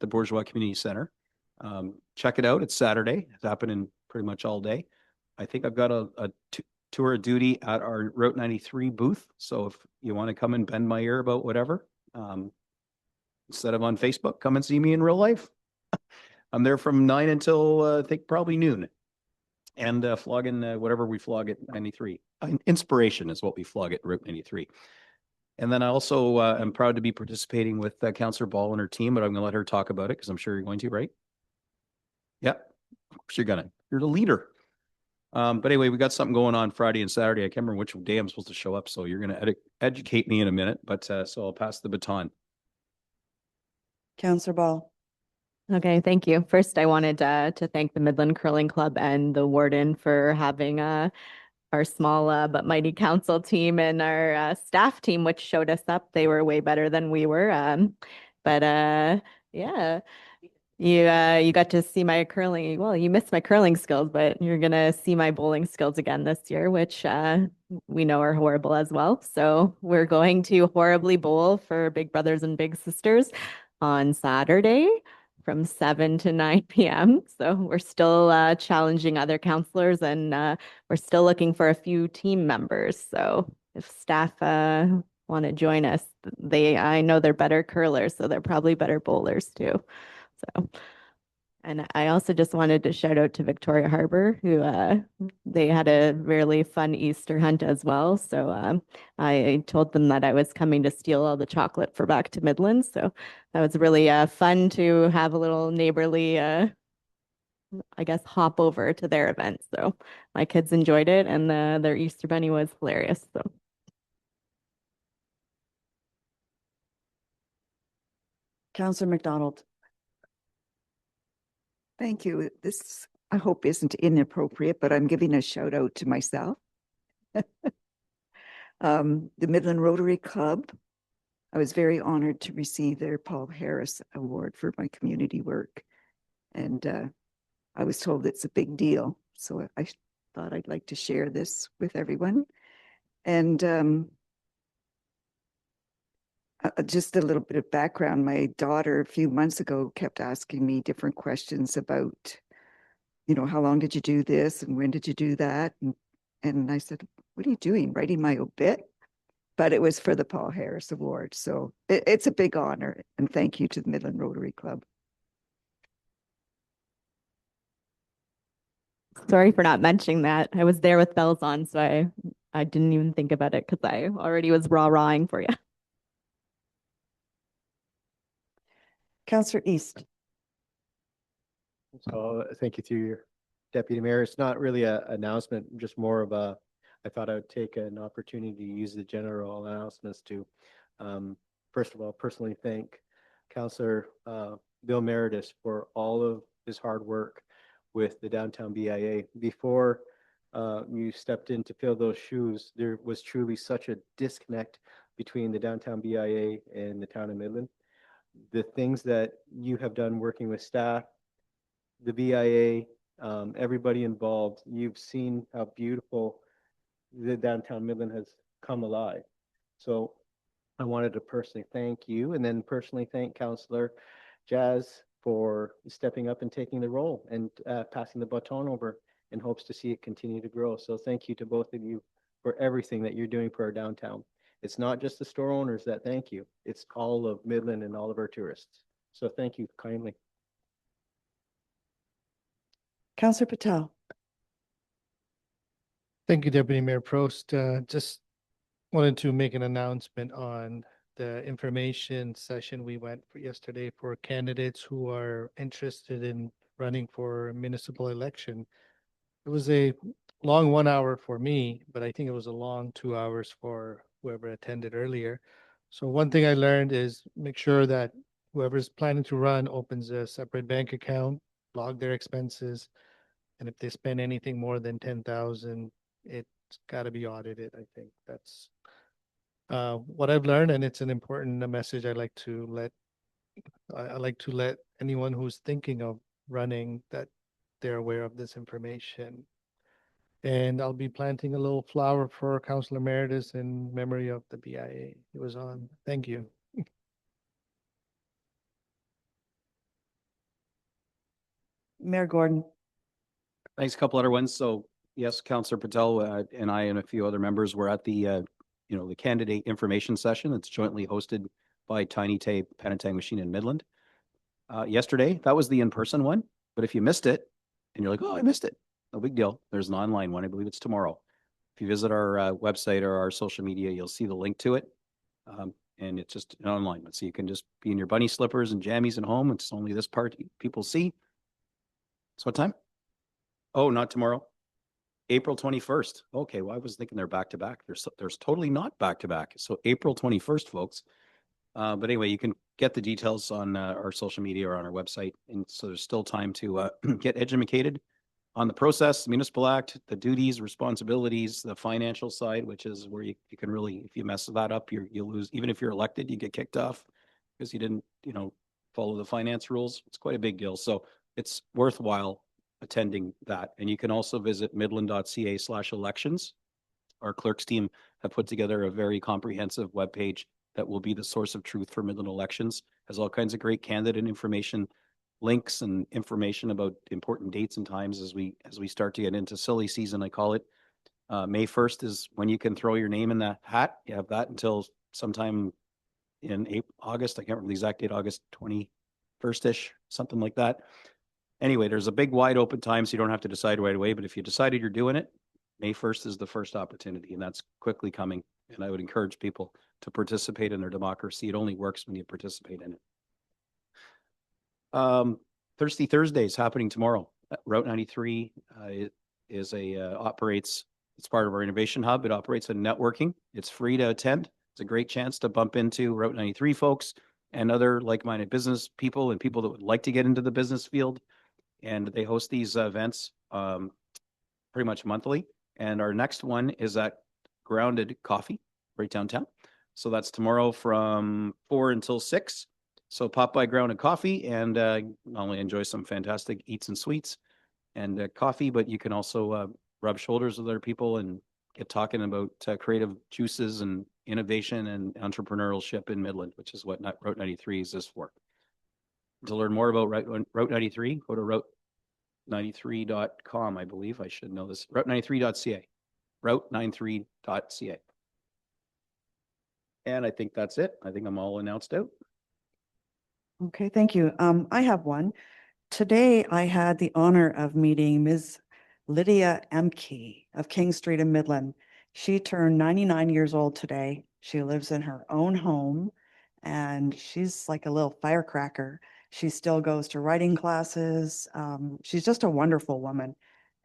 Bourgeois Community Center. Check it out. It's Saturday. It's happening pretty much all day. I think I've got a tour of duty at our Route 93 booth. So if you want to come and bend my ear about whatever, instead of on Facebook, come and see me in real life. I'm there from 9 until I think probably noon. And flogging whatever we flog at 93. Inspiration is what we flog at Route 93. And then I also am proud to be participating with Councillor Ball and her team, but I'm going to let her talk about it because I'm sure you're going to, right? Yeah, of course you're gonna. You're the leader. But anyway, we got something going on Friday and Saturday. I can't remember which day I'm supposed to show up, so you're going to educate me in a minute. But so I'll pass the baton. Councillor Ball. Okay, thank you. First, I wanted to thank the Midland Curling Club and the warden for having our small but mighty council team and our staff team, which showed us up. They were way better than we were. But yeah, you got to see my curling. Well, you missed my curling skills, but you're gonna see my bowling skills again this year, which we know are horrible as well. So we're going to horribly bowl for Big Brothers and Big Sisters on Saturday from 7 to 9 p.m. So we're still challenging other counselors, and we're still looking for a few team members. So if staff want to join us, I know they're better curlers, so they're probably better bowlers too. So, and I also just wanted to shout out to Victoria Harbor, who they had a really fun Easter hunt as well. So I told them that I was coming to steal all the chocolate for back to Midland. So that was really fun to have a little neighborly, I guess, hop over to their event. So my kids enjoyed it, and their Easter bunny was hilarious. So. Councillor McDonald. Thank you. This, I hope, isn't inappropriate, but I'm giving a shout out to myself. The Midland Rotary Club, I was very honored to receive their Paul Harris Award for my community work. And I was told it's a big deal. So I thought I'd like to share this with everyone. And just a little bit of background. My daughter a few months ago kept asking me different questions about, how long did you do this and when did you do that? And I said, what are you doing? Writing my obit? But it was for the Paul Harris Award. So it's a big honor. And thank you to the Midland Rotary Club. Sorry for not mentioning that. I was there with bells on, so I didn't even think about it because I already was rah-rahing for you. Councillor East. So thank you to your deputy mayor. It's not really an announcement, just more of I thought I would take an opportunity to use the general announcements to, first of all, personally thank Councillor Bill Meredith for all of his hard work with the downtown BIA. Before you stepped in to fill those shoes, there was truly such a disconnect between the downtown BIA and the town of Midland. The things that you have done working with staff, the BIA, everybody involved, you've seen how beautiful the downtown Midland has come alive. So I wanted to personally thank you, and then personally thank Councillor Jazz for stepping up and taking the role and passing the baton over in hopes to see it continue to grow. So thank you to both of you for everything that you're doing for our downtown. It's not just the store owners that thank you. It's all of Midland and all of our tourists. So thank you kindly. Councillor Patel. Thank you, Deputy Mayor Prost. Just wanted to make an announcement on the information session we went for yesterday for candidates who are interested in running for a municipal election. It was a long 1 hour for me, but I think it was a long 2 hours for whoever attended earlier. So one thing I learned is make sure that whoever's planning to run opens a separate bank account, log their expenses, and if they spend anything more than 10,000, it's got to be audited. I think that's what I've learned, and it's an important message I like to let anyone who's thinking of running that they're aware of this information. And I'll be planting a little flower for Councillor Meredith in memory of the BIA he was on. Thank you. Mayor Gordon. Thanks. A couple other ones. So yes, Councillor Patel and I and a few other members were at the the candidate information session. It's jointly hosted by Tiny Tape Pen and Tag Machine in Midland. Yesterday, that was the in-person one. But if you missed it and you're like, oh, I missed it, no big deal. There's an online one. I believe it's tomorrow. If you visit our website or our social media, you'll see the link to it. And it's just an online one. So you can just be in your bunny slippers and jammies at home. It's only this part people see. So what time? Oh, not tomorrow. April 21st. Okay, well, I was thinking they're back to back. There's totally not back to back. So April 21st, folks. But anyway, you can get the details on our social media or on our website. And so there's still time to get educated on the process, the municipal act, the duties, responsibilities, the financial side, which is where you can really, if you mess that up, you lose. Even if you're elected, you get kicked off because you didn't, follow the finance rules. It's quite a big deal. So it's worthwhile attending that. And you can also visit midland.ca/elections. Our clerks team have put together a very comprehensive webpage that will be the source of truth for Midland elections. Has all kinds of great candidate information, links and information about important dates and times as we start to get into silly season, I call it. May 1st is when you can throw your name in the hat. You have that until sometime in August. I can't remember the exact date, August 21st-ish, something like that. Anyway, there's a big wide open time, so you don't have to decide right away. But if you decided you're doing it, May 1st is the first opportunity, and that's quickly coming. And I would encourage people to participate in their democracy. It only works when you participate in it. Thirsty Thursdays happening tomorrow. Route 93 operates. It's part of our innovation hub. It operates in networking. It's free to attend. It's a great chance to bump into Route 93 folks and other like-minded business people and people that would like to get into the business field. And they host these events pretty much monthly. And our next one is at Grounded Coffee right downtown. So that's tomorrow from 4 until 6. So pop by Grounded Coffee and not only enjoy some fantastic eats and sweets and coffee, but you can also rub shoulders with other people and get talking about creative juices and innovation and entrepreneurship in Midland, which is what Route 93 is for. To learn more about Route 93, go to route93.com, I believe. I should know this. Route93.ca. Route93.ca. And I think that's it. I think I'm all announced out. Okay, thank you. I have one. Today, I had the honor of meeting Ms. Lydia Emke of King Street in Midland. She turned 99 years old today. She lives in her own home and she's like a little firecracker. She still goes to writing classes. She's just a wonderful woman.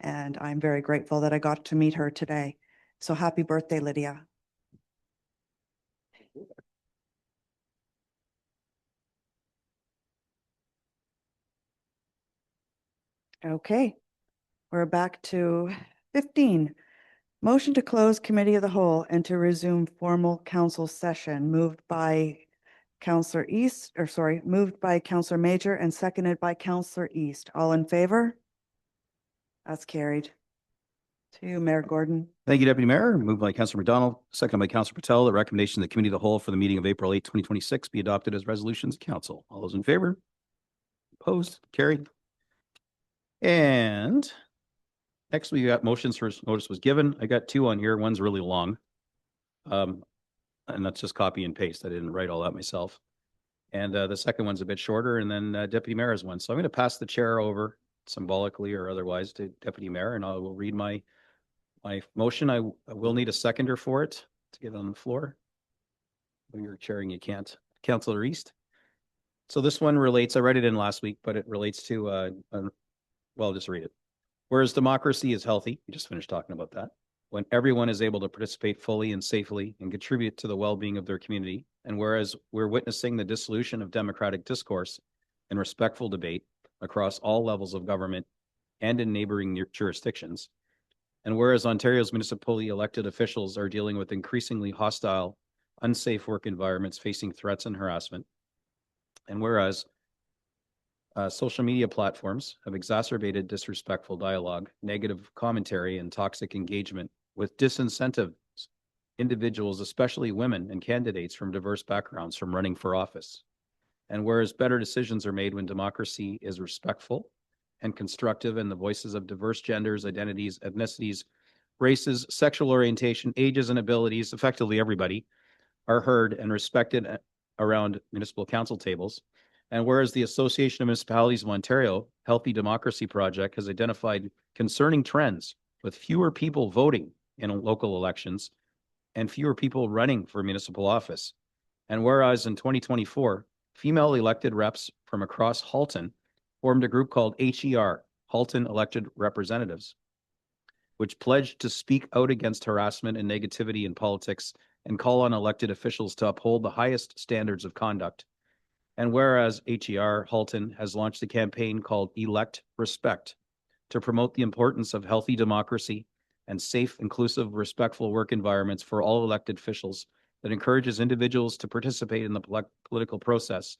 And I'm very grateful that I got to meet her today. So happy birthday, Lydia. Okay, we're back to 15. Motion to close committee of the whole and to resume formal council session moved by Councillor Major and seconded by Councillor East. All in favor? That's carried. To you, Mayor Gordon. Thank you, Deputy Mayor. Moved by Councillor McDonald, seconded by Councillor Patel. The recommendation of the committee of the whole for the meeting of April 8, 2026 be adopted as resolutions of council. All those in favor? Opposed? Carried. And next we got motions for notice was given. I got two on here. One's really long. And that's just copy and paste. I didn't write all that myself. And the second one's a bit shorter, and then Deputy Mayor has one. So I'm going to pass the chair over symbolically or otherwise to Deputy Mayor, and I will read my motion. I will need a seconder for it to get on the floor. When you're chairing, you can't. Councillor East. So this one relates, I read it in last week, but it relates to, well, I'll just read it. Whereas democracy is healthy, we just finished talking about that, when everyone is able to participate fully and safely and contribute to the well-being of their community. And whereas we're witnessing the dissolution of democratic discourse and respectful debate across all levels of government and in neighboring jurisdictions. And whereas Ontario's municipally elected officials are dealing with increasingly hostile, unsafe work environments facing threats and harassment. And whereas social media platforms have exacerbated disrespectful dialogue, negative commentary, and toxic engagement with disincentive individuals, especially women and candidates from diverse backgrounds, from running for office. And whereas better decisions are made when democracy is respectful and constructive and the voices of diverse genders, identities, ethnicities, races, sexual orientation, ages, and abilities, effectively everybody, are heard and respected around municipal council tables. And whereas the Association of Municipalities of Ontario Healthy Democracy Project has identified concerning trends with fewer people voting in local elections and fewer people running for municipal office. And whereas in 2024, female elected reps from across Halton formed a group called HER, Halton Elected Representatives, which pledged to speak out against harassment and negativity in politics and call on elected officials to uphold the highest standards of conduct. And whereas HER Halton has launched a campaign called Elect Respect to promote the importance of healthy democracy and safe, inclusive, respectful work environments for all elected officials that encourages individuals to participate in the political process.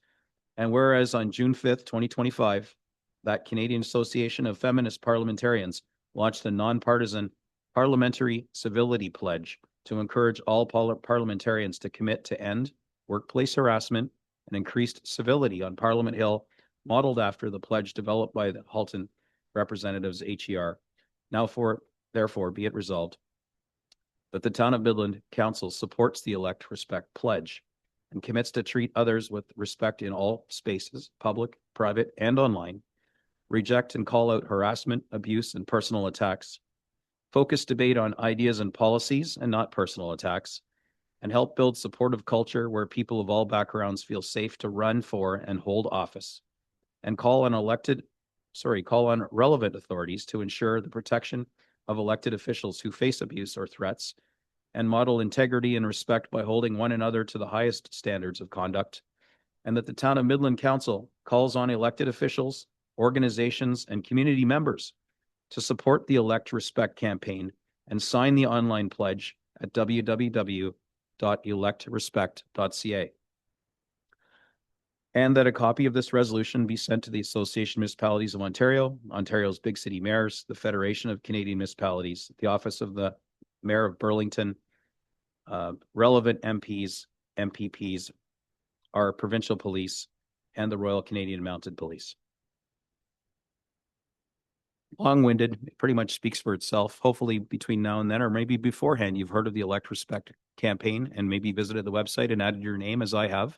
And whereas on June 5th, 2025, that Canadian Association of Feminist Parliamentarians launched a nonpartisan parliamentary civility pledge to encourage all parliamentarians to commit to end workplace harassment and increased civility on Parliament Hill, modeled after the pledge developed by the Halton representatives HER. Now therefore be it resolved that the Town of Midland Council supports the Elect Respect pledge and commits to treat others with respect in all spaces, public, private, and online, reject and call out harassment, abuse, and personal attacks, focus debate on ideas and policies and not personal attacks, and help build supportive culture where people of all backgrounds feel safe to run for and hold office, and call on relevant authorities to ensure the protection of elected officials who face abuse or threats, and model integrity and respect by holding one another to the highest standards of conduct, and that the Town of Midland Council calls on elected officials, organizations, and community members to support the Elect Respect campaign and sign the online pledge at www.electrespect.ca. And that a copy of this resolution be sent to the Association of Municipalities of Ontario, Ontario's Big City Mayors, the Federation of Canadian Municipalities, the Office of the Mayor of Burlington, relevant MPs, MPPs, our provincial police, and the Royal Canadian Mounted Police. Long-winded, it pretty much speaks for itself. Hopefully between now and then, or maybe beforehand, you've heard of the Elect Respect campaign and maybe visited the website and added your name, as I have,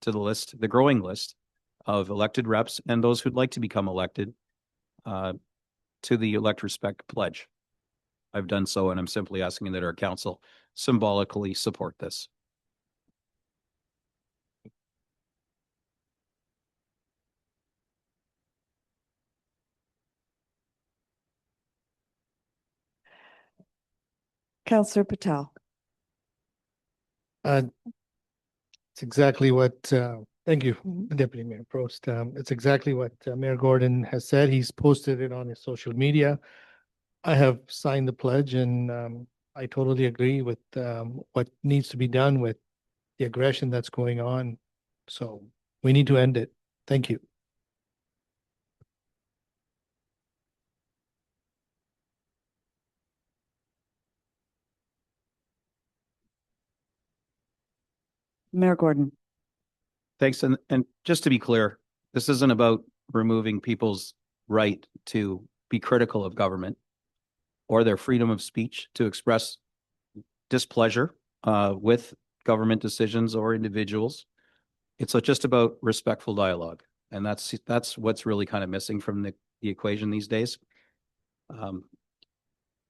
to the list, the growing list of elected reps and those who'd like to become elected to the Elect Respect pledge. I've done so, and I'm simply asking that our council symbolically support this. Councillor Patel. It's exactly what, thank you, Deputy Mayor Prost. It's exactly what Mayor Gordon has said. He's posted it on his social media. I have signed the pledge, and I totally agree with what needs to be done with the aggression that's going on. So we need to end it. Thank you. Mayor Gordon. Thanks. And just to be clear, this isn't about removing people's right to be critical of government or their freedom of speech to express displeasure with government decisions or individuals. It's just about respectful dialogue. And that's what's really kind of missing from the equation these days.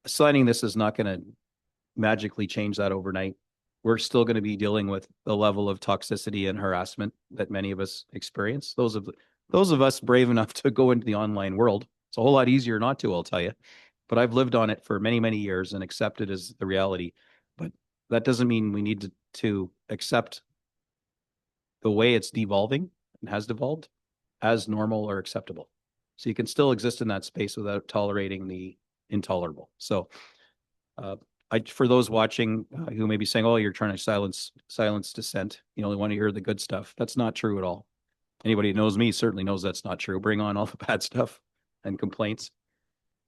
Signing this is not going to magically change that overnight. We're still going to be dealing with the level of toxicity and harassment that many of us experience. Those of us brave enough to go into the online world, it's a whole lot easier not to, I'll tell you. But I've lived on it for many, many years and accept it as the reality. But that doesn't mean we need to accept the way it's devolving and has devolved as normal or acceptable. So you can still exist in that space without tolerating the intolerable. So for those watching who may be saying, oh, you're trying to silence dissent, you only want to hear the good stuff. That's not true at all. Anybody who knows me certainly knows that's not true. Bring on all the bad stuff and complaints.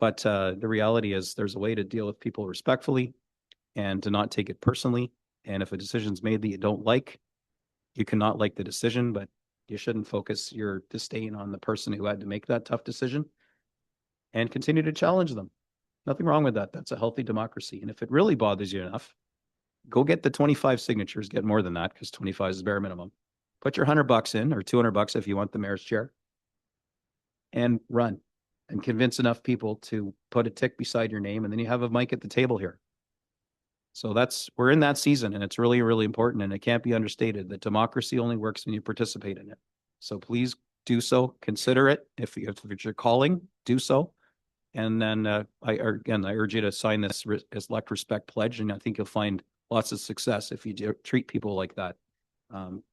But the reality is there's a way to deal with people respectfully and to not take it personally. And if a decision's made that you don't like, you cannot like the decision, but you shouldn't focus your disdain on the person who had to make that tough decision and continue to challenge them. Nothing wrong with that. That's a healthy democracy. And if it really bothers you enough, go get the 25 signatures, get more than that because 25 is the bare minimum. Put your $100 in, or $200 if you want the mayor's chair, and run and convince enough people to put a tick beside your name, and then you have a mic at the table here. So we're in that season, and it's really, really important, and it can't be understated that democracy only works when you participate in it. So please do so, consider it. If it's your calling, do so. And then I urge you to sign this elect respect pledge, and I think you'll find lots of success if you treat people like that,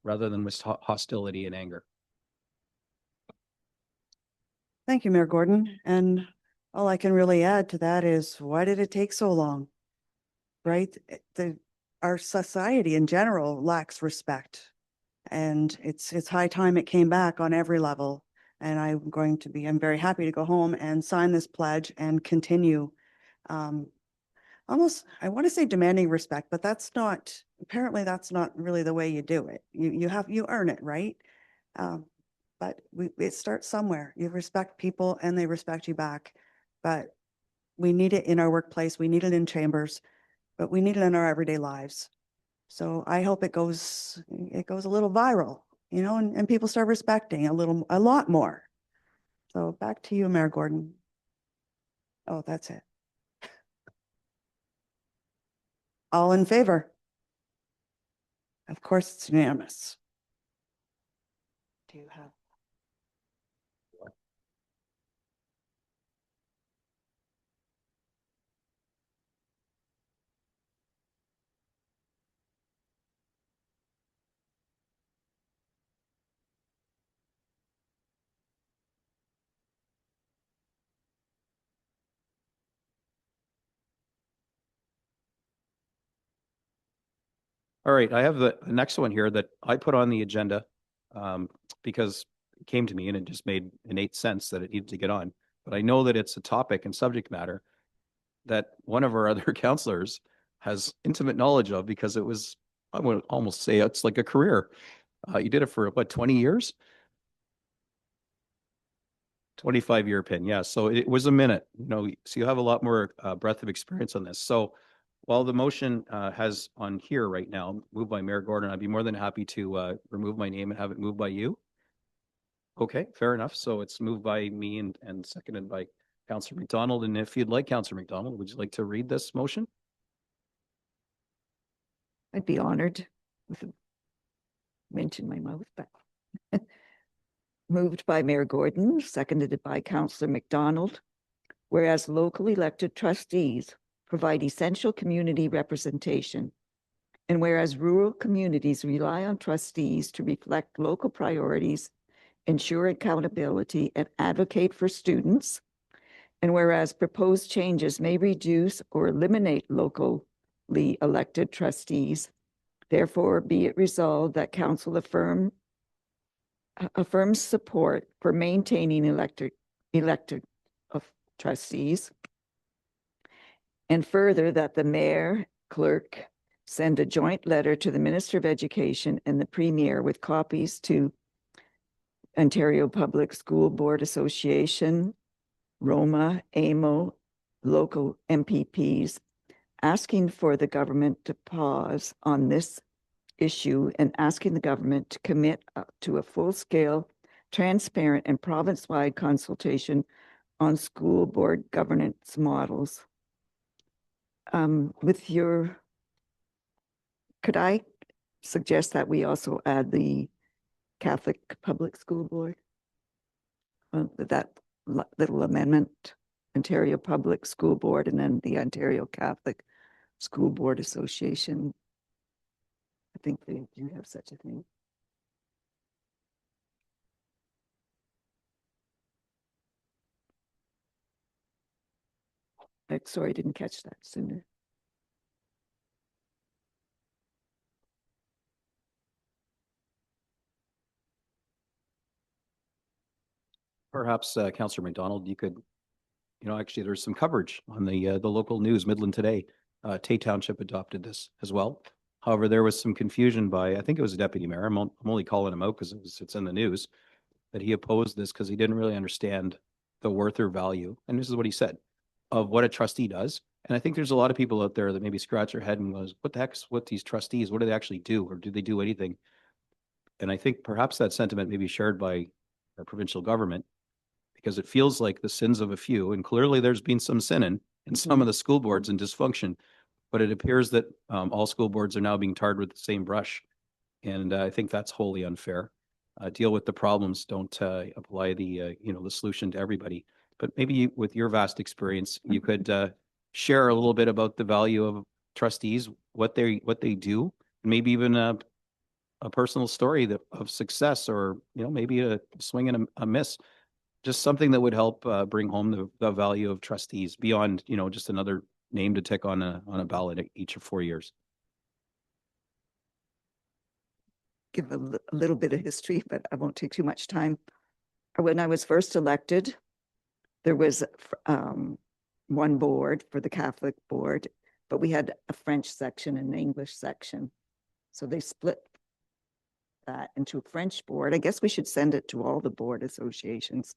rather than with hostility and anger. Thank you, Mayor Gordon. And all I can really add to that is, why did it take so long? Right? Our society in general lacks respect. And it's high time it came back on every level. And I'm very happy to go home and sign this pledge and continue almost, I want to say demanding respect, but apparently that's not really the way you do it. You earn it, right? But it starts somewhere. You respect people and they respect you back. But we need it in our workplace. We need it in chambers, but we need it in our everyday lives. So I hope it goes a little viral, and people start respecting a lot more. So back to you, Mayor Gordon. Oh, that's it. All in favor? Of course, it's unanimous. Do you have? All right, I have the next one here that I put on the agenda because it came to me and it just made innate sense that it needed to get on. But I know that it's a topic and subject matter that one of our other counselors has intimate knowledge of, because it was, I would almost say it's like a career. You did it for what, 20 years? 25-year pin, yeah. So it was a minute, so you have a lot more breadth of experience on this. So while the motion has on here right now, moved by Mayor Gordon, I'd be more than happy to remove my name and have it moved by you. Okay, fair enough. So it's moved by me and seconded by Councillor McDonald. And if you'd like, Councillor McDonald, would you like to read this motion? I'd be honored with a wrench in my mouth, but moved by Mayor Gordon, seconded by Councillor McDonald. Whereas local elected trustees provide essential community representation, and whereas rural communities rely on trustees to reflect local priorities, ensure accountability, and advocate for students, and whereas proposed changes may reduce or eliminate locally elected trustees, therefore be it resolved that council affirms support for maintaining elected of trustees, and further that the mayor, clerk send a joint letter to the Minister of Education and the Premier with copies to Ontario Public School Board Association, Roma, AMO, local MPPs, asking for the government to pause on this issue and asking the government to commit to a full-scale, transparent, and province-wide consultation on school board governance models. Could I suggest that we also add the Catholic Public School Board? That little amendment, Ontario Public School Board, and then the Ontario Catholic School Board Association. I think they do have such a thing. Sorry, I didn't catch that sooner. Perhaps Councillor McDonald, you could, actually there's some coverage on the local news, Midland Today. Tay Township adopted this as well. However, there was some confusion by, I think it was a deputy mayor. I'm only calling him out because it's in the news, that he opposed this because he didn't really understand the worth or value. And this is what he said of what a trustee does. And I think there's a lot of people out there that maybe scratch their head and goes, what the heck's what these trustees, what do they actually do? Or do they do anything? And I think perhaps that sentiment may be shared by our provincial government, because it feels like the sins of a few, and clearly there's been some sinning in some of the school boards and dysfunction, but it appears that all school boards are now being tarred with the same brush. And I think that's wholly unfair. Deal with the problems, don't apply the, the solution to everybody. But maybe with your vast experience, you could share a little bit about the value of trustees, what they do, maybe even a personal story of success, or maybe a swing and a miss, just something that would help bring home the value of trustees beyond just another name to tick on a ballot each of 4 years. Give a little bit of history, but I won't take too much time. When I was first elected, there was one board for the Catholic board, but we had a French section and an English section. So they split that into a French board. I guess we should send it to all the board associations.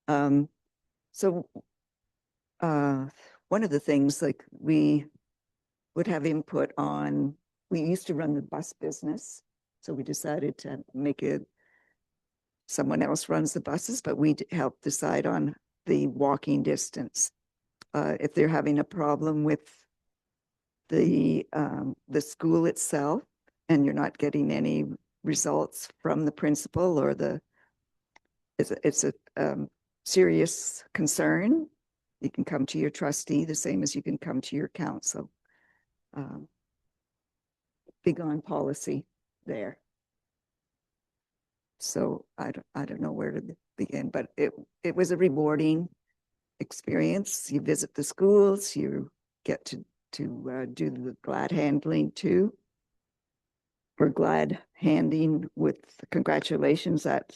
So one of the things, like, we would have input on, we used to run the bus business. So we decided to make it, someone else runs the buses, but we help decide on the walking distance. If they're having a problem with the school itself and you're not getting any results from the principal, or it's a serious concern, you can come to your trustee the same as you can come to your council. Big on policy there. So I don't know where to begin, but it was a rewarding experience. You visit the schools, you get to do the glad handling too. We're glad handing with congratulations at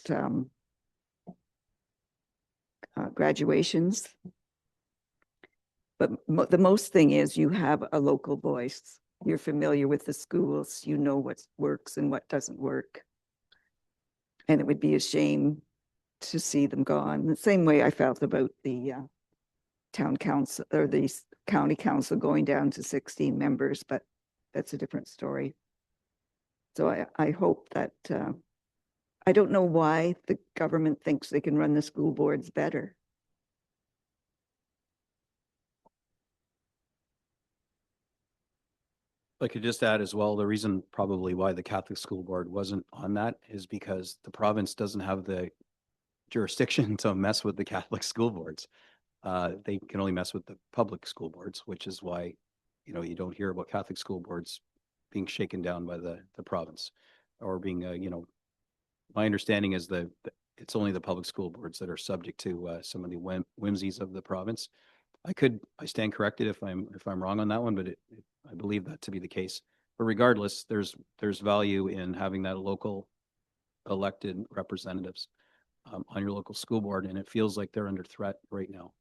graduations. But the most thing is you have a local voice. You're familiar with the schools, you know what works and what doesn't work. And it would be a shame to see them gone. The same way I felt about the town council, or the county council, going down to 16 members, but that's a different story. So I hope that, I don't know why the government thinks they can run the school boards better. I could just add as well, the reason probably why the Catholic School Board wasn't on that is because the province doesn't have the jurisdiction to mess with the Catholic school boards. They can only mess with the public school boards, which is why, you don't hear about Catholic school boards being shaken down by the province, or being, my understanding is it's only the public school boards that are subject to some of the whimsies of the province. I stand corrected if I'm wrong on that one, but I believe that to be the case. But regardless, there's value in having that local elected representatives on your local school board, and it feels like they're under threat right now.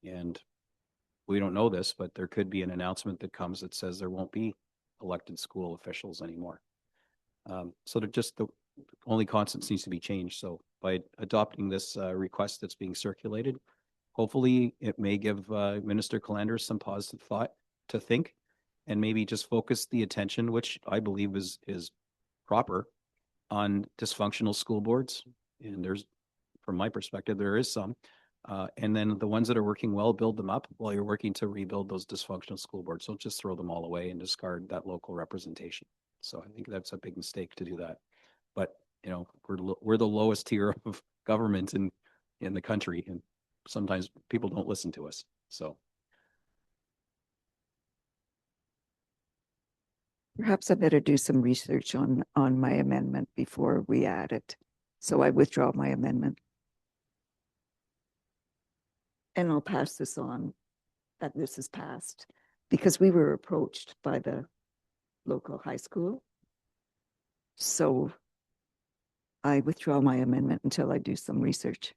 And we don't know this, but there could be an announcement that comes that says there won't be elected school officials anymore. So they're just the only constant needs to be changed. So by adopting this request that's being circulated, hopefully it may give Minister Calanders some positive thought to think, and maybe just focus the attention, which I believe is proper, on dysfunctional school boards. And there's, from my perspective, there is some. And then the ones that are working well, build them up while you're working to rebuild those dysfunctional school boards. Don't just throw them all away and discard that local representation. So I think that's a big mistake to do that. But, we're the lowest tier of government in the country, and sometimes people don't listen to us. So Perhaps I better do some research on my amendment before we add it. So I withdraw my amendment. And I'll pass this on, that this is passed, because we were approached by the local high school. So I withdraw my amendment until I do some research.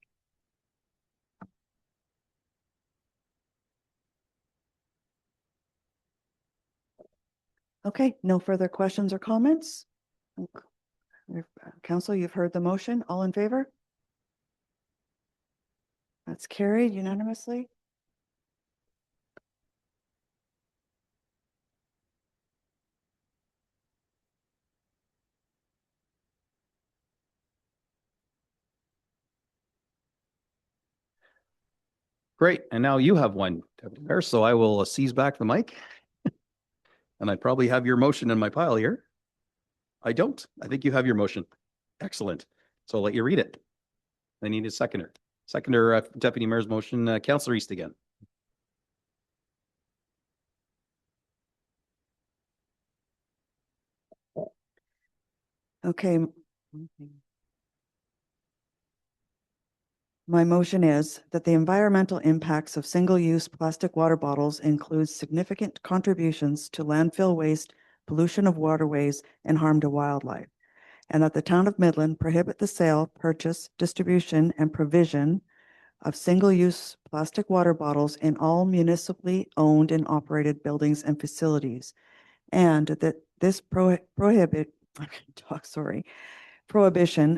Okay, no further questions or comments? Council, you've heard the motion. All in favor? That's carried unanimously. Great. And now you have one, Deputy Mayor, so I will seize back the mic. And I probably have your motion in my pile here. I don't. I think you have your motion. Excellent. So I'll let you read it. I need a seconder. Seconder, Deputy Mayor's motion, Councillor East again. Okay. My motion is that the environmental impacts of single-use plastic water bottles include significant contributions to landfill waste, pollution of waterways, and harm to wildlife, and that the town of Midland prohibit the sale, purchase, distribution, and provision of single-use plastic water bottles in all municipally owned and operated buildings and facilities, and that this prohibition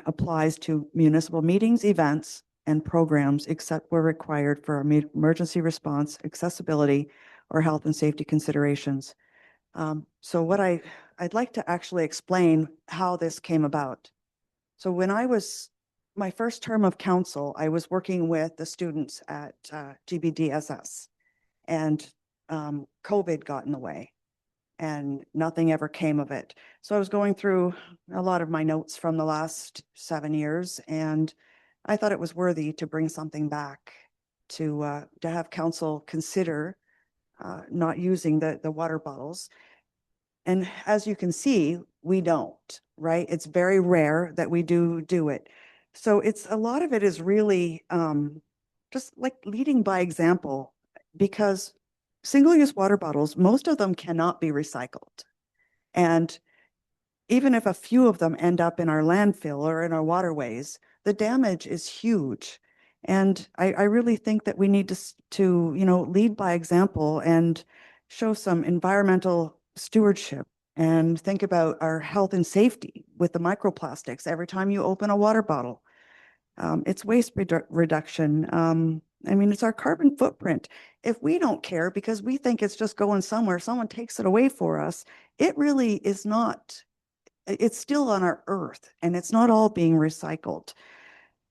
applies to municipal meetings, events, and programs except where required for emergency response, accessibility, or health and safety considerations. So what I'd like to actually explain how this came about. So when I was my first term of council, I was working with the students at GBDSS, and COVID got in the way and nothing ever came of it. So I was going through a lot of my notes from the last 7 years, and I thought it was worthy to bring something back to have council consider not using the water bottles. And as you can see, we don't, right? It's very rare that we do it. So it's a lot of it is really just like leading by example, because single-use water bottles, most of them cannot be recycled. And even if a few of them end up in our landfill or in our waterways, the damage is huge. And I really think that we need to lead by example and show some environmental stewardship and think about our health and safety with the microplastics every time you open a water bottle. It's waste reduction. I mean, it's our carbon footprint. If we don't care because we think it's just going somewhere, someone takes it away for us, it really is not. It's still on our earth and it's not all being recycled.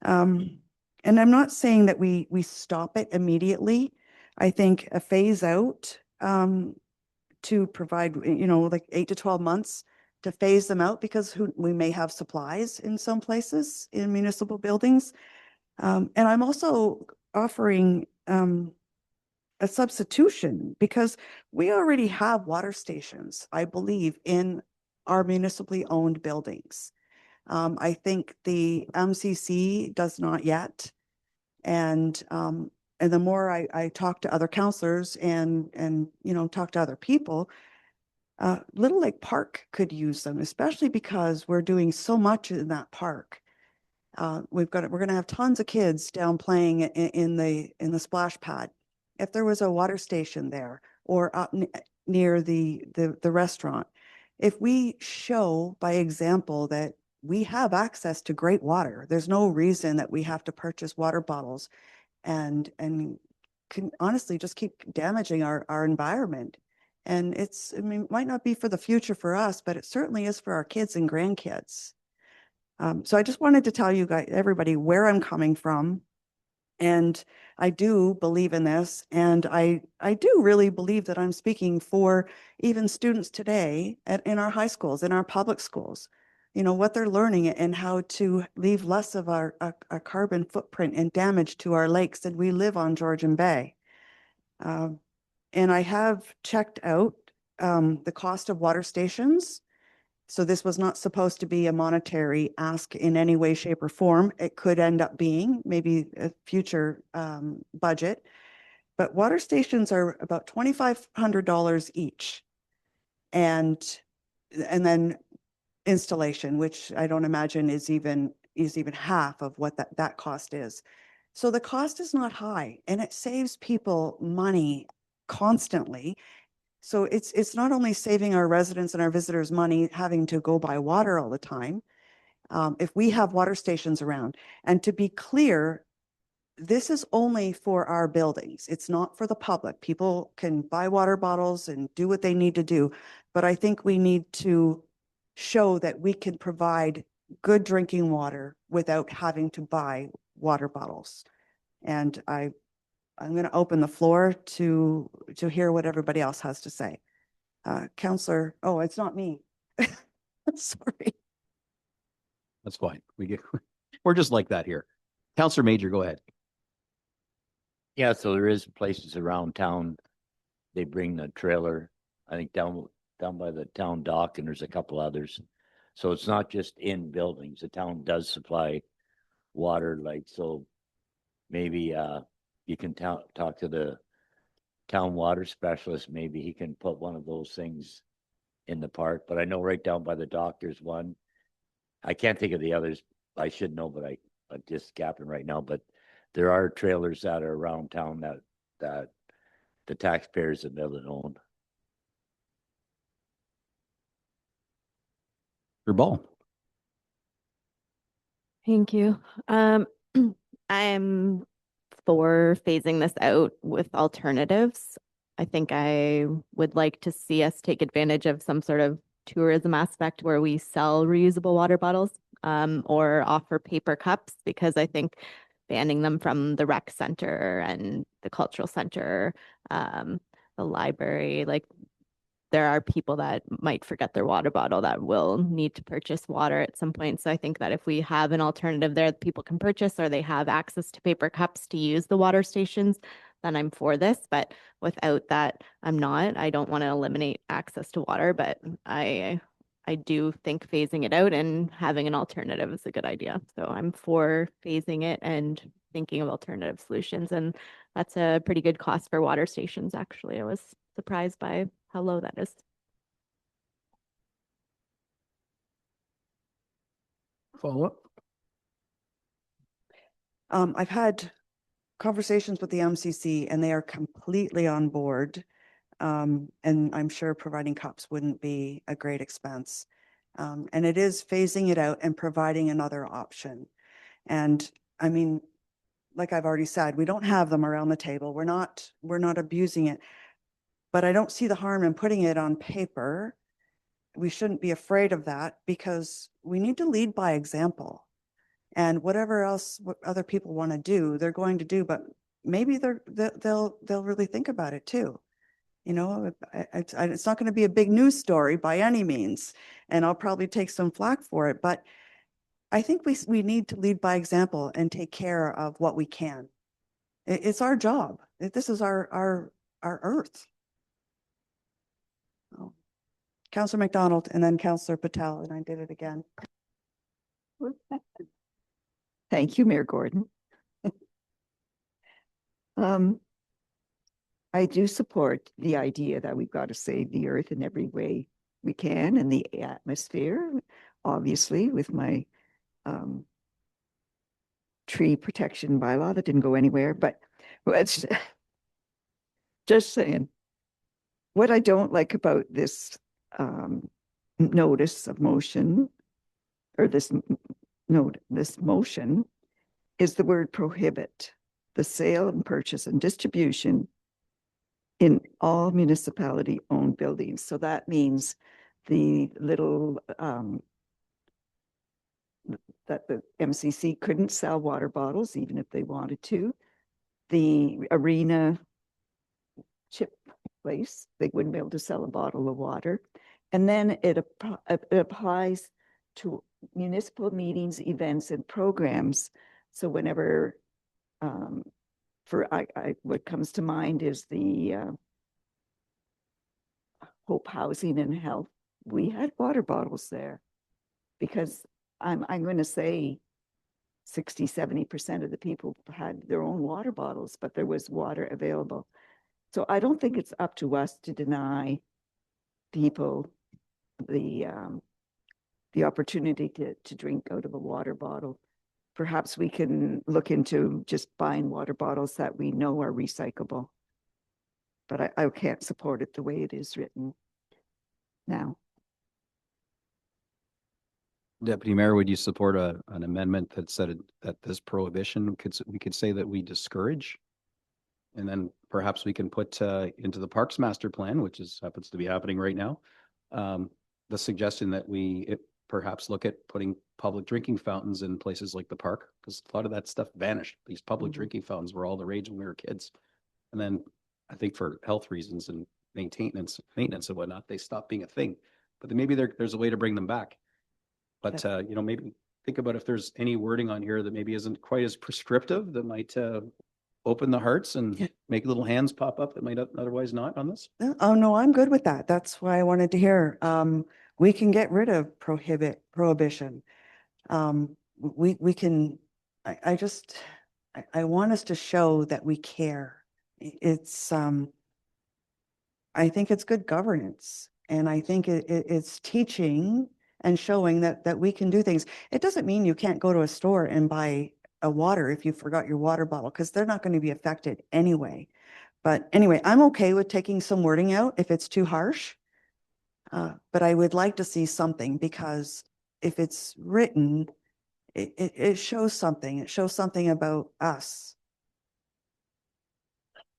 And I'm not saying that we stop it immediately. I think a phase out to provide, like 8 to 12 months to phase them out, because we may have supplies in some places in municipal buildings. And I'm also offering a substitution, because we already have water stations, I believe, in our municipally owned buildings. I think the MCC does not yet. And the more I talk to other counselors and talk to other people, Little Lake Park could use them, especially because we're doing so much in that park. We're going to have tons of kids down playing in the splash pad. If there was a water station there or up near the restaurant, if we show by example that we have access to great water, there's no reason that we have to purchase water bottles and can honestly just keep damaging our environment. And I mean, it might not be for the future for us, but it certainly is for our kids and grandkids. So I just wanted to tell you guys, everybody, where I'm coming from. And I do believe in this. And I do really believe that I'm speaking for even students today in our high schools, in our public schools, what they're learning and how to leave less of our carbon footprint and damage to our lakes. And we live on Georgian Bay. And I have checked out the cost of water stations. So this was not supposed to be a monetary ask in any way, shape, or form. It could end up being maybe a future budget. But water stations are about $2,500 each. And then installation, which I don't imagine is even half of what that cost is. So the cost is not high, and it saves people money constantly. So it's not only saving our residents and our visitors money having to go buy water all the time, if we have water stations around. And to be clear, this is only for our buildings. It's not for the public. People can buy water bottles and do what they need to do. But I think we need to show that we can provide good drinking water without having to buy water bottles. And I I'm going to open the floor to hear what everybody else has to say. Counselor, oh, it's not me. Sorry. That's fine. We're just like that here. Counselor Major, go ahead. Yeah, so there is places around town. They bring the trailer, I think down by the town dock, and there's a couple others. So it's not just in buildings. The town does supply water, like, so maybe you can talk to the town water specialist. Maybe he can put one of those things in the park. But I know right down by the dock there's one. I can't think of the others. I should know, but I'm just gapping right now. But there are trailers that are around town that the taxpayers of Midland own. Your ball. Thank you. I'm for phasing this out with alternatives. I think I would like to see us take advantage of some sort of tourism aspect where we sell reusable water bottles, or offer paper cups, because I think banning them from the rec center and the cultural center, the library, like, there are people that might forget their water bottle that will need to purchase water at some point. So I think that if we have an alternative there that people can purchase, or they have access to paper cups to use the water stations, then I'm for this. But without that, I'm not. I don't want to eliminate access to water, but I do think phasing it out and having an alternative is a good idea. So I'm for phasing it and thinking of alternative solutions. And that's a pretty good cost for water stations, actually. I was surprised by how low that is. Follow up. I've had conversations with the MCC and they are completely on board. And I'm sure providing cups wouldn't be a great expense. And it is phasing it out and providing another option. And I mean, like I've already said, we don't have them around the table. We're not abusing it. But I don't see the harm in putting it on paper. We shouldn't be afraid of that, because we need to lead by example. And whatever else what other people want to do, they're going to do, but maybe they'll really think about it too. You know, it's not going to be a big news story by any means, and I'll probably take some flack for it, but I think we need to lead by example and take care of what we can. It's our job. This is our earth. Oh. Councillor McDonald and then Councillor Patel, and I did it again. Thank you, Mayor Gordon. I do support the idea that we've got to save the earth in every way we can, and the atmosphere, obviously, with my tree protection bylaw that didn't go anywhere, but it's just saying. What I don't like about this notice of motion, or this motion, is the word prohibit the sale and purchase and distribution in all municipality owned buildings. So that means the little that the MCC couldn't sell water bottles even if they wanted to. The arena chip place, they wouldn't be able to sell a bottle of water. And then it applies to municipal meetings, events, and programs. So whenever, what comes to mind is the Hope Housing and Health. We had water bottles there, because I'm going to say 60–70% of the people had their own water bottles, but there was water available. So I don't think it's up to us to deny people the opportunity to drink out of a water bottle. Perhaps we can look into just buying water bottles that we know are recyclable. But I can't support it the way it is written now. Deputy Mayor, would you support an amendment that said that this prohibition we could say that we discourage? And then perhaps we can put into the Parks Master Plan, which happens to be happening right now, the suggestion that we perhaps look at putting public drinking fountains in places like the park, because a lot of that stuff vanished. These public drinking fountains were all the rage when we were kids. And then I think for health reasons and maintenance and whatnot, they stop being a thing. But then maybe there's a way to bring them back. But, you know, maybe think about if there's any wording on here that maybe isn't quite as prescriptive that might open the hearts and make little hands pop up that might otherwise not on this. Oh, no, I'm good with that. That's what I wanted to hear. We can get rid of prohibition. We can, I just, I want us to show that we care. It's, I think it's good governance, and I think it's teaching and showing that we can do things. It doesn't mean you can't go to a store and buy a water if you forgot your water bottle, because they're not going to be affected anyway. But anyway, I'm okay with taking some wording out if it's too harsh. But I would like to see something, because if it's written, it shows something. It shows something about us.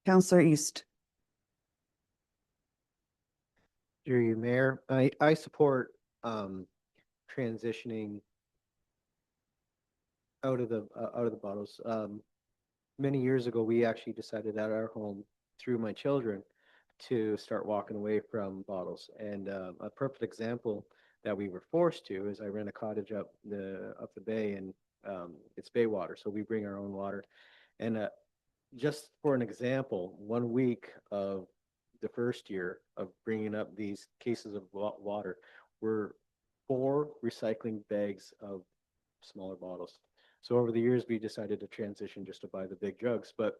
Councillor East. Through you, Mayor, I support transitioning out of the bottles. Many years ago, we actually decided at our home through my children to start walking away from bottles. And a perfect example that we were forced to is I rent a cottage up the bay, and it's bay water, so we bring our own water. And just for an example, 1 week of the first year of bringing up these cases of water were 4 recycling bags of smaller bottles. So over the years, we decided to transition just to buy the big jugs. But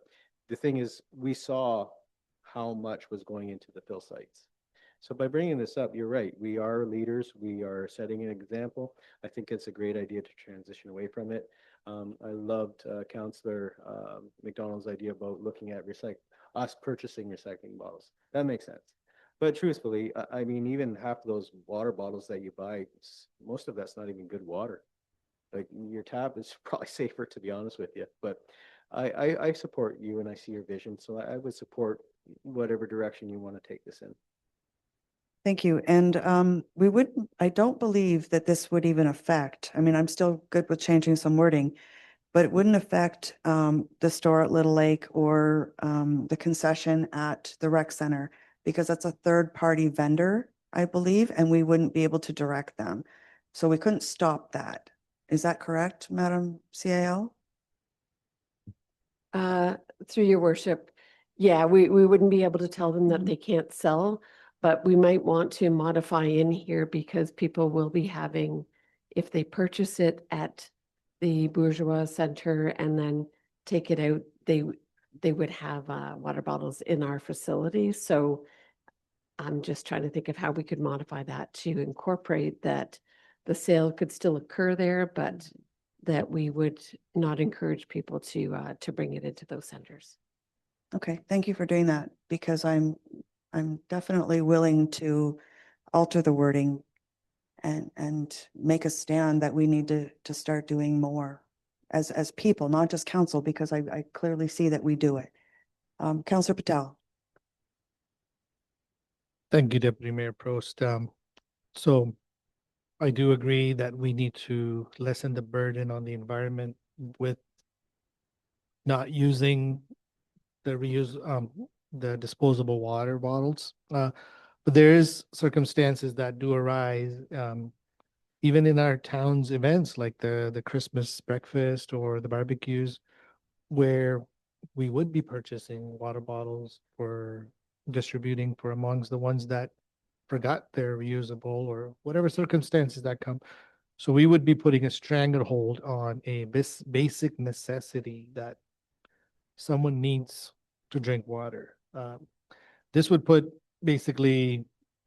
the thing is, we saw how much was going into the fill sites. So by bringing this up, you're right. We are leaders. We are setting an example. I think it's a great idea to transition away from it. I loved Councillor McDonald's idea about looking at us purchasing recycling bottles. That makes sense. But truthfully, I mean, even half of those water bottles that you buy, most of that's not even good water. Like, your tap is probably safer, to be honest with you. But I support you, and I see your vision. So I would support whatever direction you want to take this in. Thank you. And I don't believe that this would even affect, I mean, I'm still good with changing some wording, but it wouldn't affect the store at Little Lake or the concession at the rec center, because that's a third-party vendor, I believe, and we wouldn't be able to direct them. So we couldn't stop that. Is that correct, Madam CAO? Through your worship, yeah, we wouldn't be able to tell them that they can't sell, but we might want to modify in here, because people will be having, if they purchase it at the Bourgeois Center and then take it out, they would have water bottles in our facility. So I'm just trying to think of how we could modify that to incorporate that the sale could still occur there, but that we would not encourage people to bring it into those centers. Okay, thank you for doing that, because I'm definitely willing to alter the wording and make a stand that we need to start doing more as people, not just council, because I clearly see that we do it. Councillor Patel. Thank you, Deputy Mayor Prost. So I do agree that we need to lessen the burden on the environment with not using the disposable water bottles. But there is circumstances that do arise, even in our town's events, like the Christmas breakfast or the barbecues, where we would be purchasing water bottles for distributing for amongst the ones that forgot they're reusable or whatever circumstances that come. So we would be putting a stranglehold on a basic necessity that someone needs to drink water. This would put basically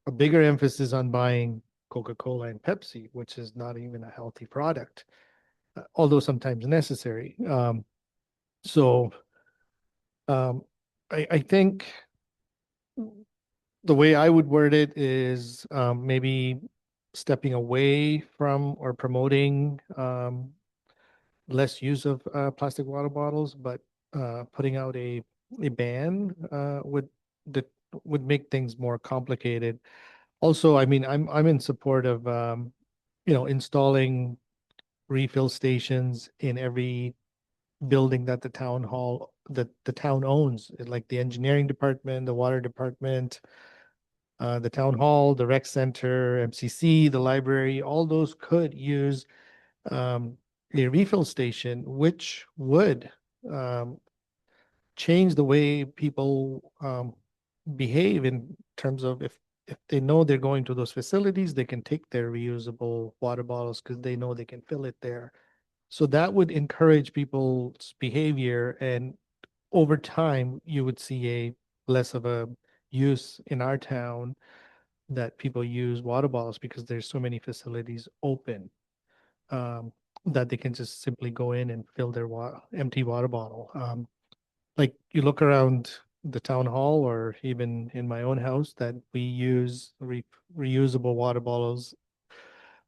a bigger emphasis on buying Coca-Cola and Pepsi, which is not even a healthy product, although sometimes necessary. I think the way I would word it is maybe stepping away from or promoting less use of plastic water bottles, but putting out a ban would make things more complicated. Also, I mean, I'm in support of installing refill stations in every building that the town hall the town owns, like the engineering department, the water department, the town hall, the rec center, MCC, the library, all those could use a refill station, which would change the way people behave in terms of if they know they're going to those facilities, they can take their reusable water bottles because they know they can fill it there. So that would encourage people's behavior, and over time, you would see a less of a use in our town that people use water bottles because there's so many facilities open that they can just simply go in and fill their empty water bottle. Like you look around the town hall or even in my own house that we use reusable water bottles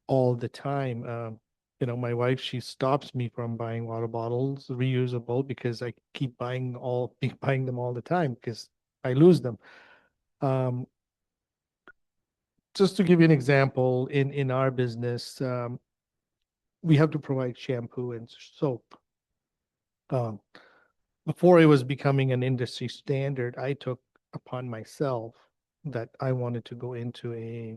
all the time. You know, my wife, she stops me from buying water bottles reusable because I keep buying them all the time because I lose them. Just to give you an example, in our business, we have to provide shampoo and soap. Before it was becoming an industry standard, I took upon myself that I wanted to go into a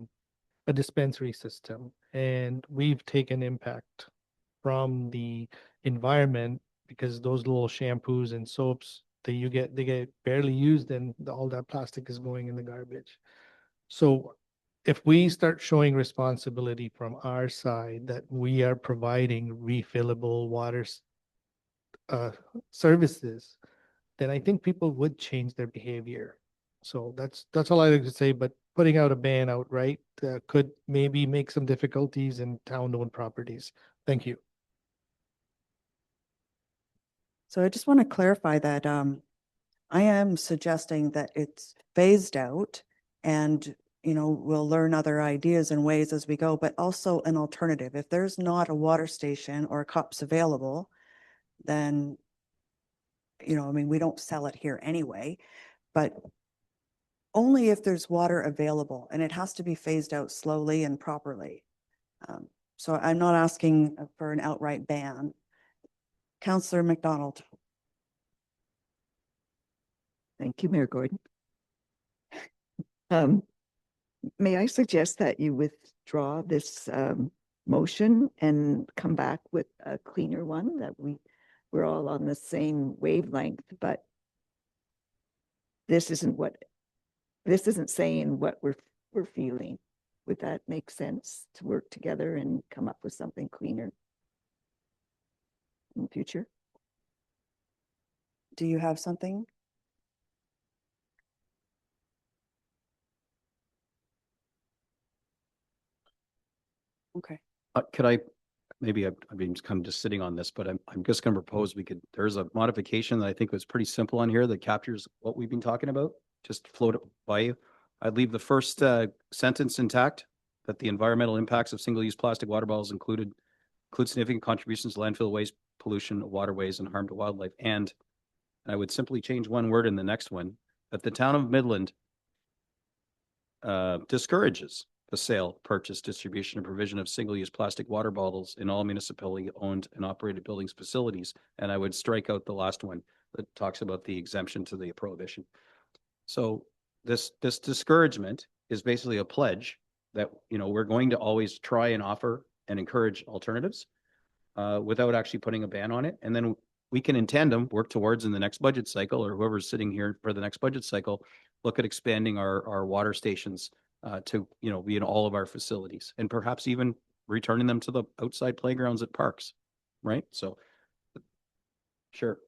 dispensary system, and we've taken impact from the environment because those little shampoos and soaps that they get barely used, and all that plastic is going in the garbage. So if we start showing responsibility from our side that we are providing refillable water services, then I think people would change their behavior. So that's all I like to say. But putting out a ban outright could maybe make some difficulties in town-owned properties. Thank you. So I just want to clarify that I am suggesting that it's phased out and, you know, we'll learn other ideas and ways as we go, but also an alternative. If there's not a water station or cups available, then, you know, I mean, we don't sell it here anyway, but only if there's water available, and it has to be phased out slowly and properly. So I'm not asking for an outright ban. Councillor McDonald. Thank you, Mayor Gordon. May I suggest that you withdraw this motion and come back with a cleaner one that we're all on the same wavelength, but this isn't saying what we're feeling. Would that make sense to work together and come up with something cleaner in the future? Do you have something? Okay. Could I, maybe I've been kind of just sitting on this, but I'm just going to propose there's a modification that I think was pretty simple on here that captures what we've been talking about. Just float it by you. I'd leave the first sentence intact, that the environmental impacts of single-use plastic water bottles include significant contributions to landfill waste, pollution of waterways, and harm to wildlife. And I would simply change one word in the next one, that the town of Midland discourages the sale, purchase, distribution, and provision of single-use plastic water bottles in all municipally-owned and operated buildings, facilities. And I would strike out the last one that talks about the exemption to the prohibition. So this discouragement is basically a pledge that, you know, we're going to always try and offer and encourage alternatives without actually putting a ban on it. And then we can in tandem work towards, in the next budget cycle, or whoever's sitting here for the next budget cycle, look at expanding our water stations to, you know, be in all of our facilities, and perhaps even returning them to the outside playgrounds at parks, right? So sure,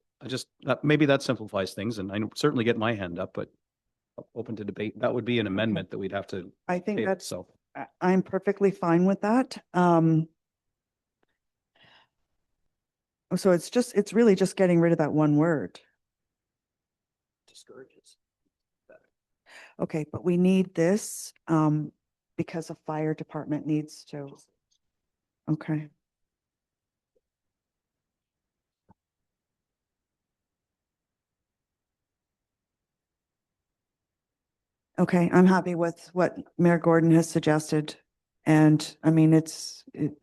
maybe that simplifies things, and I certainly get my hand up, but open to debate. That would be an amendment that we'd have to. I think table, that's, so. I'm perfectly fine with that. So it's really just getting rid of that one word. Discourages. Okay, but we need this because a fire department needs to. Okay. Okay, I'm happy with what Mayor Gordon has suggested. And I mean, it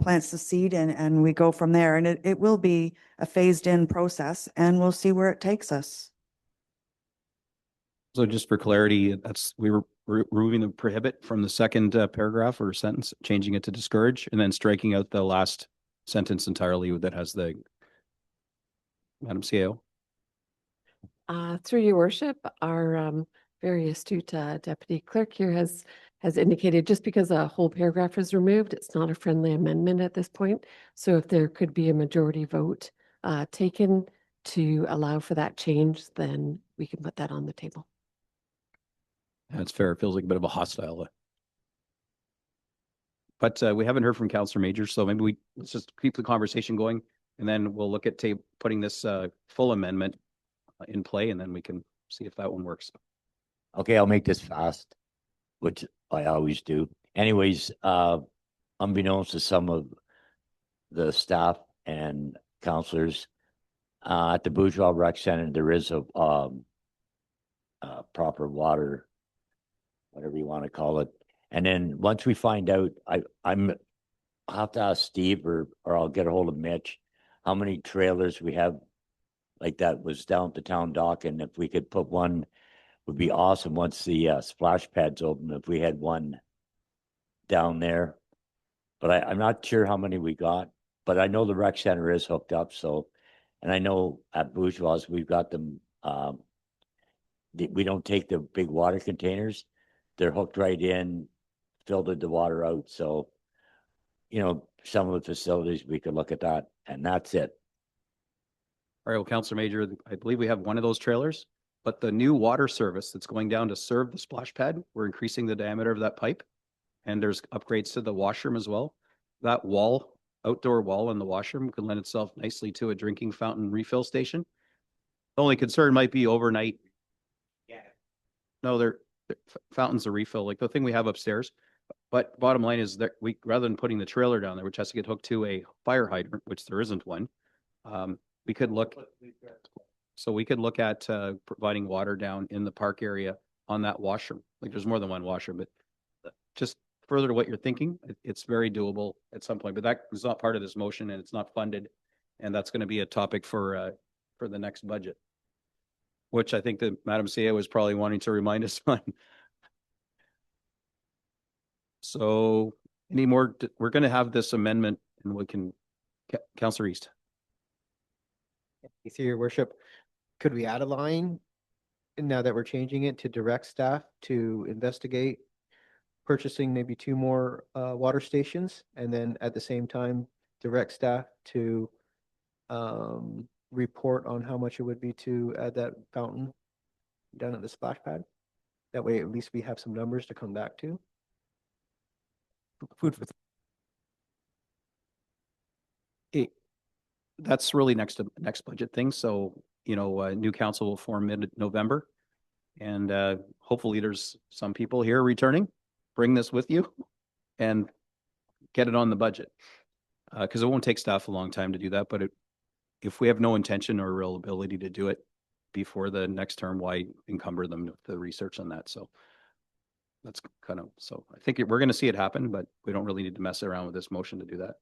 plants the seed and we go from there. And it will be a phased in process and we'll see where it takes us. So just for clarity, we were removing the prohibit from the second paragraph or sentence, changing it to discourage, and then striking out the last sentence entirely that has the Madam CEO. Through your worship, our very astute deputy clerk here has indicated just because a whole paragraph is removed, it's not a friendly amendment at this point. So if there could be a majority vote taken to allow for that change, then we can put that on the table. That's fair. It feels like a bit of a hostile. But we haven't heard from Councillor Major, so maybe let's just keep the conversation going, and then we'll look at putting this full amendment in play, and then we can see if that one works. Okay, I'll make this fast, which I always do. Anyways, unbeknownst to some of the staff and counselors, at the Bourgeois Rec Center, there is a proper water, whatever you want to call it. And then once we find out, I'll have to ask Steve or I'll get a hold of Mitch, how many trailers we have like that was down at the town dock. And if we could put one, would be awesome once the splash pad's open, if we had one down there. But I'm not sure how many we got, but I know the rec center is hooked up. So, and I know at Bourgeois, we've got them, we don't take the big water containers. They're hooked right in, filtered the water out. So, you know, some of the facilities, we could look at that, and that's it. All right, well, Councillor Major, I believe we have one of those trailers, but the new water service that's going down to serve the splash pad, we're increasing the diameter of that pipe, and there's upgrades to the washroom as well. That wall, outdoor wall in the washroom, could lend itself nicely to a drinking fountain refill station. The only concern might be overnight. Yeah. No, they're fountains of refill, like the thing we have upstairs. But bottom line is that rather than putting the trailer down there, which has to get hooked to a fire hydrant, which there isn't one, we could look. So we could look at providing water down in the park area on that washroom. Like there's more than one washroom, but just further to what you're thinking, it's very doable at some point. But that is not part of this motion, and it's not funded, and that's going to be a topic for the next budget, which I think that Madam CEO is probably wanting to remind us on. So any more, we're going to have this amendment, and we can, Councillor East. Through your worship, could we add a line now that we're changing it to direct staff to investigate purchasing maybe 2 more water stations, and then at the same time direct staff to report on how much it would be to add that fountain down at the splash pad? That way at least we have some numbers to come back to. Food for That's really next budget thing. So, you know, new council will form mid-November, and hopefully there's some people here returning. Bring this with you and get it on the budget, because it won't take staff a long time to do that. But if we have no intention or real ability to do it before the next term, why encumber them with the research on that? So that's kind of, so I think we're going to see it happen, but we don't really need to mess around with this motion to do that.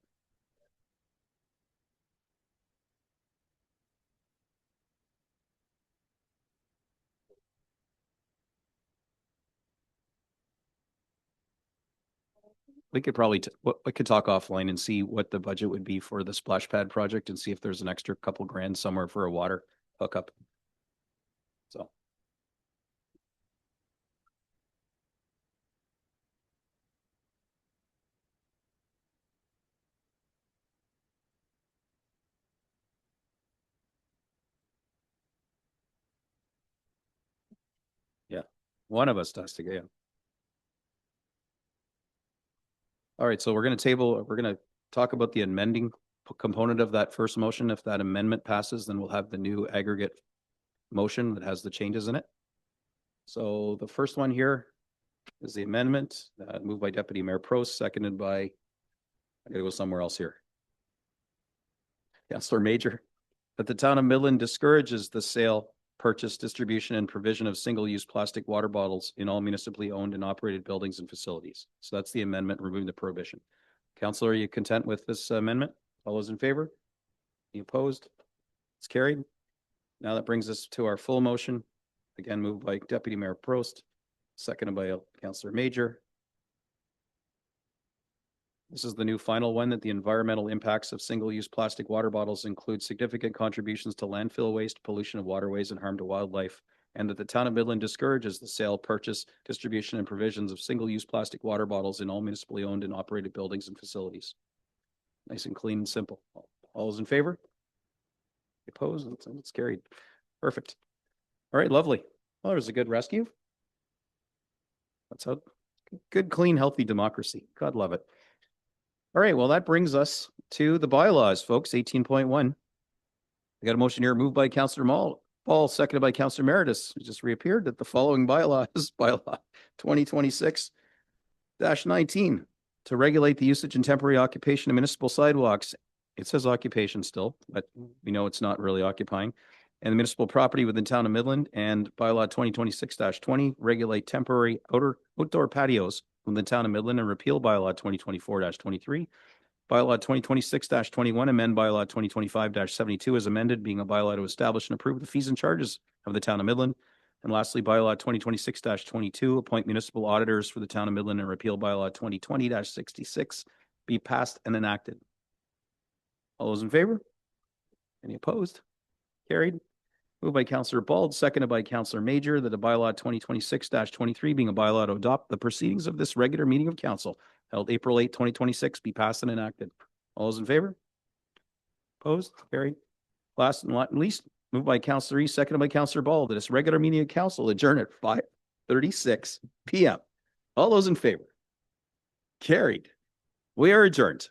We could probably we could talk offline and see what the budget would be for the splash pad project and see if there's an extra couple grand somewhere for a water hookup. So. Yeah, one of us does to get. All right, so we're going to talk about the amending component of that first motion. If that amendment passes, then we'll have the new aggregate motion that has the changes in it. So the first one here is the amendment moved by Deputy Mayor Prost, seconded by, I gotta go somewhere else here. Councillor Major, that the town of Midland discourages the sale purchase, distribution, and provision of single-use plastic water bottles in all municipally owned and operated buildings and facilities. So that's the amendment, removing the prohibition. Councillor, are you content with this amendment? All those in favor? Any opposed? It's carried. Now that brings us to our full motion. Again, moved by Deputy Mayor Prost, seconded by Councillor Major. This is the new final one, that the environmental impacts of single-use plastic water bottles include significant contributions to landfill waste, pollution of waterways, and harm to wildlife, and that the town of Midland discourages the sale, purchase, distribution, and provisions of single-use plastic water bottles in all municipally owned and operated buildings and facilities. Nice and clean and simple. All those in favor? Opposed? It's carried. Perfect. All right, lovely. Well, there's a good rescue. That's a good, clean, healthy democracy. God love it. All right, well, that brings us to the bylaws, folks, 18.1. I got a motion here moved by Councillor Paul, seconded by Councillor Meredith, who just reappeared, that the following bylaw 2026-19 to regulate the usage and temporary occupation of municipal sidewalks. It says occupation still, but we know it's not really occupying. And the municipal property within town of Midland, and bylaw 2026-20 regulate temporary outdoor patios from the town of Midland, and repeal bylaw 2024-23. Bylaw 2026-21 amend bylaw 2025-72 as amended, being a bylaw to establish and approve the fees and charges of the town of Midland. And lastly, bylaw 2026-22 appoint municipal auditors for the town of Midland, and repeal bylaw 2020-66 be passed and enacted. All those in favor? Any opposed? Carried. Moved by Councillor Bald, seconded by Councillor Major, that the bylaw 2026-23 being a bylaw to adopt the proceedings of this regular meeting of council held April 8, 2026 be passed and enacted. All those in favor? Opposed? Carried. Last and not least, moved by Councillor East, seconded by Councillor Bald, that this regular meeting of council adjourn at 5:36 p.m. All those in favor? Carried. We are adjourned.